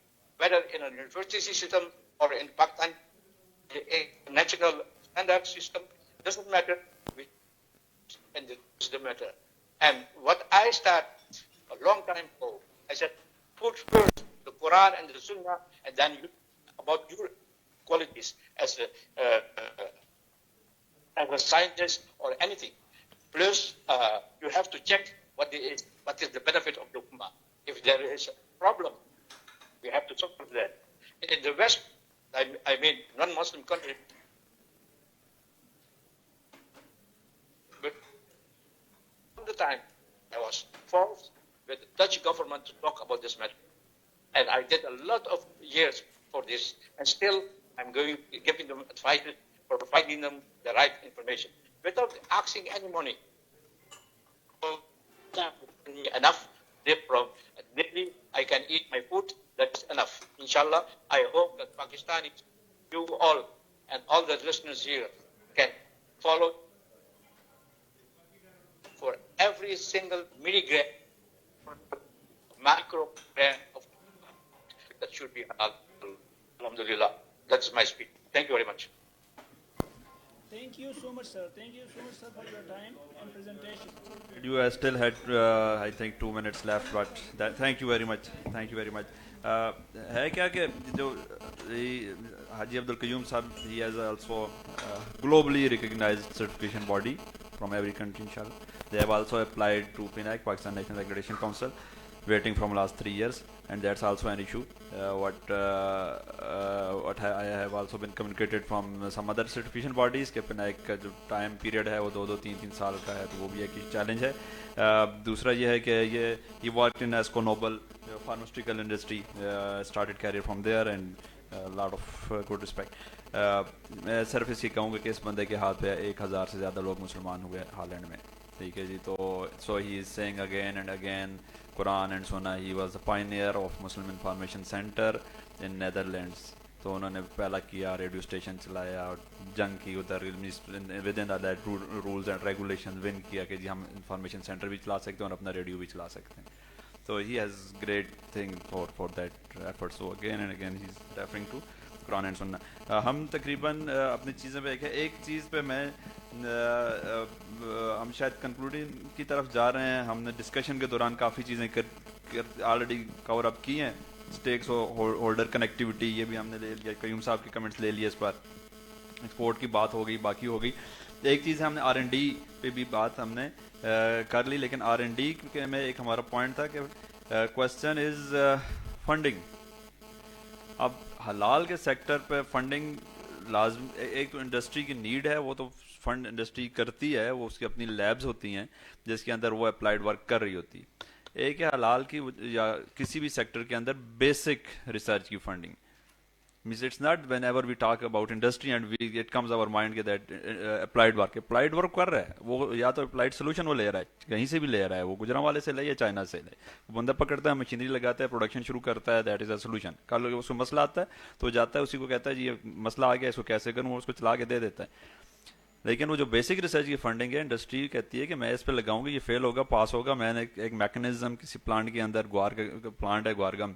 whether in a university system or in Pakistan, a national standard system, doesn't matter, and this is the matter. And what I started a long time ago, I said, put first the Quran and the Sunnah, and then you, about your qualities as a scientist or anything. Plus, you have to check what is the benefit of the Ummah. If there is a problem, we have to solve that. In the West, I mean non-Muslim countries, but all the time I was forced with the Dutch government to talk about this matter. And I did a lot of years for this, and still I'm giving them advice for providing them the right information without asking any money. Enough from daily I can eat my food, that's enough. Inshallah, I hope that Pakistanis, you all, and all the listeners here can follow for every single milligram, microgram of that should be halal. Alhamdulillah. That's my speech. Thank you very much.
Thank you so much, sir. Thank you so much, sir, for your time and presentation.
You still had, I think, 2 minutes left, but thank you very much. Thank you very much. ہے کیا کہ جو حاجی عبد القیوم صاحب, he has also globally recognized certification body from every country, inshallah. They have also applied to PNAC, Pakistan National Accreditation Council, waiting from last 3 years, and that's also an issue. What I have also been communicated from some other certification bodies کہ PNAC کا جو time period ہے وہ 2-3 سال کا ہے, تو وہ بھی ایک چیلنج ہے. دوسرا یہ ہے کہ یہ work in Esco Noble pharmaceutical industry, started career from there, and lot of good respect. میں صرف اس یہ کہوں گا کہ اس بندے کے ہاتھ پہ 1000 سے زیادہ لوگ مسلمان ہوئے ہالینڈ میں, ٹھیک ہے جی. تو so he is saying again and again Quran and Sunnah. He was the pioneer of Muslim Information Center in Netherlands. تو انہوں نے پہلا کیا, ریڈیو اسٹیشن چلایا, جنگ کی ادھر with in that rules and regulation ون کیا کہ جی ہم انفارمیشن سینٹر بھی چلا سکتے ہیں اور اپنا ریڈیو بھی چلا سکتے ہیں. So he has great thing for that effort. So again and again he's referring to Quran and Sunnah. ہم تقریباً اپنی چیزیں پہ ایک چیز پہ میں ہم شاید کنکلوڈنگ کی طرف جا رہے ہیں. ہم نے ڈسکشن کے دوران کافی چیزیں آلریڈی کور اپ کی ہیں. اسٹیکس ہولڈر کنیکٹیوٹی یہ بھی ہم نے لے لیا, قیوم صاحب کے کمنٹس لے لیے اس پر, ایکسپورٹ کی بات ہو گئی, باقی ہو گئی. ایک چیز ہے ہم نے R&D پہ بھی بات ہم نے کر لی, لیکن R&D میں ایک ہمارا پوائنٹ تھا کہ کوشچن از فنڈنگ. اب حلال کے سیکٹر پہ فنڈنگ لازم, ایک تو انڈسٹری کی نیڈ ہے, وہ تو فنڈ انڈسٹری کرتی ہے, وہ اس کی اپنی لیبز ہوتی ہیں جس کے اندر وہ اپلائیڈ ورک کر رہی ہوتی. ایک ہے حلال کی یا کسی بھی سیکٹر کے اندر بیسک ریسرچ کی funding. means it's not whenever we talk about industry and it comes our mind that applied work کر رہا ہے وہ, یا تو applied solution وہ لے رہا ہے, کہیں سے بھی لے رہا ہے, وہ گجرانوالے سے لے یا چائنا سے لے, بندہ پکڑتا ہے, مشینری لگاتا ہے, پروڈکشن شروع کرتا ہے, دیٹ از اے سولوشن. کل اس کو مسئلہ آتا ہے تو جاتا ہے, اسی کو کہتا ہے جی یہ مسئلہ آ گیا, اس کو کیسے کروں, اس کو چلا کے دے دیتا ہے. لیکن وہ جو بیسک ریسرچ کی فنڈنگ ہے, انڈسٹری کہتی ہے کہ میں اس پہ لگاؤں گی, یہ فیل ہوگا, پاس ہوگا, میں نے ایک میکنزم کسی پلانٹ کے اندر, گوار کا پلانٹ ہے گوارگم,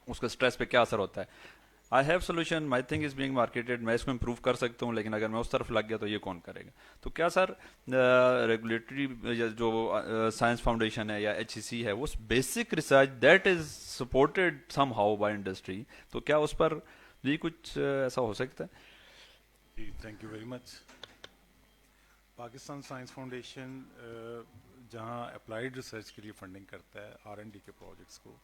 اس کا اسٹریس پہ کیا اثر ہوتا ہے, I have solution, my thing is being marketed, میں اس کو امپروو کر سکتا ہوں, لیکن اگر میں اس طرف لگ گیا تو یہ کون کرے گا. تو کیا سر ریگولیٹری جو سائنس فاؤنڈیشن ہے یا HEC ہے, وہ basic research that is supported some how by industry, تو کیا اس پر بھی کچھ ایسا ہو سکتا ہے؟
جی thank you very much. Pakistan science foundation جہاں اپلائیڈ ریسرچ کے لیے فنڈنگ کرتا ہے, R&D کے پروجیکٹس کو,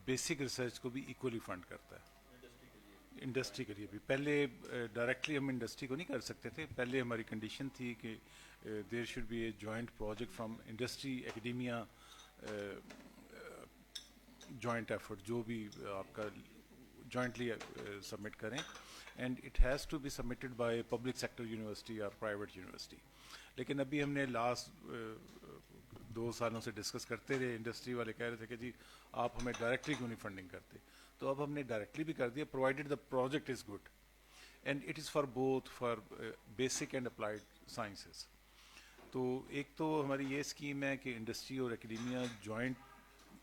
بیسک ریسرچ کو بھی ایکولی فنڈ کرتا ہے انڈسٹری کے لیے بھی. پہلے ڈائریکٹلی ہم انڈسٹری کو نہیں کر سکتے تھے, پہلے ہماری کنڈیشن تھی کہ there should be a joint project from industry academia, joint effort جو بھی آپ کا جوائنٹلی سبمٹ کریں, and it has to be submitted by public sector university اور پرائیویٹ یونیورسٹی. لیکن ابھی ہم نے لاسٹ 2 سالوں سے ڈسکس کرتے رہے, انڈسٹری والے کہہ رہے تھے کہ جی آپ ہمیں ڈائریکٹلی کیوں نہیں فنڈنگ کرتے, تو اب ہم نے ڈائریکٹلی بھی کر دیا, provided the project is good and it is for both, for basic and applied sciences. تو ایک تو ہماری یہ اسکیم ہے کہ انڈسٹری اور academia joint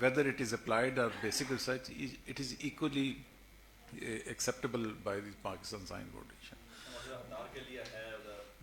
whether it is applied or basic research, it is equally acceptable by the Pakistan Science Foundation.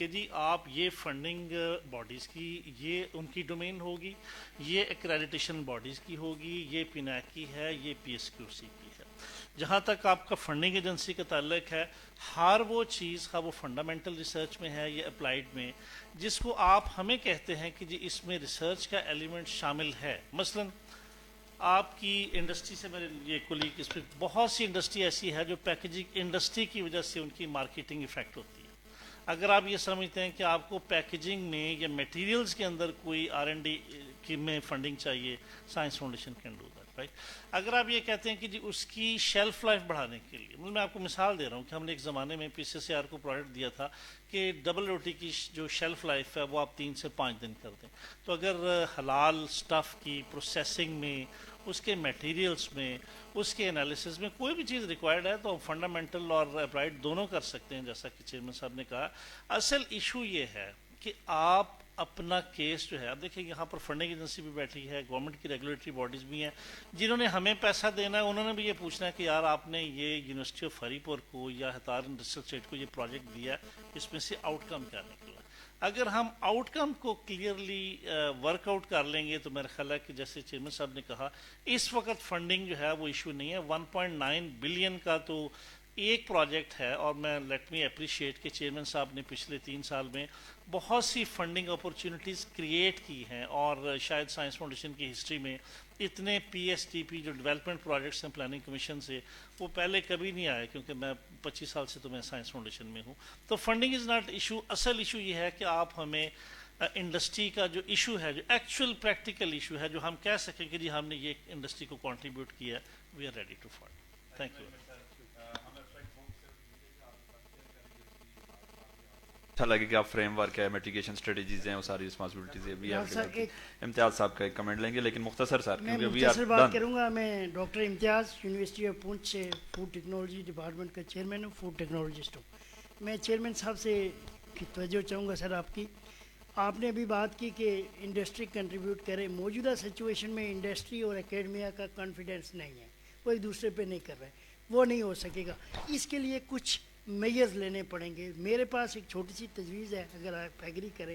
کہ جی آپ یہ فنڈنگ باڈیز کی یہ ان کی ڈومین ہوگی, یہ ایکریڈیٹیشن باڈیز کی ہوگی, یہ پینیک کی ہے, یہ پی ایس کیو سی کی ہے. جہاں تک آپ کا فنڈنگ ایجنسی کا تعلق ہے, ہر وہ چیز کا وہ فنڈامنٹل ریسرچ میں ہے یا اپلائیڈ میں جس کو آپ ہمیں کہتے ہیں کہ جی اس میں ریسرچ کا ایلیمنٹ شامل ہے. مثلاً آپ کی انڈسٹری سے میرے یہ کولیگ, اس پہ بہت سی انڈسٹری ایسی ہے جو پیکیجنگ انڈسٹری کی وجہ سے ان کی مارکیٹنگ افیکٹ ہوتی ہے. اگر آپ یہ سمجھتے ہیں کہ آپ کو پیکیجنگ میں یا میٹیریلز کے اندر کوئی R&D کی میں فنڈنگ چاہیے, science foundation can do that, right. اگر آپ یہ کہتے ہیں کہ جی اس کی شیلف لائف بڑھانے کے لیے, میں آپ کو مثال دے رہا ہوں کہ ہم نے ایک زمانے میں پی سی سی آر کو پروڈکٹ دیا تھا کہ ڈبل روٹی کی جو شیلف لائف ہے وہ آپ 3 سے 5 دن کر دیں. تو اگر حلال سٹف کی پروسیسنگ میں, اس کے میٹیریلز میں, اس کے انالیسز میں کوئی بھی چیز ریکوائرڈ ہے تو ہم فنڈامنٹل اور اپلائیڈ دونوں کر سکتے ہیں. جیسا کہ چیئرمین صاحب نے کہا, اصل ایشو یہ ہے کہ آپ اپنا کیس جو ہے, آپ دیکھیں یہاں پر فنڈنگ ایجنسی بھی بیٹھی ہے, گورنمنٹ کی ریگولیٹری باڈیز بھی ہیں جنہوں نے ہمیں پیسہ دینا ہے, انہوں نے بھی یہ پوچھنا ہے کہ یار آپ نے یہ یونیورسٹی آف ہری پور کو یا ہتار انڈسٹریل اسٹیٹ کو یہ پروجیکٹ دیا ہے, اس میں سے آؤٹ کم کیا نکلا. اگر ہم آؤٹ کم کو کلیئرلی ورک آؤٹ کر لیں گے تو میرا خیال ہے کہ جیسے چیئرمین صاحب نے کہا اس وقت فنڈنگ جو ہے وہ ایشو نہیں ہے. 1.9 بلین کا تو ایک پروجیکٹ ہے, اور میں لیٹ می اپریشیٹ کہ چیئرمین صاحب نے پچھلے 3 سال میں بہت سی فنڈنگ اپورچونیٹیز کریٹ کی ہیں, اور شاید سائنس فاؤنڈیشن کی ہسٹری میں اتنے پی ایس ٹی پی جو ڈیولپمنٹ پروجیکٹس ہیں پلاننگ کمیشن سے, وہ پہلے کبھی نہیں آئے, کیونکہ میں 25 سال سے تو میں سائنس فاؤنڈیشن میں ہوں. تو فنڈنگ از ناٹ ایشو. اصل ایشو یہ ہے کہ آپ ہمیں انڈسٹری کا جو ایشو ہے, جو ایکچوئل پریکٹیکل ایشو ہے, جو ہم کہہ سکیں کہ جی ہم نے یہ انڈسٹری کو کنٹریبیوٹ کیا ہے, we are ready to fund. Thank you.
اچھا لگے کہ آپ فریم ورک ہے, میٹیگیشن اسٹریٹجیز ہیں, وہ ساری رسپانسبلٹیز ہے. امتیاز صاحب کا ایک کمنٹ لیں گے, لیکن مختصر سر,
میں مختصر بات کروں گا. میں ڈاکٹر امتیاز, یونیورسٹی آف پونچھ سے فوڈ ٹیکنالوجی ڈپارٹمنٹ کا چیئرمین ہوں, فوڈ ٹیکنالوجسٹ ہوں. میں چیئرمین صاحب سے توجہ چاہوں گا سر آپ کی. آپ نے ابھی بات کی کہ انڈسٹری کنٹریبیوٹ کرے. موجودہ سچویشن میں انڈسٹری اور اکیڈمیا کا کانفیڈنس نہیں ہے, وہ ایک دوسرے پہ نہیں کر رہے, وہ نہیں ہو سکے گا. اس کے لیے کچھ میئرز لینے پڑیں گے. میرے پاس ایک چھوٹی سی تجویز ہے, اگر آپ ایگری کریں,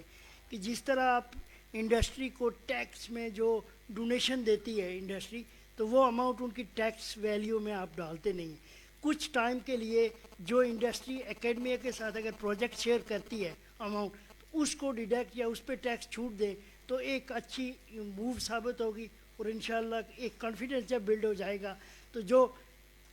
کہ جس طرح آپ انڈسٹری کو ٹیکس میں جو ڈونیشن دیتی ہے انڈسٹری, تو وہ اماؤنٹ ان کی ٹیکس ویلیو میں آپ ڈالتے نہیں ہیں. کچھ ٹائم کے لیے جو انڈسٹری اکیڈمیا کے ساتھ اگر پروجیکٹ شیئر کرتی ہے اماؤنٹ, اس کو ڈیڈکٹ یا اس پہ ٹیکس چھوٹ دے تو ایک اچھی موو ثابت ہوگی, اور انشاءاللہ ایک کانفیڈنس جب بلڈ ہو جائے گا تو جو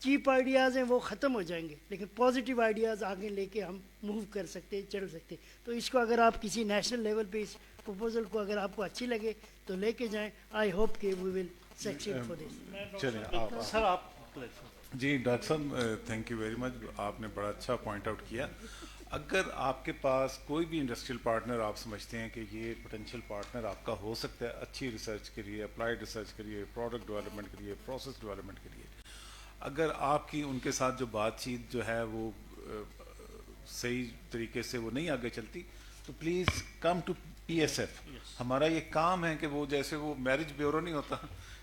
چیپ آئیڈیاز ہیں وہ ختم ہو جائیں گے, لیکن پازیٹیو آئیڈیاز آگے لے کے ہم موو کر سکتے, چل سکتے. تو اس کو اگر آپ کسی نیشنل لیول پہ اس پروپوزل کو اگر آپ کو اچھی لگے تو لے کے جائیں. آئی ہوپ کہ وی ول سکسیڈ فار دس.
چلیں
سر آپ.
جی ڈاکٹر صاحب, تھینک یو ویری مچ. آپ نے بڑا اچھا پوائنٹ آؤٹ کیا. اگر آپ کے پاس کوئی بھی انڈسٹریل پارٹنر آپ سمجھتے ہیں کہ یہ پوٹینشیل پارٹنر آپ کا ہو سکتا ہے اچھی ریسرچ کے لیے, اپلائیڈ ریسرچ کے لیے, پروڈکٹ ڈیولپمنٹ کے لیے, پروسیس ڈیولپمنٹ کے لیے, اگر آپ کی ان کے ساتھ جو بات چیت جو ہے وہ صحیح طریقے سے وہ نہیں آگے چلتی, تو please come to P S F. ہمارا یہ کام ہے کہ وہ جیسے وہ میرج بیورو نہیں ہوتا,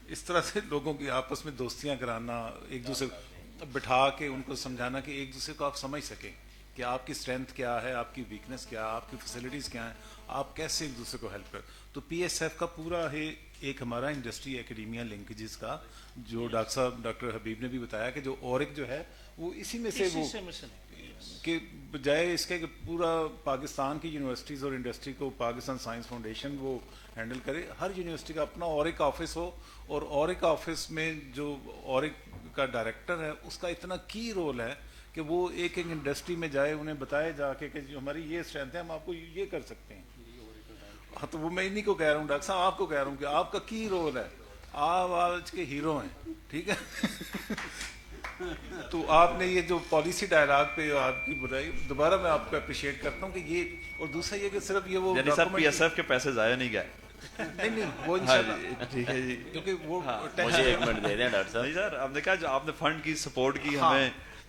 اس طرح سے لوگوں کی آپس میں دوستیاں کرانا, ایک دوسرے بٹھا کے ان کو سمجھانا کہ ایک دوسرے کو آپ سمجھ سکیں کہ آپ کی اسٹرینتھ کیا ہے, آپ کی ویکنیس کیا ہے, آپ کی فیسلٹیز کیا ہیں, آپ کیسے ایک دوسرے کو ہیلپ کر. تو پی ایس ایف کا پورا ہے ایک ہمارا انڈسٹری اکیڈیمیا لنکیجز کا, جو ڈاکٹر صاحب ڈاکٹر حبیب نے بھی بتایا کہ جو اورک جو ہے وہ اسی میں سے وہ کہ بجائے اس کے کہ پورا پاکستان کی یونیورسٹیز اور انڈسٹری کو پاکستان سائنس فاؤنڈیشن وہ ہینڈل کرے, ہر یونیورسٹی کا اپنا اورک آفس ہو, اور اورک آفس میں جو اورک کا ڈائریکٹر ہے اس کا اتنا کی رول ہے کہ وہ ایک ایک انڈسٹری میں جائے, انہیں بتائے جا کے کہ ہماری یہ اسٹرینتھ ہے, ہم آپ کو یہ کر سکتے ہیں. ہاں تو وہ میں انہیں کو کہہ رہا ہوں, ڈاکٹر صاحب آپ کو کہہ رہا ہوں کہ آپ کا کی رول ہے, آپ آج کے ہیرو ہیں, ٹھیک ہے. تو آپ نے یہ جو پالیسی ڈائلاگ پہ آپ کی بتائی, دوبارہ میں آپ کو اپریشیٹ کرتا ہوں کہ یہ, اور دوسرا یہ کہ صرف یہ وہ
یعنی سر پی ایس ایف کے پیسے ضائع نہیں گئے.
نہیں وہ انشاءاللہ ٹھیک ہے جی, کیونکہ وہ
مجھے 1 منٹ دے دیں ڈاکٹر صاحب.
نہیں سر, آپ نے کہا جو آپ نے فنڈ کی سپورٹ کی ہمیں,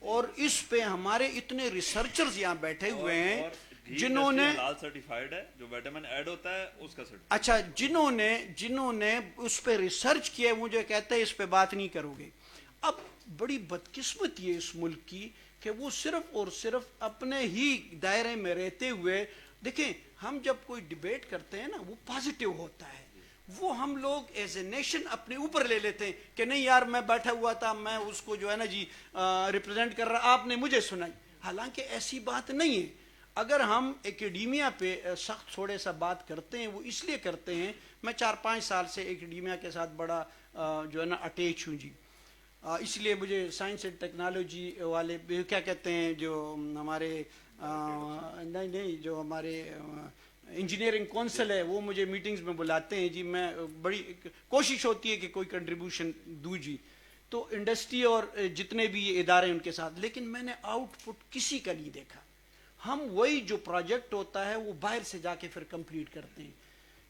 اور اس پہ ہمارے اتنے ریسرچرز یہاں بیٹھے ہوئے ہیں جنہوں نے
حلال سرٹیفائیڈ ہے, جو وٹامن ایڈ ہوتا ہے اس کا سرٹیفائیڈ.
اچھا, جنہوں نے اس پہ ریسرچ کیا مجھے کہتے ہیں اس پہ بات نہیں کرو گے. اب بڑی بدقسمتی ہے اس ملک کی کہ وہ صرف اور صرف اپنے ہی دائرے میں رہتے ہوئے, دیکھیں ہم جب کوئی ڈیبیٹ کرتے ہیں نا وہ پازیٹیو ہوتا ہے, وہ ہم لوگ ایز اے نیشن اپنے اوپر لے لیتے ہیں کہ نہیں یار میں بیٹھا ہوا تھا, میں اس کو جو ہے نا جی ریپرزینٹ کر رہا, آپ نے مجھے سنائی. حالانکہ ایسی بات نہیں ہے. اگر ہم اکیڈیمیا پہ سخت تھوڑے سا بات کرتے ہیں وہ اس لیے کرتے ہیں, میں 4-5 سال سے اکیڈیمیا کے ساتھ بڑا جو ہے نا اٹیچ ہوں جی, اس لیے مجھے سائنس اینڈ ٹیکنالوجی والے کیا کہتے ہیں جو ہمارے نہیں جو ہمارے انجینئرنگ کونسل ہے وہ مجھے میٹنگز میں بلاتے ہیں جی, میں بڑی کوشش ہوتی ہے کہ کوئی کنٹریبیوشن دوں جی. تو انڈسٹری اور جتنے بھی یہ ادارے ان کے ساتھ, لیکن میں نے آؤٹ پٹ کسی کا نہیں دیکھا. ہم وہی جو پروجیکٹ ہوتا ہے وہ باہر سے جا کے پھر کمپلیٹ کرتے ہیں.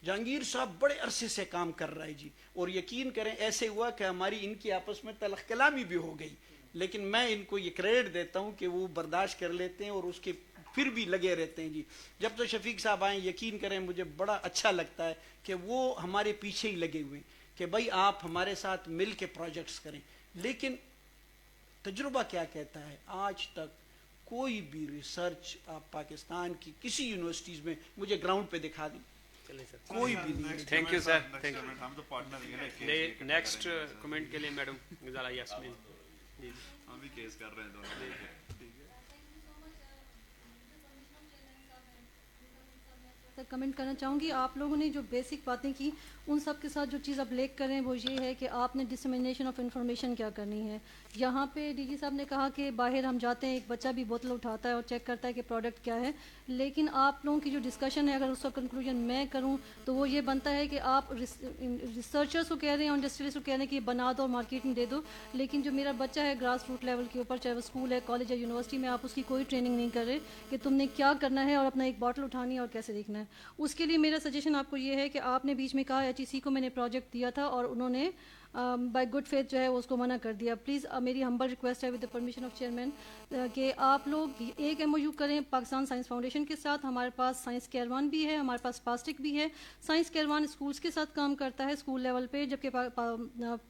جہانگیر صاحب بڑے عرصے سے کام کر رہا ہے جی, اور یقین کریں ایسے ہوا کہ ہماری ان کی آپس میں تلخ کلامی بھی ہو گئی, لیکن میں ان کو یہ کریڈٹ دیتا ہوں کہ وہ برداشت کر لیتے ہیں اور اس کے پھر بھی لگے رہتے ہیں جی. جب تو شفیق صاحب آئیں یقین کریں مجھے بڑا اچھا لگتا ہے کہ وہ ہمارے پیچھے ہی لگے ہوئے ہیں کہ بھائی آپ ہمارے ساتھ مل کے پروجیکٹس کریں. لیکن تجربہ کیا کہتا ہے, آج تک کوئی بھی ریسرچ آپ پاکستان کی کسی یونیورسٹیز میں مجھے گراؤنڈ پہ دکھا دیں, کوئی بھی نہیں.
Thank you sir, thank you. Next comment کے لیے میڈم ذرا یاسمین.
ہم بھی کیس کر رہے ہیں دونوں.
کمنٹ کرنا چاہوں گی, آپ لوگوں نے جو بیسک باتیں کی ان سب کے ساتھ جو چیز آپ لیک کریں وہ یہ ہے کہ آپ نے ڈسمینیشن آف انفارمیشن کیا کرنی ہے. یہاں پہ ڈی جی صاحب نے کہا کہ باہر ہم جاتے ہیں, ایک بچہ بھی بوتل اٹھاتا ہے اور چیک کرتا ہے کہ پروڈکٹ کیا ہے, لیکن آپ لوگوں کی جو ڈسکشن ہے اگر اس کا کنکلوژن میں کروں تو وہ یہ بنتا ہے کہ آپ ریسرچرس کو کہہ رہے ہیں اور انڈسٹریلسٹ کو کہہ رہے ہیں کہ یہ بنا دو اور مارکیٹ میں دے دو, لیکن جو میرا بچہ ہے گراس روٹ لیول کے اوپر, چاہے وہ اسکول ہے, کالج ہے, یونیورسٹی میں, آپ اس کی کوئی ٹریننگ نہیں کر رہے کہ تم نے کیا کرنا ہے اور اپنا ایک باٹل اٹھانی ہے اور کیسے دیکھنا ہے. اس کے لیے میرا سجیشن آپ کو یہ ہے کہ آپ نے بیچ میں کہا ایچ ای سی کو میں نے پروجیکٹ دیا تھا اور انہوں نے بائی گڈ فیتھ جو ہے اس کو منع کر دیا. پلیز میری ہمبل ریکویسٹ ہے with the permission of chairman کہ آپ لوگ ایک ایم او یو کریں پاکستان سائنس فاؤنڈیشن کے ساتھ. ہمارے پاس سائنس کیروان بھی ہے, ہمارے پاس پاسٹک بھی ہے. سائنس کیروان اسکولس کے ساتھ کام کرتا ہے اسکول لیول پہ, جبکہ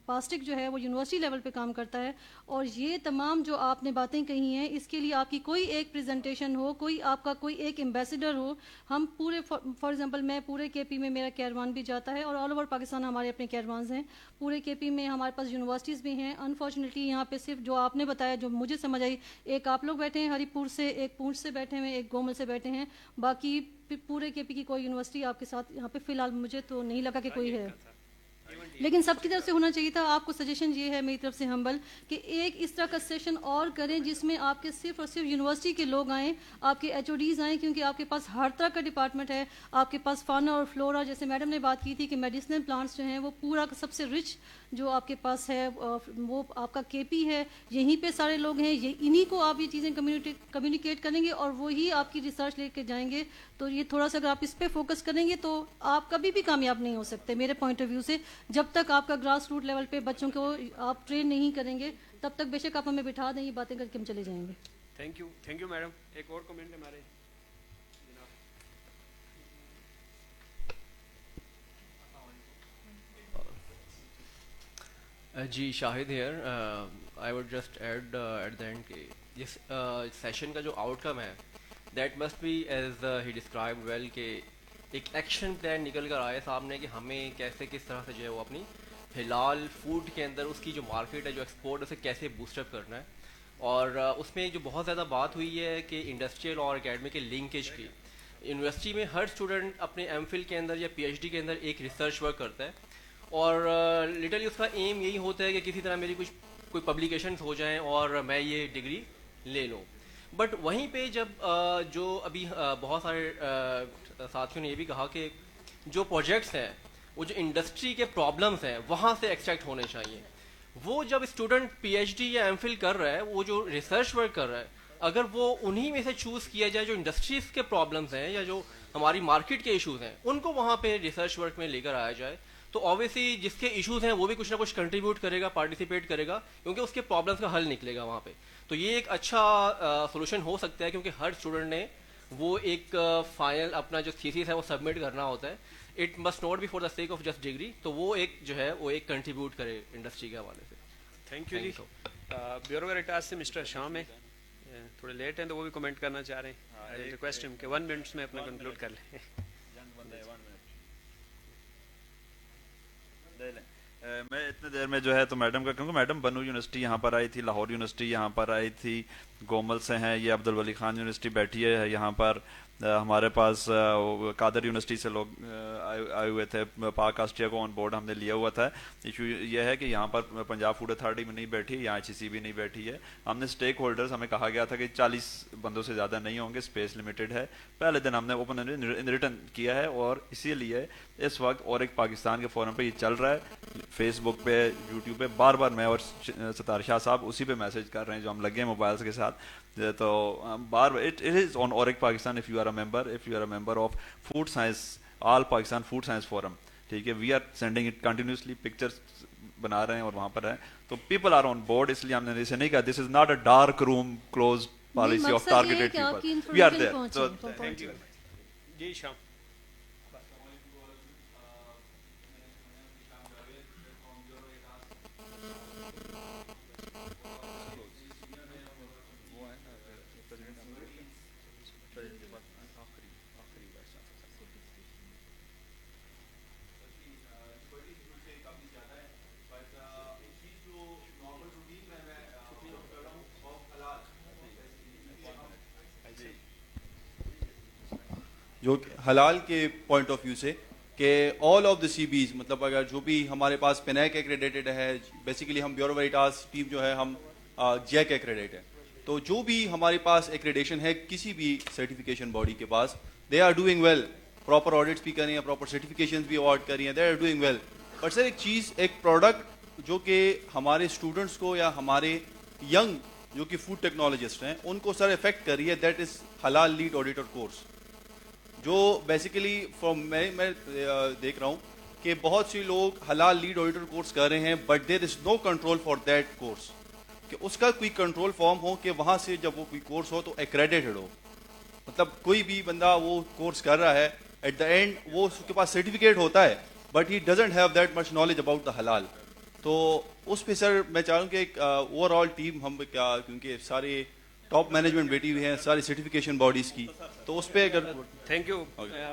پاسٹک جو ہے وہ یونیورسٹی لیول پہ کام کرتا ہے. اور یہ تمام جو آپ نے باتیں کہی ہیں اس کے لیے آپ کی کوئی ایک پریزنٹیشن ہو, کوئی آپ کا کوئی ایک ایمبیسڈر ہو. ہم پورے فار ایگزامپل میں پورے کے پی میں میرا کیروان بھی جاتا ہے اور آل اوور پاکستان ہمارے اپنے کیروانز ہیں. پورے کے پی میں ہمارے پاس یونیورسٹیز بھی ہیں. انفارچونیٹلی یہاں پہ صرف جو آپ نے بتایا جو مجھے سمجھ آئی, ایک آپ لوگ بیٹھے ہیں ہری پور سے, ایک پونچھ سے بیٹھے ہیں, ایک گومل سے بیٹھے ہیں, باقی پورے کے پی کی کوئی یونیورسٹی آپ کے ساتھ یہاں پہ فی الحال مجھے تو نہیں لگا کہ کوئی ہے, لیکن سب کی طرف سے ہونا چاہیے تھا. آپ کو سجیشن یہ ہے میری طرف سے ہمبل کہ ایک اس طرح کا سیشن اور کریں جس میں آپ کے صرف اور صرف یونیورسٹی کے لوگ آئیں, آپ کے ایچ او ڈیز آئیں, کیونکہ آپ کے پاس ہر طرح کا ڈپارٹمنٹ ہے. آپ کے پاس فانا اور فلورا, جیسے میڈم نے بات کی تھی کہ میڈیسنل پلانٹس جو ہیں وہ پورا سب سے رچ جو آپ کے پاس ہے وہ آپ کا کے پی ہے, یہیں پہ سارے لوگ ہیں, انہی کو آپ یہ چیزیں کمیونیکیٹ کریں گے اور وہی آپ کی ریسرچ لے کے جائیں گے. تو یہ تھوڑا سا اگر آپ اس پہ فوکس کریں گے تو آپ کبھی بھی کامیاب نہیں ہو سکتے میرے پوائنٹ آف ویو سے. جب تک آپ کا گراس روٹ لیول پہ بچوں کو آپ ٹرین نہیں کریں گے تب تک بے شک آپ ہمیں بٹھا دیں, یہ باتیں کر کے ہم چلے جائیں گے.
Thank you madam. ایک اور کمنٹ ہمارے
جی Shahid here. I would just add at the end کہ اس سیشن کا جو آؤٹ کم ہے that must be as he describe well کہ ایک ایکشن پلان نکل کر آئے سامنے کہ ہمیں کیسے کس طرح سے جو ہے وہ اپنی حلال فوڈ کے اندر اس کی جو مارکیٹ ہے جو ایکسپورٹ اسے کیسے بوسٹ اپ کرنا ہے. اور اس میں جو بہت زیادہ بات ہوئی ہے کہ انڈسٹریل اور اکیڈمک کے لنکیج کی. یونیورسٹی میں ہر اسٹوڈنٹ اپنے ایم فل کے اندر یا پی ایچ ڈی کے اندر ایک ریسرچ ورک کرتا ہے اور لٹرلی اس کا ایم یہی ہوتا ہے کہ کسی طرح میری کوئی پبلیکیشنز ہو جائیں اور میں یہ ڈگری لے لوں. بٹ وہیں پہ جب جو ابھی بہت سارے ساتھیوں نے یہ بھی کہا کہ جو پروجیکٹس ہیں وہ جو انڈسٹری کے پرابلمس ہیں وہاں سے ایکسٹریکٹ ہونے چاہیے. وہ جب اسٹوڈنٹ پی ایچ ڈی یا ایم فل کر رہا ہے, وہ جو ریسرچ ورک کر رہا ہے, اگر وہ انہی میں سے چوز کیا جائے جو انڈسٹریز کے پرابلمس ہیں یا جو ہماری مارکیٹ کے ایشوز ہیں ان کو وہاں پہ ریسرچ ورک میں لے کر آیا جائے تو آبویسلی جس کے ایشوز ہیں وہ بھی کچھ نہ کچھ کنٹریبیوٹ کرے گا, پارٹیسپیٹ کرے گا, کیونکہ اس کے پرابلمس کا حل نکلے گا وہاں پہ. تو یہ ایک اچھا سولوشن ہو سکتا ہے, کیونکہ ہر اسٹوڈنٹ نے وہ ایک فائنل اپنا جو تھیسس ہے وہ سبمٹ کرنا ہوتا ہے. It must not be for the sake of just degree. تو وہ ایک جو ہے وہ ایک کنٹریبیوٹ کرے انڈسٹری کے حوالے سے.
تھینک یو جی. بیورو ویریٹاس سے مسٹر شام ہے, تھوڑے لیٹ ہیں تو وہ بھی کمنٹ کرنا چاہ رہے ہیں. ریکویسٹ ہم کہ 1 منٹ میں اپنا کنکلوڈ کر لیں.
میں اتنے دیر میں جو ہے تو میڈم کا, کیونکہ میڈم بنو یونیورسٹی یہاں پر آئی تھی, لاہور یونیورسٹی یہاں پر آئی تھی, گومل سے ہیں, یہ عبد الولی خان یونیورسٹی بیٹھی ہے یہاں پر, ہمارے پاس قادر یونیورسٹی سے لوگ آئے ہوئے تھے, پاک آسٹریا کو آن بورڈ ہم نے لیا ہوا تھا. ایشو یہ ہے کہ یہاں پر پنجاب فوڈ اتھارٹی میں نہیں بیٹھی, یہاں HEC بھی نہیں بیٹھی ہے. ہم نے اسٹیک ہولڈرز, ہمیں کہا گیا تھا کہ 40 بندوں سے زیادہ نہیں ہوں گے, اسپیس لمیٹڈ ہے. پہلے دن ہم نے اوپن ان ریٹن کیا ہے, اور اسی لیے اس وقت اور ایک پاکستان کے فورم پہ یہ چل رہا ہے, فیس بک پہ, یوٹیوب پہ, بار بار میں اور ستار شاہ صاحب اسی پہ میسج کر رہے ہیں جو ہم لگے ہیں موبائلس کے ساتھ. تو بار اٹ از آن اورک Pakistan. If you are a member of food science, all Pakistan food science forum, ٹھیک ہے, we are sending it continuously, pictures بنا رہے ہیں اور وہاں پر ہیں, تو پیپل آر آن بورڈ. اس لیے ہم نے اسے نہیں کہا this is not a dark room close policy of targeted people, we are there. So thank you
جی. شام
جو حلال کے پوائنٹ آف ویو سے کہ آل آف دا سی بیز, مطلب اگر جو بھی ہمارے پاس پینیک ایکریڈیٹڈ ہے, بیسیکلی ہم بیورو ویریٹاس ٹیم جو ہے ہم جیک ایکریڈیٹ ہے, تو جو بھی ہمارے پاس ایکریڈیشن ہے کسی بھی سرٹیفکیشن باڈی کے پاس, they are doing well, proper audits بھی کر رہی ہیں, پراپر سرٹیفکیشنز بھی اوارڈ کر رہی ہیں, they are doing well. But sir ایک چیز, ایک پروڈکٹ جو کہ ہمارے اسٹوڈنٹس کو یا ہمارے ینگ جو کہ فوڈ ٹیکنالوجسٹ ہیں ان کو سر افیکٹ کر رہی ہے, دیٹ از حلال لیڈ آڈیٹر کورس, جو بیسیکلی میں دیکھ رہا ہوں کہ بہت سی لوگ حلال لیڈ آڈیٹر کورس کر رہے ہیں, but there is no control for that course, کہ اس کا کوئی کنٹرول فارم ہو کہ وہاں سے جب وہ کوئی کورس ہو تو ایکریڈیٹڈ ہو. مطلب کوئی بھی بندہ وہ کورس کر رہا ہے, ایٹ دا اینڈ وہ اس کے پاس سرٹیفکیٹ ہوتا ہے, but he doesn't have that much knowledge about the حلال. تو اس پہ سر میں چاہ رہا ہوں کہ ایک اوور آل ٹیم ہم کیا, کیونکہ سارے ٹاپ مینجمنٹ بیٹھی ہوئی ہیں ساری سرٹیفکیشن باڈیز کی, تو اس پہ اگر
تھینک یو,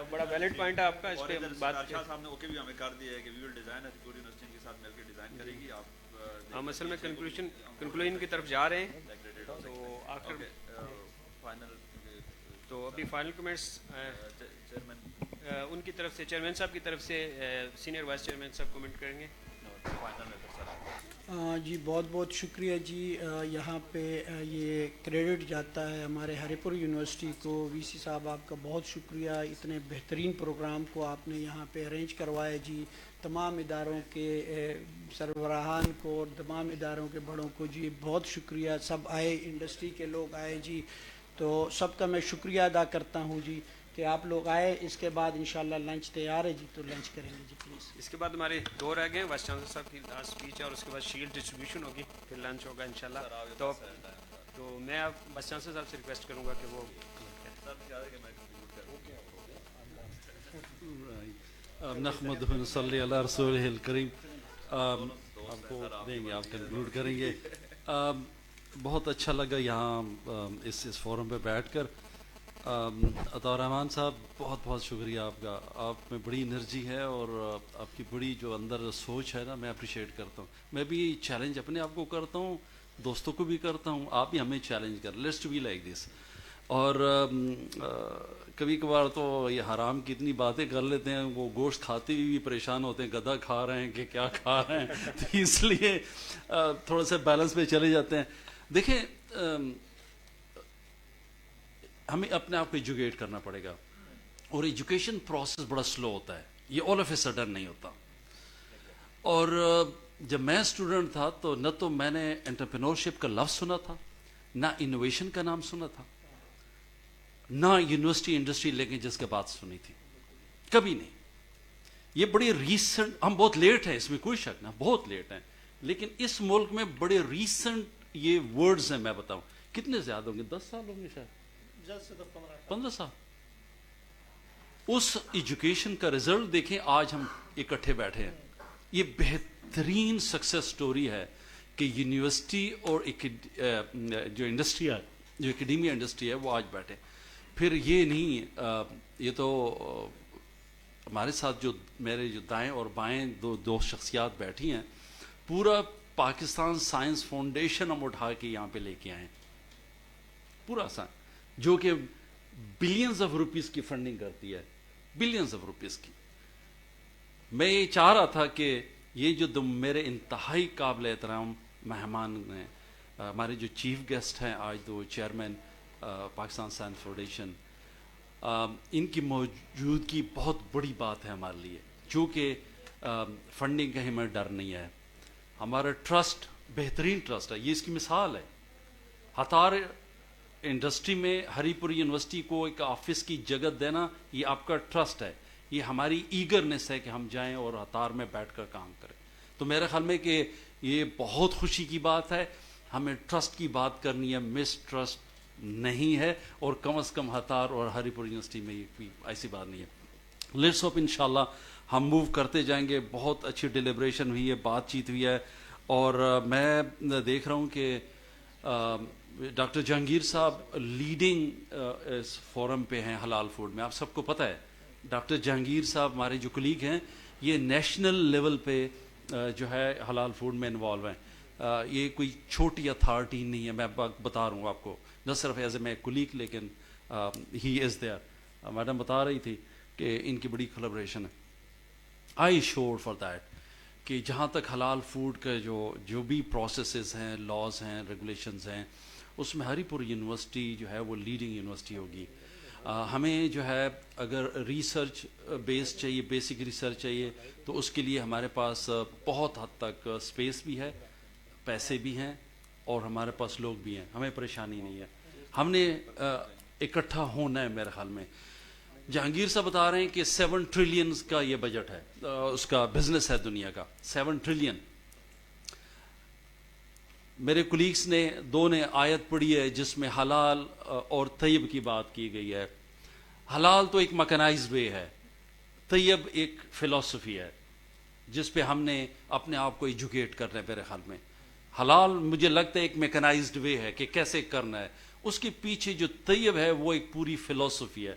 بڑا ویلڈ پوائنٹ ہے آپ کا. اس پہ بات
شاہ صاحب نے اوکے بھی ہمیں کر دیا ہے کہ وی ول ڈیزائن پوری یونیورسٹی کے ساتھ مل کے ڈیزائن کرے گی. آپ
ہم اصل میں کنکلوژن کی طرف جا رہے ہیں, تو آخر
فائنل,
تو ابھی فائنل کمنٹس ان کی طرف سے, چیئرمین صاحب کی طرف سے, سینئر وائس چیئرمین صاحب کمنٹ کریں گے.
جی بہت بہت شکریہ جی. یہاں پہ یہ کریڈٹ جاتا ہے ہمارے ہری پور یونیورسٹی کو. وی سی صاحب آپ کا بہت شکریہ, اتنے بہترین پروگرام کو آپ نے یہاں پہ ارینج کروایا جی. تمام اداروں کے سربراہان کو اور تمام اداروں کے بڑوں کو جی بہت شکریہ. سب آئے, انڈسٹری کے لوگ آئے جی, تو سب کا میں شکریہ ادا کرتا ہوں جی کہ آپ لوگ آئے. اس کے بعد انشاءاللہ لنچ تیار ہے جی, تو لنچ کریں گے جی پلیز.
اس کے بعد ہمارے 2 رہ گئے ہیں, وائس چانسلر صاحب کی لاسٹ اسپیچ ہے, اور اس کے بعد شیلڈ ڈسٹریبیوشن ہوگی, پھر لنچ ہوگا انشاءاللہ. تو میں اب وائس چانسلر صاحب سے ریکویسٹ کروں گا کہ وہ
نحمدہ و نصلی علی رسولہ الکریم. آپ کو دیں گے, آپ کنکلوڈ کریں گے. بہت اچھا لگا یہاں اس فورم پہ بیٹھ کر. عطا رحمان صاحب بہت بہت شکریہ آپ کا, آپ میں بڑی انرجی ہے اور آپ کی بڑی جو اندر سوچ ہے نا, میں اپریشیٹ کرتا ہوں. میں بھی چیلنج اپنے آپ کو کرتا ہوں, دوستوں کو بھی کرتا ہوں, آپ بھی ہمیں چیلنج کر, let's to be like this. اور کبھی کبھار تو یہ حرام کی اتنی باتیں کر لیتے ہیں, وہ گوشت کھاتے ہوئے بھی پریشان ہوتے ہیں, گدھا کھا رہے ہیں کہ کیا کھا رہے ہیں, تو اس لیے تھوڑا سا بیلنس پہ چلے جاتے ہیں. دیکھیں ہمیں اپنے آپ کو ایجوکیٹ کرنا پڑے گا, اور ایجوکیشن پروسیس بڑا سلو ہوتا ہے, یہ آل آف اے سڈن نہیں ہوتا. اور جب میں اسٹوڈنٹ تھا تو نہ تو میں نے انٹرپرینورشپ کا لفظ سنا تھا, نہ انوویشن کا نام سنا تھا, نہ یونیورسٹی انڈسٹری لیکن جس کے بات سنی تھی, کبھی نہیں. یہ بڑے ریسنٹ, ہم بہت لیٹ ہیں, اس میں کوئی شک نہ, بہت لیٹ ہیں, لیکن اس ملک میں بڑے ریسنٹ یہ ورڈز ہیں. میں بتاؤں کتنے زیادہ ہوں گے, 10 سال ہوں گے شاید, 15 سال. اس ایجوکیشن کا رزلٹ دیکھیں, آج ہم اکٹھے بیٹھے ہیں. یہ بہترین سکسیس سٹوری ہے کہ یونیورسٹی اور جو انڈسٹری ہے, جو اکیڈیمیا انڈسٹری ہے, وہ آج بیٹھے. پھر یہ نہیں, یہ تو ہمارے ساتھ جو میرے جو دائیں اور بائیں دو شخصیات بیٹھی ہیں, پورا پاکستان سائنس فاؤنڈیشن ہم اٹھا کے یہاں پہ لے کے آئے, پورا جو کہ بلینز آف روپیز کی فنڈنگ کرتی ہے, بلینز آف روپیز کی. میں یہ چاہ رہا تھا کہ یہ جو میرے انتہائی قابل احترام مہمان ہیں, ہمارے جو چیف گیسٹ ہیں آج, دو چیئرمین پاکستان سائنس فاؤنڈیشن, ان کی موجودگی بہت بڑی بات ہے ہمارے لیے, جو کہ فنڈنگ کا ہمیں ڈر نہیں ہے. ہمارا ٹرسٹ بہترین ٹرسٹ ہے, یہ اس کی مثال ہے. ہتار انڈسٹری میں ہری پور یونیورسٹی کو ایک آفس کی جگہ دینا, یہ آپ کا ٹرسٹ ہے, یہ ہماری ایگرنس ہے کہ ہم جائیں اور ہتار میں بیٹھ کر کام کریں. تو میرے خیال میں کہ یہ بہت خوشی کی بات ہے. ہمیں ٹرسٹ کی بات کرنی ہے, مس ٹرسٹ نہیں ہے, اور کم از کم ہتار اور ہری پور یونیورسٹی میں یہ کوئی ایسی بات نہیں ہے. لیٹس ہوپ انشاءاللہ ہم موو کرتے جائیں گے. بہت اچھی ڈیلیبریشن ہوئی ہے, بات چیت ہوئی ہے, اور میں دیکھ رہا ہوں کہ ڈاکٹر جہانگیر صاحب لیڈنگ اس فورم پہ ہیں حلال فوڈ میں. آپ سب کو پتہ ہے ڈاکٹر جہانگیر صاحب ہمارے جو کلیگ ہیں, یہ نیشنل لیول پہ جو ہے حلال فوڈ میں انوالو ہیں. یہ کوئی چھوٹی اتھارٹی نہیں ہے, میں بتا رہا ہوں آپ کو, نہ صرف ایز اے میں کلیگ, لیکن ہی از دیئر. میڈم بتا رہی تھی کہ ان کی بڑی کولابریشن ہے. آئی شور فار دیٹ کہ جہاں تک حلال فوڈ کا جو بھی پروسیسز ہیں, لاز ہیں, ریگولیشنز ہیں, اس میں ہری پور یونیورسٹی جو ہے وہ لیڈنگ یونیورسٹی ہوگی. ہمیں جو ہے اگر ریسرچ بیس چاہیے, بیسک ریسرچ چاہیے, تو اس کے لیے ہمارے پاس بہت حد تک اسپیس بھی ہے, پیسے بھی ہیں, اور ہمارے پاس لوگ بھی ہیں. ہمیں پریشانی نہیں ہے. ہم نے اکٹھا ہونا ہے. میرے خیال میں جہانگیر صاحب بتا رہے ہیں کہ 7 ٹریلین کا یہ بجٹ ہے, اس کا بزنس ہے دنیا کا, 7 ٹریلین. میرے کولیگس نے 2 نے آیت پڑھی ہے جس میں حلال اور طیب کی بات کی گئی ہے. حلال تو ایک میکنائزڈ وے ہے, طیب ایک فلسفی ہے جس پہ ہم نے اپنے آپ کو ایجوکیٹ کرنا ہے. میرے خیال میں حلال مجھے لگتا ہے ایک میکنائزڈ وے ہے کہ کیسے کرنا ہے. اس کے پیچھے جو طیب ہے وہ ایک پوری فلسفی ہے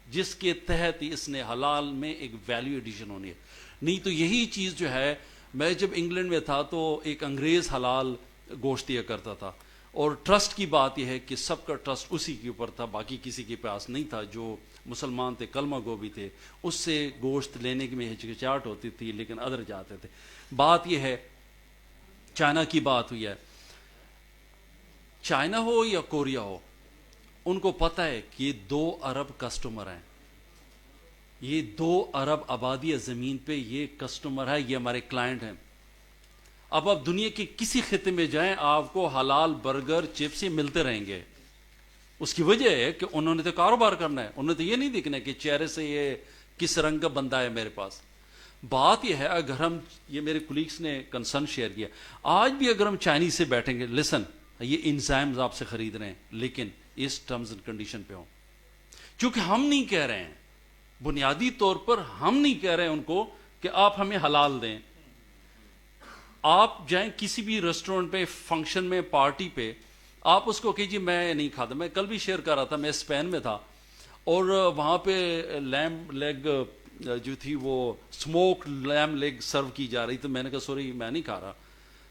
جس کے تحت اس نے حلال میں ایک ویلیو ایڈیشن ہونی ہے. نہیں تو یہی چیز جو ہے, میں جب انگلینڈ میں تھا تو ایک انگریز حلال گوشت دیا کرتا تھا, اور ٹرسٹ کی بات یہ ہے کہ سب کا ٹرسٹ اسی کے اوپر تھا, باقی کسی کے پاس نہیں تھا. جو مسلمان تھے, کلمہ گو بھی تھے, اس سے گوشت لینے میں ہچکچاہٹ ہوتی تھی, لیکن ادھر جاتے تھے. بات یہ ہے, چائنا کی بات ہوئی ہے, چائنا ہو یا کوریا ہو, ان کو پتہ ہے کہ یہ 2 ارب کسٹمر ہیں, یہ 2 ارب آبادی ہے زمین پہ, یہ کسٹمر ہے, یہ ہمارے کلائنٹ ہیں. اب آپ دنیا کے کسی خطے میں جائیں, آپ کو حلال برگر چپس یہ ملتے رہیں گے. اس کی وجہ ہے کہ انہوں نے تو کاروبار کرنا ہے, انہوں نے تو یہ نہیں دیکھنا کہ چہرے سے یہ کس رنگ کا بندہ ہے میرے پاس. بات یہ ہے, اگر ہم, یہ میرے کولیگس نے کنسرن شیئر کیا, آج بھی اگر ہم چائنیز سے بیٹھیں گے, لسن, یہ انزائمز آپ سے خرید رہے ہیں, لیکن اس ٹرمز اینڈ کنڈیشن پہ ہوں. چونکہ ہم نہیں کہہ رہے ہیں, بنیادی طور پر ہم نہیں کہہ رہے ہیں ان کو کہ آپ ہمیں حلال دیں. آپ جائیں کسی بھی ریسٹورنٹ پہ, فنکشن میں, پارٹی پہ, آپ اس کو کہیے میں نہیں کھاتا. میں کل بھی شیئر کر رہا تھا, میں اسپین میں تھا, اور وہاں پہ لیمب لیگ جو تھی, وہ اسموک لیمب لیگ سرو کی جا رہی. تو میں نے کہا سوری, میں نہیں کھا رہا,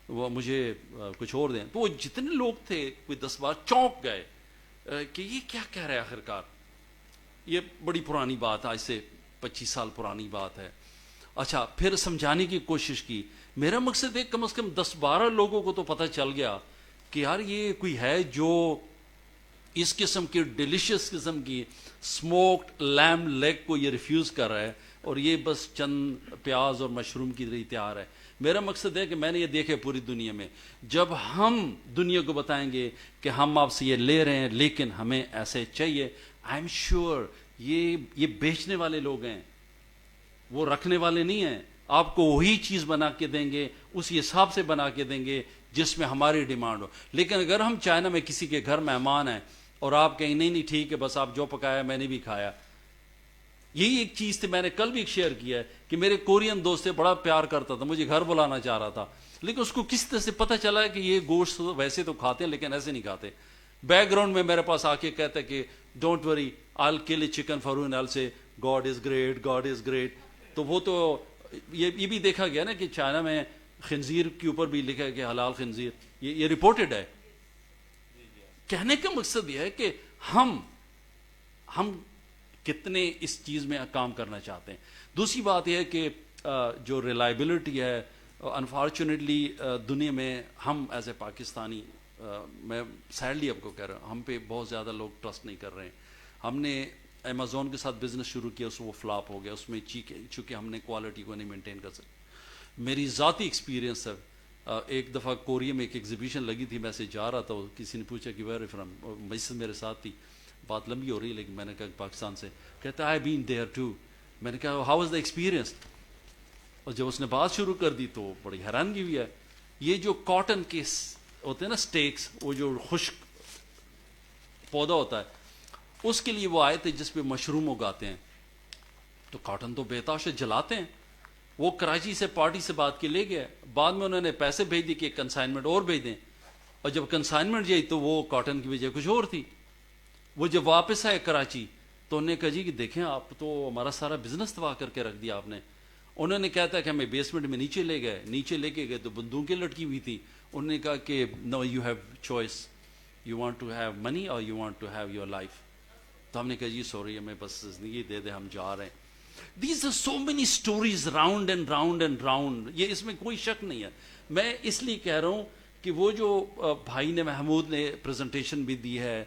وہ مجھے کچھ اور دیں. تو وہ جتنے لوگ تھے, کوئی 10-12 چونک گئے کہ یہ کیا کہہ رہے ہیں آخرکار. یہ بڑی پرانی بات ہے, آج سے 25 سال پرانی بات ہے. اچھا, پھر سمجھانے کی کوشش کی. میرا مقصد ہے کم از کم 10-12 لوگوں کو تو پتہ چل گیا کہ یار یہ کوئی ہے جو اس قسم کی ڈیلیشیس قسم کی اسموکڈ لیمب لیگ کو یہ ریفیوز کر رہا ہے, اور یہ بس چند پیاز اور مشروم کی طرح تیار ہے. میرا مقصد ہے کہ میں نے یہ دیکھے پوری دنیا میں, جب ہم دنیا کو بتائیں گے کہ ہم آپ سے یہ لے رہے ہیں لیکن ہمیں ایسے چاہیے, آئی ایم شیور یہ بیچنے والے لوگ ہیں, وہ رکھنے والے نہیں ہیں. آپ کو وہی چیز بنا کے دیں گے, اسی حساب سے بنا کے دیں گے جس میں ہماری ڈیمانڈ ہو. لیکن اگر ہم چائنا میں کسی کے گھر مہمان ہیں اور آپ کہیں نہیں نہیں ٹھیک ہے بس آپ جو پکایا میں نے بھی کھایا. یہی ایک چیز تھی, میں نے کل بھی شیئر کیا ہے کہ میرے کورین دوست سے بڑا پیار کرتا تھا, مجھے گھر بلانا چاہ رہا تھا, لیکن اس کو کس طرح سے پتہ چلا ہے کہ یہ گوشت ویسے تو کھاتے ہیں لیکن ایسے نہیں کھاتے. بیک گراؤنڈ میں میرے پاس آ کے کہتا ہے کہ don't worry all kill a chicken for you and all say God is great, God is great. تو وہ تو یہ بھی دیکھا گیا نا کہ چائنا میں خنزیر کے اوپر بھی لکھا ہے کہ حلال خنزیر, یہ رپورٹڈ ہے. کہنے کا مقصد یہ ہے کہ ہم کتنے اس چیز میں کام کرنا چاہتے ہیں. دوسری بات یہ ہے کہ جو ریلائبلٹی ہے, انفارچونیٹلی دنیا میں ہم ایز اے پاکستانی, میں سیڈلی آپ کو کہہ رہا ہوں, ہم پہ بہت زیادہ لوگ ٹرسٹ نہیں کر رہے ہیں. ہم نے امیزون کے ساتھ بزنس شروع کیا, اس وہ فلاپ ہو گیا, اس میں چونکہ ہم نے کوالٹی کو نہیں مینٹین کر سکتے. میری ذاتی ایکسپیرینس ہے, ایک دفعہ کوریا میں ایک ایگزیبیشن لگی تھی, میں سے جا رہا تھا, کسی نے پوچھا کہ ویئر فرام, مسز میرے ساتھ تھی, بات لمبی ہو رہی ہے لیکن میں نے کہا پاکستان سے. کہتا آئی بین دیئر ٹو. میں نے کہا ہاؤ واز دا ایکسپیرینس. اور جب اس نے بات شروع کر دی تو بڑی حیرانگی ہوئی ہے. یہ جو کاٹن کے ہوتے ہیں نا اسٹیکس, وہ جو خشک پودا ہوتا ہے, اس کے لیے وہ آئے تھے جس پہ مشروم اگاتے ہیں. تو کاٹن تو بےتاش جلاتے ہیں. وہ کراچی سے پارٹی سے بات کے لے گئے, بعد میں انہوں نے پیسے بھیج دی کہ کنسائنمنٹ اور بھیج دیں, اور جب کنسائنمنٹ جائی تو وہ کاٹن کی وجہ کچھ اور تھی. وہ جب واپس آئے کراچی تو انہوں نے کہا جی کہ دیکھیں آپ تو ہمارا سارا بزنس تباہ کر کے رکھ دیا آپ نے. انہوں نے کہتا ہے کہ ہمیں بیسمنٹ میں نیچے لے کے گئے تو بندوقیں لٹکی ہوئی تھی. انہوں نے کہا کہ no you have choice, you want to have money اور you want to have your life. تو ہم نے کہا جی سوری ہمیں بس زندگی دے دے, ہم جا رہے ہیں. These are so many stories round and round and round, یہ اس میں کوئی شک نہیں ہے. میں اس لیے کہہ رہا ہوں کہ وہ جو بھائی نے محمود نے پریزنٹیشن بھی دی ہے,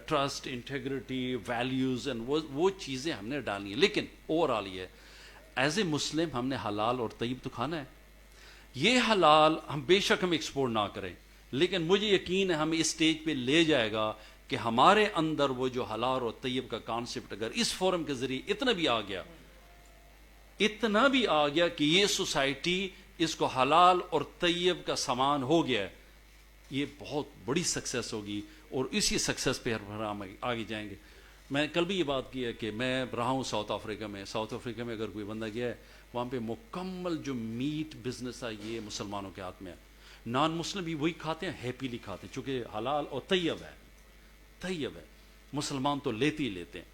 ٹرسٹ, انٹیگریٹی, ویلیوز اینڈ وہ چیزیں ہم نے ڈالی ہیں. لیکن اوور آل یہ ہے ایز اے مسلم ہم نے حلال اور طیب تو کھانا ہے. یہ حلال ہم بے شک ہم ایکسپورٹ نہ کریں, لیکن مجھے یقین ہے ہمیں اس اسٹیج پہ لے جائے گا کہ ہمارے اندر وہ جو حلال اور طیب کا کانسیپٹ اگر اس فورم کے ذریعے اتنا بھی آ گیا کہ یہ سوسائٹی اس کو حلال اور طیب کا سامان ہو گیا ہے, یہ بہت بڑی سکسیس ہوگی اور اسی سکسیس پہ ہم آگے جائیں گے. میں کل بھی یہ بات کی ہے کہ میں رہا ہوں ساؤتھ افریقہ میں. ساؤتھ افریقہ میں اگر کوئی بندہ گیا ہے وہاں پہ مکمل جو میٹ بزنس ہے یہ مسلمانوں کے ہاتھ میں ہے. نان مسلم بھی وہی کھاتے ہیں, ہیپیلی کھاتے ہیں, چونکہ حلال اور طیب ہے. مسلمان تو لیتے ہی لیتے ہیں.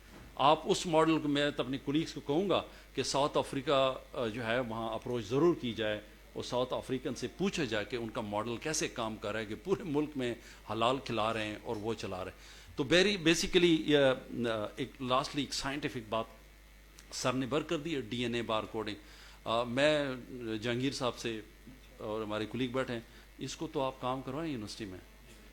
آپ اس ماڈل کو, میں تو اپنے کولیگس کو کہوں گا کہ ساؤتھ افریقہ جو ہے وہاں اپروچ ضرور کی جائے اور ساؤتھ افریقن سے پوچھا جائے کہ ان کا ماڈل کیسے کام کر رہا ہے کہ پورے ملک میں حلال کھلا رہے ہیں اور وہ چلا رہے ہیں. تو بیسیکلی ایک لاسٹلی ایک سائنٹیفک بات سر نے بر کر دی ہے, D N A bar coding. میں جہانگیر صاحب سے اور ہمارے کولیگ بیٹھے ہیں, اس کو تو آپ کام کروائیں یونیورسٹی میں.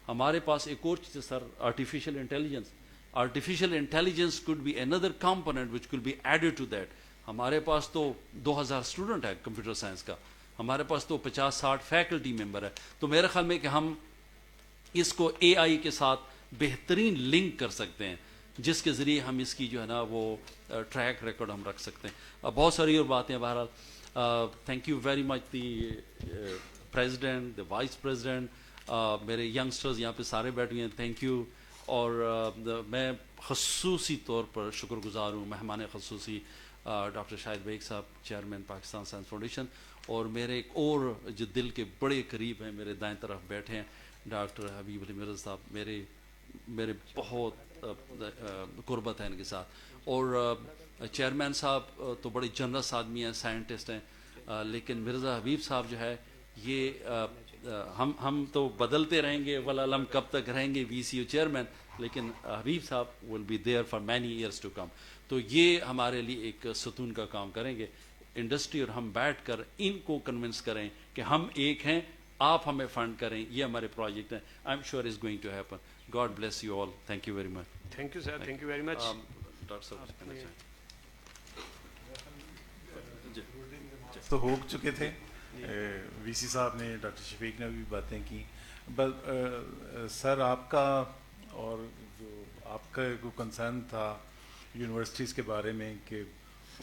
ہمارے پاس ایک اور چیز ہے sir, artificial intelligence. Artificial intelligence could be another component which could be added to that. ہمارے پاس تو 2000 اسٹوڈنٹ ہے کمپیوٹر سائنس کا, ہمارے پاس تو 50-60 فیکلٹی ممبر ہے. تو میرے خیال میں کہ ہم اس کو اے آئی کے ساتھ بہترین لنک کر سکتے ہیں جس کے ذریعے ہم اس کی جو ہے نا وہ ٹریک ریکارڈ ہم رکھ سکتے ہیں. بہت ساری اور باتیں. بہرحال thank you very much the president, the vice president, میرے ینگسٹرز یہاں پہ سارے بیٹھے ہوئے ہیں, تھینک یو. اور میں خصوصی طور پر شکر گزار ہوں مہمان خصوصی ڈاکٹر شاہد بیگ صاحب, چیئرمین پاکستان سائنس فاؤنڈیشن, اور میرے ایک اور جو دل کے بڑے قریب ہیں میرے دائیں طرف بیٹھے ہیں ڈاکٹر حبیب علی مرزا صاحب. میرے بہت قربت ہے ان کے ساتھ. اور چیئرمین صاحب تو بڑے جنرس آدمی ہیں, سائنٹسٹ ہیں, لیکن مرزا حبیب صاحب جو ہے یہ ہم تو بدلتے رہیں گے, والعلم کب تک رہیں گے وی سی او چیئرمین, لیکن حبیب صاحب will be there for many years to come. تو یہ ہمارے لیے ایک ستون کا کام کریں گے. انڈسٹری اور ہم بیٹھ کر ان کو کنونس کریں کہ ہم ایک ہیں, آپ ہمیں فنڈ کریں, یہ ہمارے پروجیکٹ ہیں. I am sure is going to happen. God bless you all. Thank you very much.
Thank you sir, thank you very much.
Doctor صاحب کہنا چاہیں
تو ہو چکے تھے, وی سی صاحب نے, ڈاکٹر شفیق نے بھی باتیں کی. سر آپ کا اور جو آپ کا کنسرن تھا یونیورسٹیز کے بارے میں کہ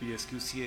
PSQCA,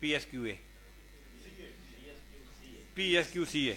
PSQA PSQCA।